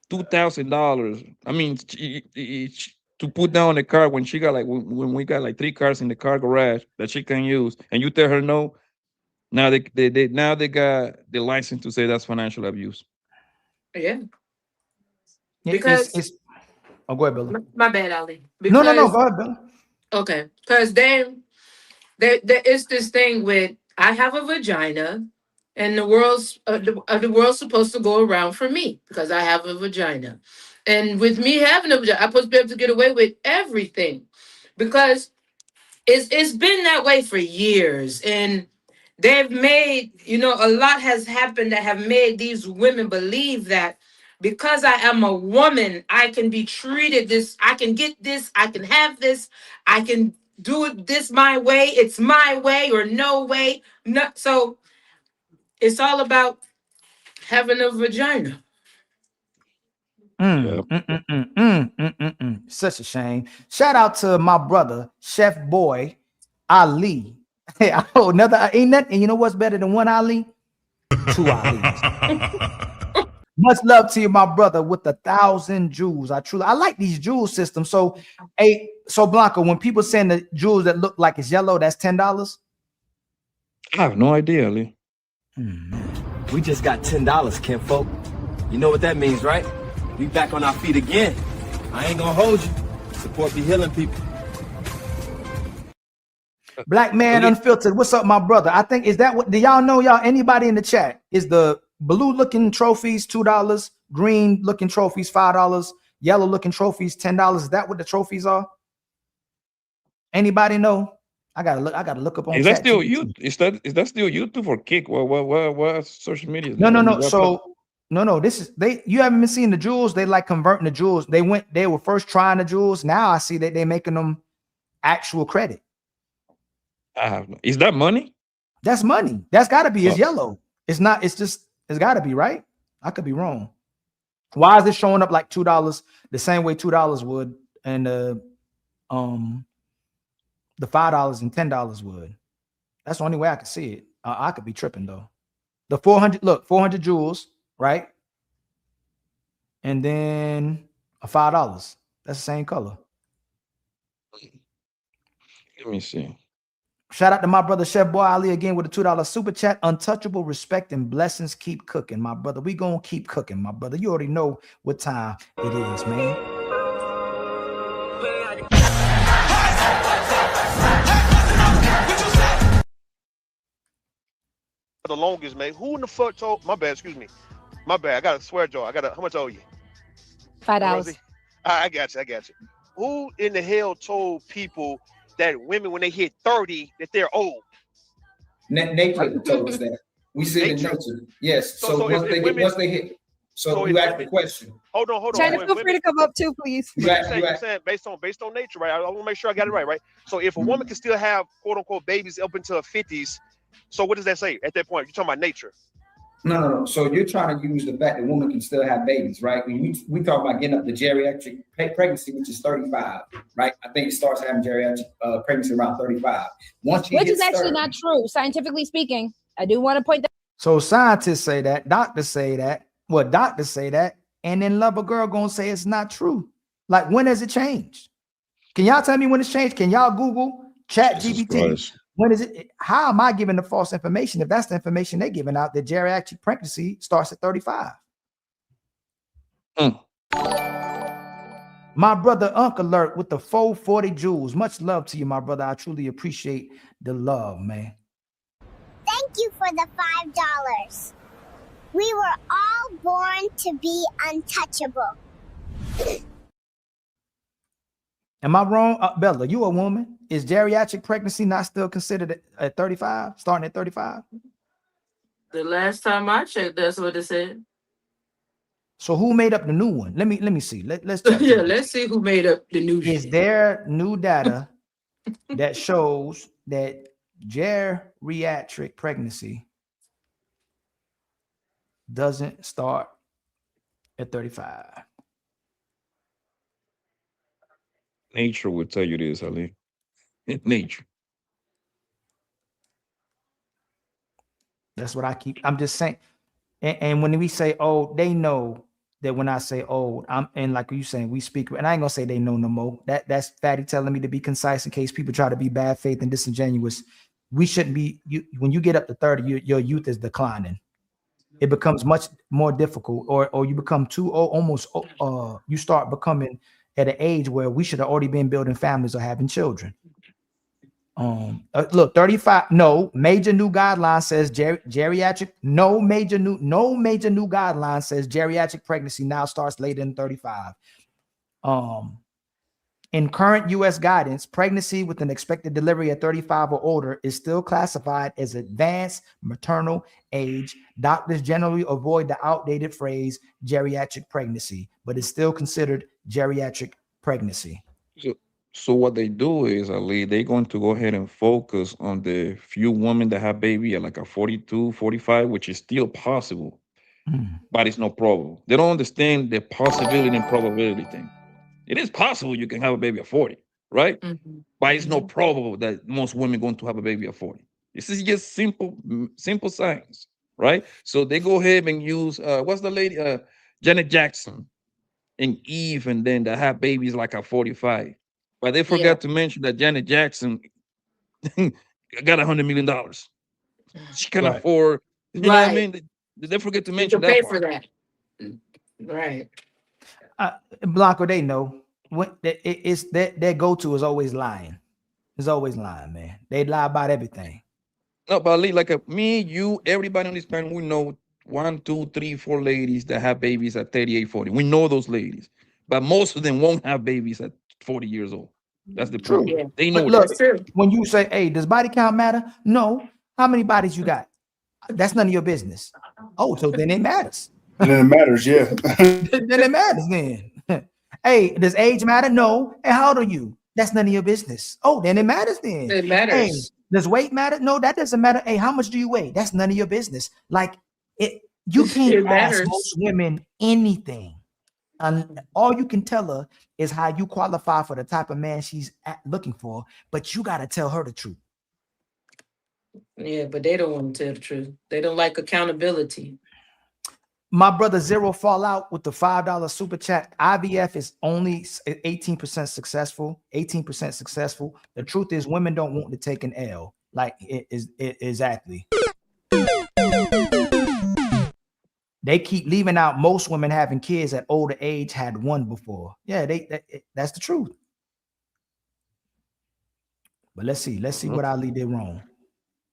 $2,000, I mean, to put down the car when she got like when we got like 3 cars in the car garage that she can use, and you tell her no, now they got the license to say that's financial abuse. Yeah. Because it's go ahead, Bella. My bad, Ali. No, go ahead, Bella. Okay, because there is this thing with, I have a vagina, and the world's supposed to go around for me because I have a vagina, and with me having a vagina, I'm supposed to be able to get away with everything, because it's been that way for years, and they've made, a lot has happened that have made these women believe that because I am a woman, I can be treated this, I can get this, I can have this, I can do it this my way, it's my way or no way. No, so it's all about having a vagina. Such a shame. Shout out to my brother, Chef Boy Ali. Hey, oh, another ain't nothing. And you know what's better than one Ali? Two Ali's. Much love to you, my brother, with 1,000 jewels. I like these jewel systems. So, so Blanca, when people send the jewels that look like it's yellow, that's $10. I have no idea, Ali. We just got $10, kinfolk. You know what that means, right? We back on our feet again. I ain't gonna hold you. Support be healing people. Black Man Unfiltered. What's up, my brother? I think, is that what, do y'all know, y'all, anybody in the chat? Is the blue looking trophies $2, green looking trophies $5, yellow looking trophies $10? Is that what the trophies are? Anybody know? I gotta look up on. Is that still you? Is that still YouTube or Kick? What social media? No. So no. This is you haven't been seeing the jewels. They like converting the jewels. They were first trying the jewels. Now I see that they're making them actual credit. I have no. Is that money? That's money. That's got to be. It's yellow. It's not. It's just. It's got to be, right. I could be wrong. Why is this showing up like $2 the same way $2 would, and the $5 and $10 would? That's the only way I could see it. I could be tripping though. The 400. Look, 400 jewels, right? And then a $5. That's the same color. Let me see. Shout out to my brother Chef Boy Ali again with a $2 super chat. Untouchable, respect, and blessings. Keep cooking, my brother. We gonna keep cooking, my brother. You already know what time it is, man. The longest, man. Who in the fuck told? My bad. Excuse me. My bad. I got a swear jar. How much owe you? $5. I got you. Who in the hell told people that women, when they hit 30, that they're old? Nature told us that. We see it in nature. Yes. So once they hit. So you ask the question. Hold on. China, feel free to come up too, please. You're saying based on nature, right? I want to make sure I got it right. So if a woman can still have quote unquote babies up into her 50s, so what does that say at that point? You're talking about nature. No. So you're trying to use the fact that women can still have babies, right? When we talk about getting up the geriatric pregnancy, which is 35, right? I think it starts having geriatric pregnancy around 35. Which is actually not true, scientifically speaking. I do want to point that. So scientists say that, doctors say that, and then Lover Girl gonna say it's not true. Like, when has it changed? Can y'all tell me when it's changed? Can y'all Google ChatGPT? When is it? How am I giving the false information if that's the information they're giving out, that geriatric pregnancy starts at 35? My brother Uncle Alert with the 440 jewels. Much love to you, my brother. I truly appreciate the love, man. Thank you for the $5. We were all born to be untouchable. Am I wrong? Bella, you a woman? Is geriatric pregnancy not still considered at 35, starting at 35? The last time I checked, that's what it said. So who made up the new one? Let me see. Let's check. Yeah, let's see who made up the new Is shit. there new data that shows that geriatric pregnancy doesn't start at 35? Nature will tell you this, Ali. Nature. That's what I'm just saying. And when we say old, they know that when I say old, and like you saying, we speak, and I ain't gonna say they know no more. That's Fatty telling me to be concise in case people try to be bad faith and disingenuous. We shouldn't be. When you get up to 30, your youth is declining. It becomes much more difficult, or you become too old, almost. You start becoming at an age where we should have already been building families or having children. Look, 35. No major new guideline says geriatric. No major new guideline says geriatric pregnancy now starts later than 35. In current U.S. guidance, pregnancy with an expected delivery at 35 or older is still classified as advanced maternal age. Doctors generally avoid the outdated phrase geriatric pregnancy, but it's still considered geriatric pregnancy. So what they do is, Ali, they're going to go ahead and focus on the few women that have baby at like a 42, 45, which is still possible, but it's not probable. They don't understand the possibility and probability thing. It is possible you can have a baby at 40, right? But it's not probable that most women going to have a baby at 40. This is just simple science, right? So they go ahead and use what's the lady Janet Jackson and Eve, and then they have babies like at 45. But they forgot to mention that Janet Jackson got $100 million. She can afford, you know what I mean? They forget to mention that pay part. for that. Right. Blanco, they know what it's their go-to is always lying. It's always lying, man. They lie about everything. No, but Ali, like me, you, everybody on this panel, we know 1, 2, 3, 4 ladies that have babies at 38, 40. We know those ladies, but most of them won't have babies at 40 years old. That's the True. point. They know But that. look, when you say, hey, does body count matter? No. How many bodies you got? That's none of your business. Oh, so then it matters. And then it matters, yeah. Then it matters then. Hey, does age matter? No. And how old are you? That's none of your business. Oh, then it matters then. It matters. Hey, does weight matter? No, that doesn't matter. Hey, how much do you weigh? That's none of your business. Like you can't ask most women anything. And all you can tell her is how you qualify for the type of man she's looking for, but you got to tell her the truth. Yeah, but they don't want to tell the truth. They don't like accountability. My brother Zero Fallout with the $5 super chat. IVF is only 18% successful. 18% successful. The truth is, women don't want to take an L. Like it is exactly. They keep leaving out most women having kids at older age had one before. Yeah, that's the truth. But let's see what Ali did wrong.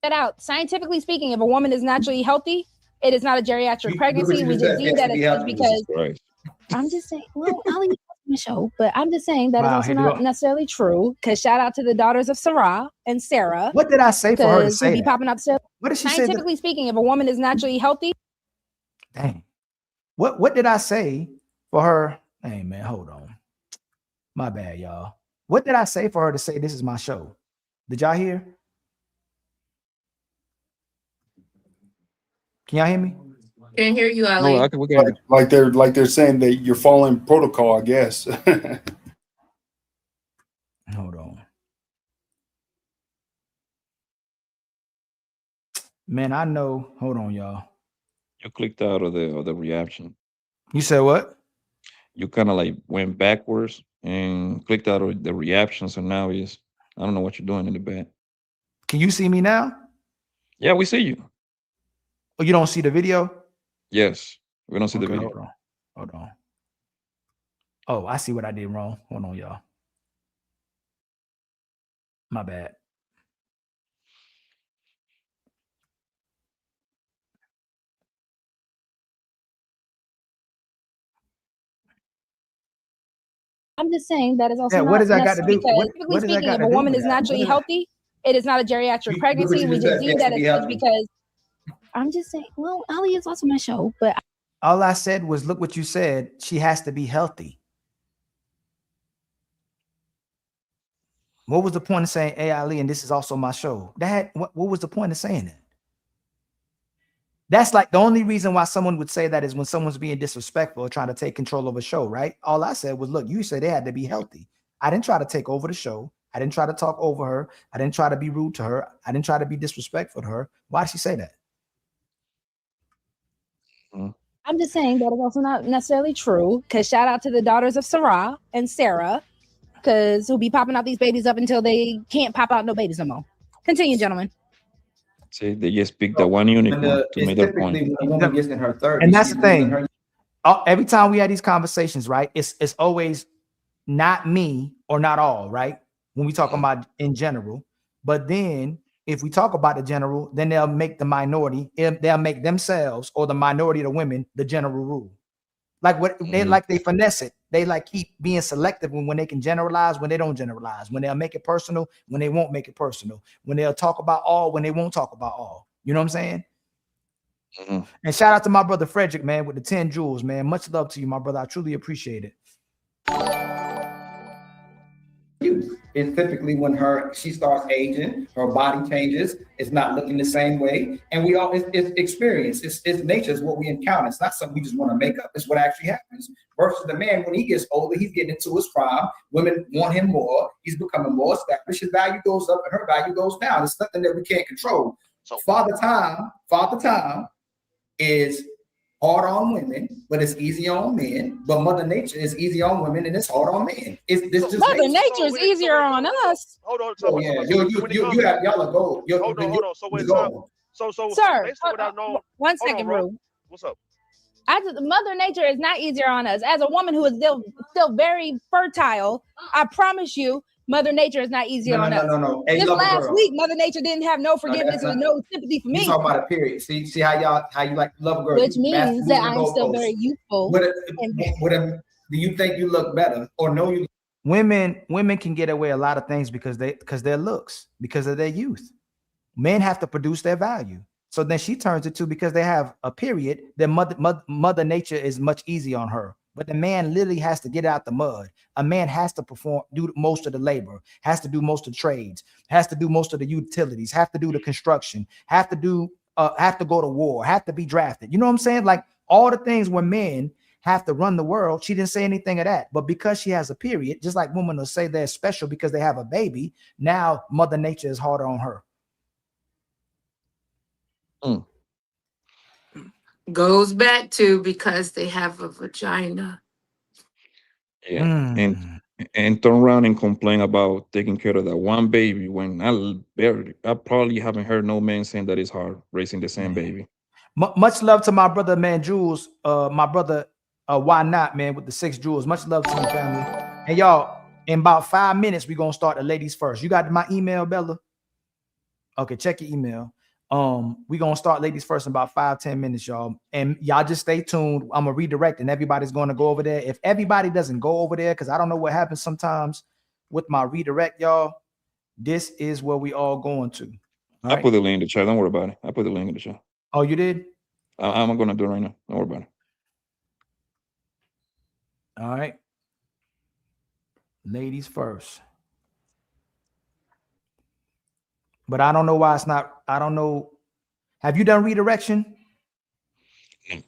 That out. Scientifically speaking, if a woman is naturally healthy, it is not a geriatric pregnancy. We just deem that it's because I'm just saying, well, Ali on the show, but I'm just saying that is also not necessarily true. Because shout out to the daughters of Sarah and Sarah. What did I say for her to say? Be popping up still. What did she say? Scientifically speaking, if a woman is naturally healthy. Dang. What did I say for her? Hey man, hold on. My bad, y'all. What did I say for her to say this is my show? Did y'all hear? Can y'all hear me? Can't hear you, Ali. No, like they're saying that you're following protocol, I guess. Hold on. Man, I know. Hold on, y'all. You clicked out of the reaction. You said what? You kind of like went backwards and clicked out of the reaction. So now I don't know what you're doing in the back. Can you see me now? Yeah, we see you. Oh, you don't see the video? Yes, we don't see the video. Hold on. Oh, I see what I did wrong. Hold on, y'all. My bad. I'm just saying that is also not what does that got to do? Because typically speaking, if a woman is naturally healthy, it is not a geriatric pregnancy. We just deem that it's because I'm just saying, well, Ali is also my show, but all I said was, look what you said. She has to be healthy. What was the point of saying, hey, Ali, and this is also my show? What was the point of saying that? That's like the only reason why someone would say that is when someone's being disrespectful or trying to take control of a show, right? All I said was, look, you said they had to be healthy. I didn't try to take over the show. I didn't try to talk over her. I didn't try to be rude to her. I didn't try to be disrespectful to her. Why did she say that? I'm just saying that is also not necessarily true. Because shout out to the daughters of Sarah and Sarah, because who'll be popping out these babies up until they can't pop out no babies no more. Continue, gentlemen. See, they just picked that one unicorn to make that point. When a woman gets in her 30s, and that's the thing. Every time we had these conversations, right? It's always not me or not all, right? When we talk about in general, but then if we talk about the general, then they'll make the minority, they'll make themselves or the minority of the women the general rule. Like what they finesse it. they like keep being selective when they can generalize, when they don't generalize, when they'll make it personal, when they won't make it personal, when they'll talk about all, when they won't talk about all. You know what I'm saying? Mhm. And shout out to my brother Frederick, man, with the 10 jewels, man. Much love to you, my brother. I truly appreciate it. It's typically when she starts aging, her body changes, it's not looking the same way. And we all, it's experience, it's nature, is what we encounter. It's not something we just want to make up, it's what actually happens. Versus the man, when he gets older, he's getting into his prime, women want him more, he's becoming more established, his value goes up and her value goes down. It's something that we can't control. So father time is hard on women, but it's easy on men. But Mother Nature is easy on women and it's hard on men. It's this just Mother Nature is easier on us. Hold on. Oh yeah, you have y'all are gold. Hold on. So when Sir, based on what I know, one second, Rouge. What's up? Mother Nature is not easier on us. As a woman who is still very fertile, I promise you, Mother Nature is not easier on us. No. Hey, this last week, Mother Nature didn't have no forgiveness and no sympathy for me. You talking about a period. See how you like love a girl. Which means that I'm still very youthful. Do you think you look better or no? You women can get away a lot of things because their looks, because of their youth. Men have to produce their value. So then she turns it to, because they have a period, then mother Nature is much easier on her. But the man literally has to get out the mud. A man has to do most of the labor, has to do most of the trades, has to do most of the utilities, have to do the construction, have to go to war, have to be drafted. You know what I'm saying? Like all the things where men have to run the world. She didn't say anything of that. But because she has a period, just like women will say they're special because they have a baby, now Mother Nature is harder on her. Goes back to because they have a vagina. Yeah, and turn around and complain about taking care of that one baby when I probably haven't heard no man saying that it's hard raising the same baby. Much love to my brother, man, Jules. My brother, why not, man, with the 6 jewels. Much love to you, family. And y'all, in about 5 minutes, we're gonna start the ladies first. You got my email, Bella? Okay, check your email. We're gonna start ladies first in about 5-10 minutes, y'all. And y'all just stay tuned. I'm gonna redirect and everybody's gonna go over there. If everybody doesn't go over there, because I don't know what happens sometimes with my redirect, y'all. This is where we all going to. I put the link in the chat. Don't worry about it. I put the link in the chat. Oh, you did? I'm gonna do it right now. Don't worry about it. All right. Ladies first. But I don't know why it's not. I don't know. Have you done redirection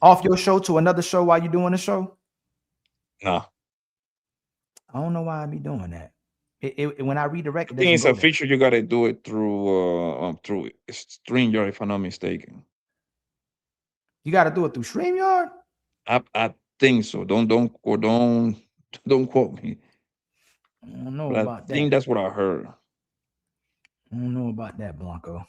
off your show to another show while you're doing the show? No. I don't know why I be doing that. When I redirect, I think it's a feature you gotta do it through StreamYard, if I'm not mistaken. You gotta do it through StreamYard? I think so. Don't quote me. I don't know but about that. I think that's what I heard. I don't know about that, Blanco.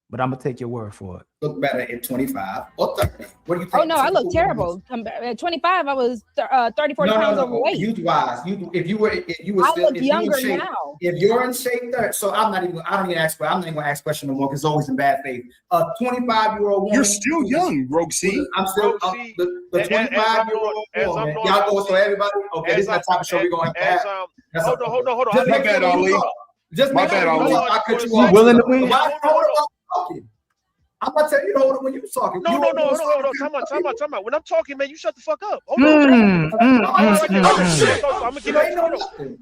But I'm gonna take your word for it. Look better at 25 or 30. What do you think? Oh no, I look terrible. At 25, I was 30, 40 pounds overweight. Youth-wise, if you were still, look younger now. If you're in shape, so I don't even ask. I'm not even gonna ask question no more because it's always in bad faith. A 25-year-old woman. You're still young, Rouge. I'm still the 25-year-old woman. Y'all go so everybody. Okay, this is the type of show we're gonna have. Hold on. Just make bad, Ali. Just My make bad, sure Ali. I cut you You off. willing to win? I'm gonna tell you to hold it when you talking. No. Hold on. Time out. When I'm talking, man, you shut the fuck up. Hold on. I'm gonna give you.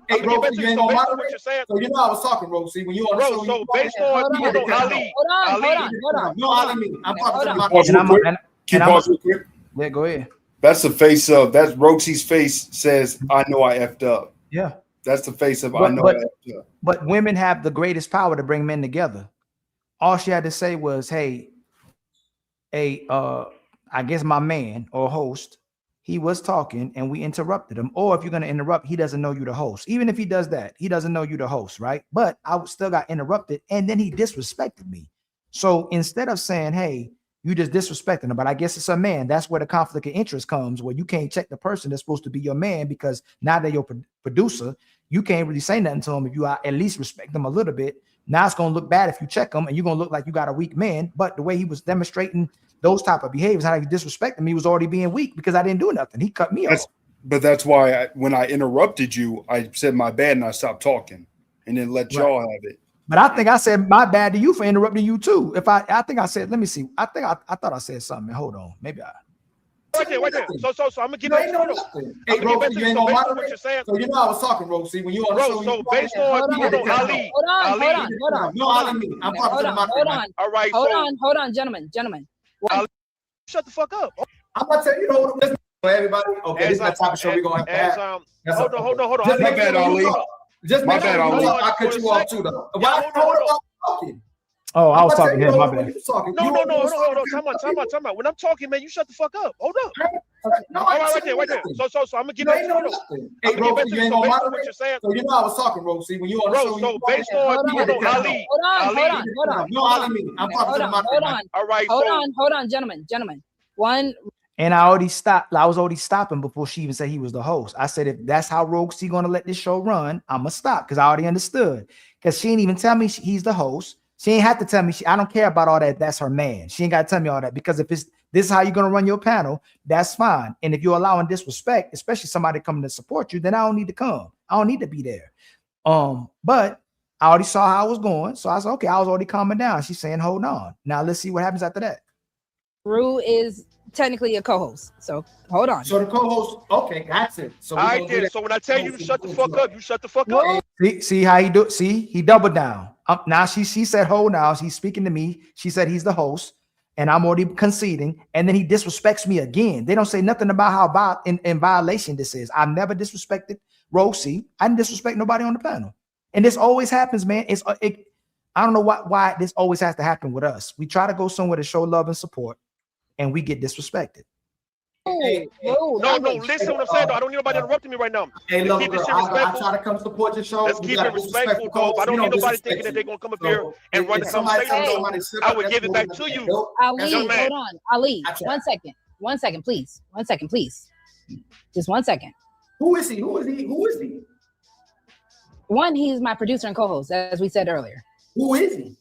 Hey, Rose, you ain't gonna moderate. So you know I was talking, Rose. See, when you on the show, so based on Ali. Hold on. No, Ali, I'm talking to my. Keep pause real quick. Yeah, go ahead. That's the face of that's Roxy's face says, I know I effed up. Yeah. That's the face of I know I effed up. But women have the greatest power to bring men together. All she had to say was, hey, I guess my man or host, he was talking and we interrupted him. Or if you're going to interrupt, he doesn't know you the host. Even if he does that, he doesn't know you the host, right? But I still got interrupted and then he disrespected me. So instead of saying, hey, you just disrespecting him, but I guess it's a man. That's where the conflict of interest comes, where you can't check the person that's supposed to be your man because now they're your producer. You can't really say nothing to him if you at least respect them a little bit. Now it's going to look bad if you check him and you're going to look like you got a weak man. But the way he was demonstrating those type of behaviors, how he disrespected me, was already being weak because I didn't do nothing. He cut me off. But that's why when I interrupted you, I said my bad and I stopped talking and then let y'all have it. But I think I said my bad to you for interrupting you too. If I think I said, let me see. I think I thought I said something. Hold on, maybe I. Right there. So I'm gonna give You it ain't to know you. nothing. I'm Hey, gonna give Rosie, it to you you. ain't So gonna based on what moderate. you're saying, So you know I was talking, Rosie, when you on the show. so based on Hold Ali, on, hold on. No, Ali, me. I'm talking to the moderator. All right, Hold on, gentlemen. Ali, shut the fuck up. I'm gonna tell you, listen, everybody. Okay, this is that type of show we're gonna have to have. Hold on. Just Ali, make sure you talk. Just make sure you talk. I For cut a you off second. too, though. Yeah, Hold on. Talking. Oh, I was talking to him. My When bad. you talking. No. Hold on. Time out. When I'm talking, man, you shut the fuck up. Hold up. No, All right there. So I'm gonna give you it ain't to know you. nothing. I'm Hey, gonna give it Rosie, to you you. ain't So gonna based on what moderate. you're saying, So you know I was talking, Rosie, when you on the show. so based on Ali. No, Ali, me. I'm talking to the moderator. All right, hold on, gentlemen. One. And I already stopped. I was already stopping before she even said he was the host. I said, if that's how Rogue C gonna let this show run, I'm gonna stop because I already understood. Because she didn't even tell me he's the host. She ain't have to tell me. I don't care about all that. That's her man. She ain't got to tell me all that because if this is how you're gonna run your panel, that's fine. And if you're allowing disrespect, especially somebody coming to support you, then I don't need to come. I don't need to be there. But I already saw how I was going, so I said, okay, I was already calming down. She's saying, hold on. Now let's see what happens after that. Rue is technically a co-host, so hold on. So the co-host, okay, that's it. So all right then. So when I tell you to shut the fuck up, you shut the fuck up. See how he do? See, he doubled down. Now she said, hold now. He's speaking to me. She said he's the host, and I'm already conceding. And then he disrespects me again. They don't say nothing about how in violation this is. I've never disrespected Rosie. I didn't disrespect nobody on the panel. And this always happens, man. I don't know why this always has to happen with us. We try to go somewhere to show love and support, and we get disrespected. No, listen what I'm saying, though. I don't need nobody interrupting me right now. Hey, look, girl, I try to come support your show. Let's keep it respectful, though. I don't need nobody thinking that they're going to come up here and run the conversation. I would give it back to you. Ali, hold on. Ali, 1 second. 1 second, please. 1 second, please. Just 1 second. Who is he? One, he's my producer and co-host, as we said earlier. Who is he?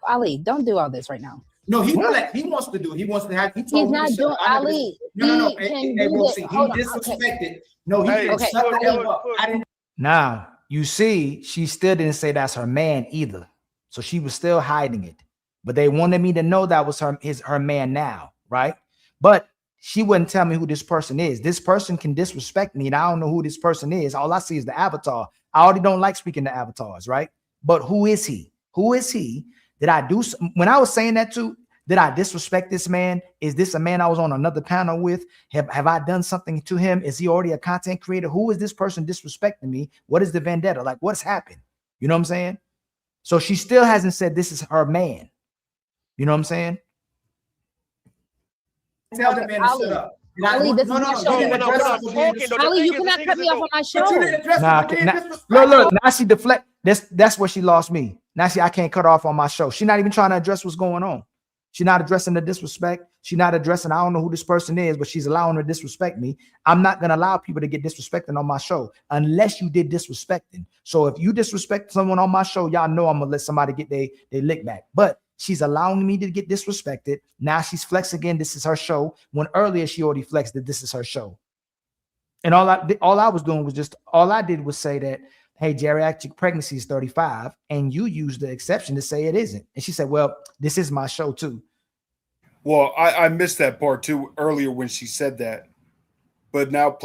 Ali, don't do all this right now. No, he wants to do it. He wants to have. He's not doing Ali. No. He disrespected. No, he didn't. Shut the hell up. I didn't. Now you see, she still didn't say that's her man either. So she was still hiding it. But they wanted me to know that was her man now, right? But she wouldn't tell me who this person is. This person can disrespect me, and I don't know who this person is. All I see is the avatar. I already don't like speaking to avatars, right? But who is he? Who is he? Did I do when I was saying that too? Did I disrespect this man? Is this a man I was on another panel with? Have I done something to him? Is he already a content creator? Who is this person disrespecting me? What is the vendetta? Like, what's happened? You know what I'm saying? So she still hasn't said this is her man. You know what I'm saying? Tell the man to shut up. Ali, this is my show. Ali, you cannot cut me off on my show. Look, now she deflect. That's where she lost me. Now I can't cut her off on my show. She's not even trying to address what's going on. She's not addressing the disrespect. She's not addressing, I don't know who this person is, but she's allowing her to disrespect me. I'm not going to allow people to get disrespected on my show unless you did disrespecting. So if you disrespect someone on my show, y'all know I'm going to let somebody get their lick back. But she's allowing me to get disrespected. Now she's flexing again. This is her show. When earlier she already flexed that this is her show. And all I was doing was all I did was say that, hey, geriatric pregnancy is 35, and you used the exception to say it isn't. And she said, well, this is my show too. Well, I missed that part too earlier when she said that. But now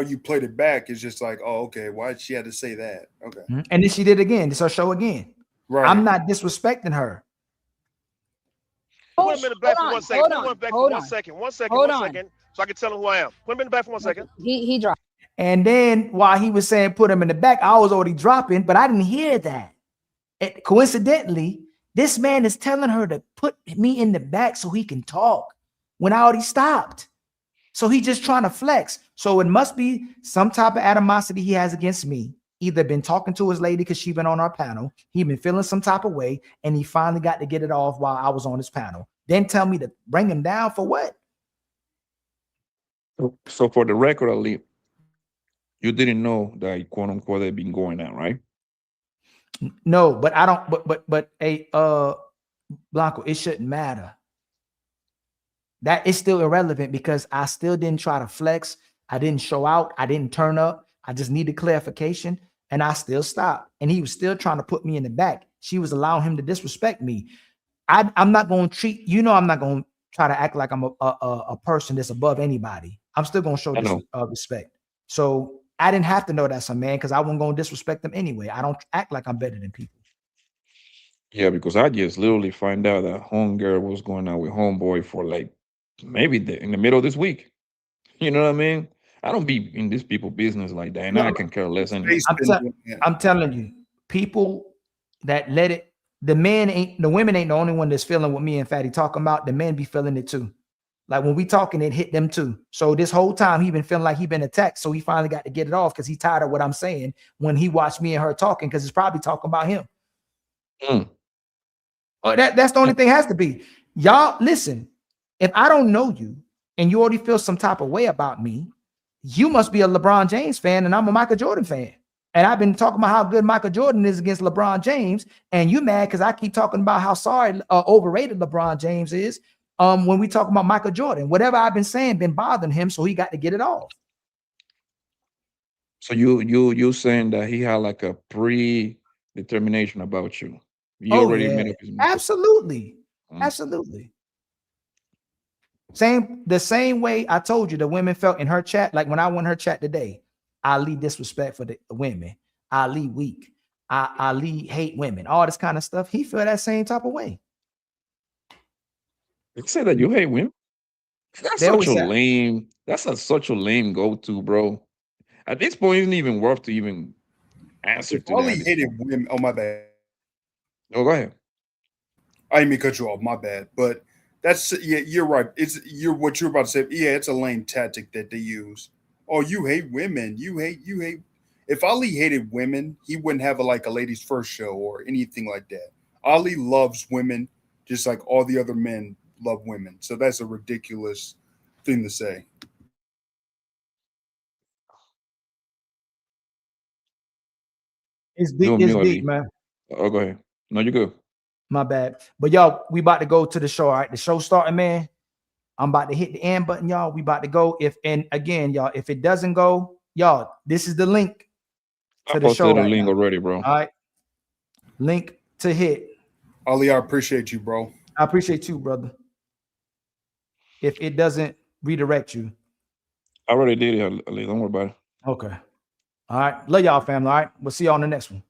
you played it back. It's just like, oh, okay, why did she have to say that? Okay. Mm-hmm. And then she did again. It's her show again. Right. I'm not disrespecting her. Put him in the back for 1 second. Put him back for 1 second. 1 second. 1 second. So I can tell him who I am. Put him in the back for 1 second. He dropped. And then while he was saying put him in the back, I was already dropping, but I didn't hear that. And coincidentally, this man is telling her to put me in the back so he can talk when I already stopped. So he's just trying to flex. So it must be some type of animosity he has against me. Either been talking to his lady because she been on our panel. He been feeling some type of way, and he finally got to get it off while I was on his panel. Then tell me to bring him down for what? So for the record, Ali, you didn't know that quote unquote had been going on, right? No, but I don't. But hey, Blanco, it shouldn't matter. that is still irrelevant because I still didn't try to flex. I didn't show out. I didn't turn up. I just needed clarification, and I still stopped. And he was still trying to put me in the back. She was allowing him to disrespect me. I'm not going to treat, I'm not going to try to act like I'm a person that's above anybody. I'm still going to show this respect. So I didn't have to know that's a man because I wasn't going to disrespect them anyway. I don't act like I'm better than people. Yeah, because I just literally find out that homegirl was going out with homeboy for like maybe in the middle of this week. You know what I mean? I don't be in these people business like that, and No, I can care less anyway. I'm telling you, people that let it, the women ain't the only one that's feeling what me and Fatty talking about. The men be feeling it too. Like when we talking, it hit them too. So this whole time he been feeling like he been attacked. So he finally got to get it off because he tired of what I'm saying when he watched me and her talking because it's probably talking about him. Oh, that's the only thing has to be. Y'all listen, if I don't know you and you already feel some type of way about me, you must be a LeBron James fan and I'm a Michael Jordan fan. And I've been talking about how good Michael Jordan is against LeBron James, and you mad because I keep talking about how overrated LeBron James is. When we talk about Michael Jordan, whatever I've been saying been bothering him, so he got to get it off. So you saying that he had like a predetermination about you? You already made up his mind. Absolutely, absolutely. The same way I told you the women felt in her chat, like when I went in her chat today. Ali disrespect for the women. Ali weak. Ali hate women. All this kind of stuff. He feel that same type of way. You say that you hate women? That's such a lame. That's such a lame go-to, bro. At this point, it isn't even worth to even answer to Ali that. hated women. Oh my bad. Oh, go ahead. I didn't mean to cut you off. My bad. But that's you're right. You're what you're about to say. Yeah, it's a lame tactic that they use. Oh, you hate women. You hate. If Ali hated women, he wouldn't have a ladies first show or anything like that. Ali loves women just like all the other men love women. So that's a ridiculous thing to say. It's deep, man. Oh, go ahead. No, you're good. My bad. But y'all, we about to go to the show. All right, the show starting, man. I'm about to hit the end button, y'all. We about to go. If it doesn't go, y'all, this is the link to the show. I posted a link already, bro. All right, link to hit. Ali, I appreciate you, bro. I appreciate you, brother. If it doesn't redirect you, I already did it, Ali. Don't worry about it. Okay. All right. Love y'all, family. All right. We'll see y'all on the next one.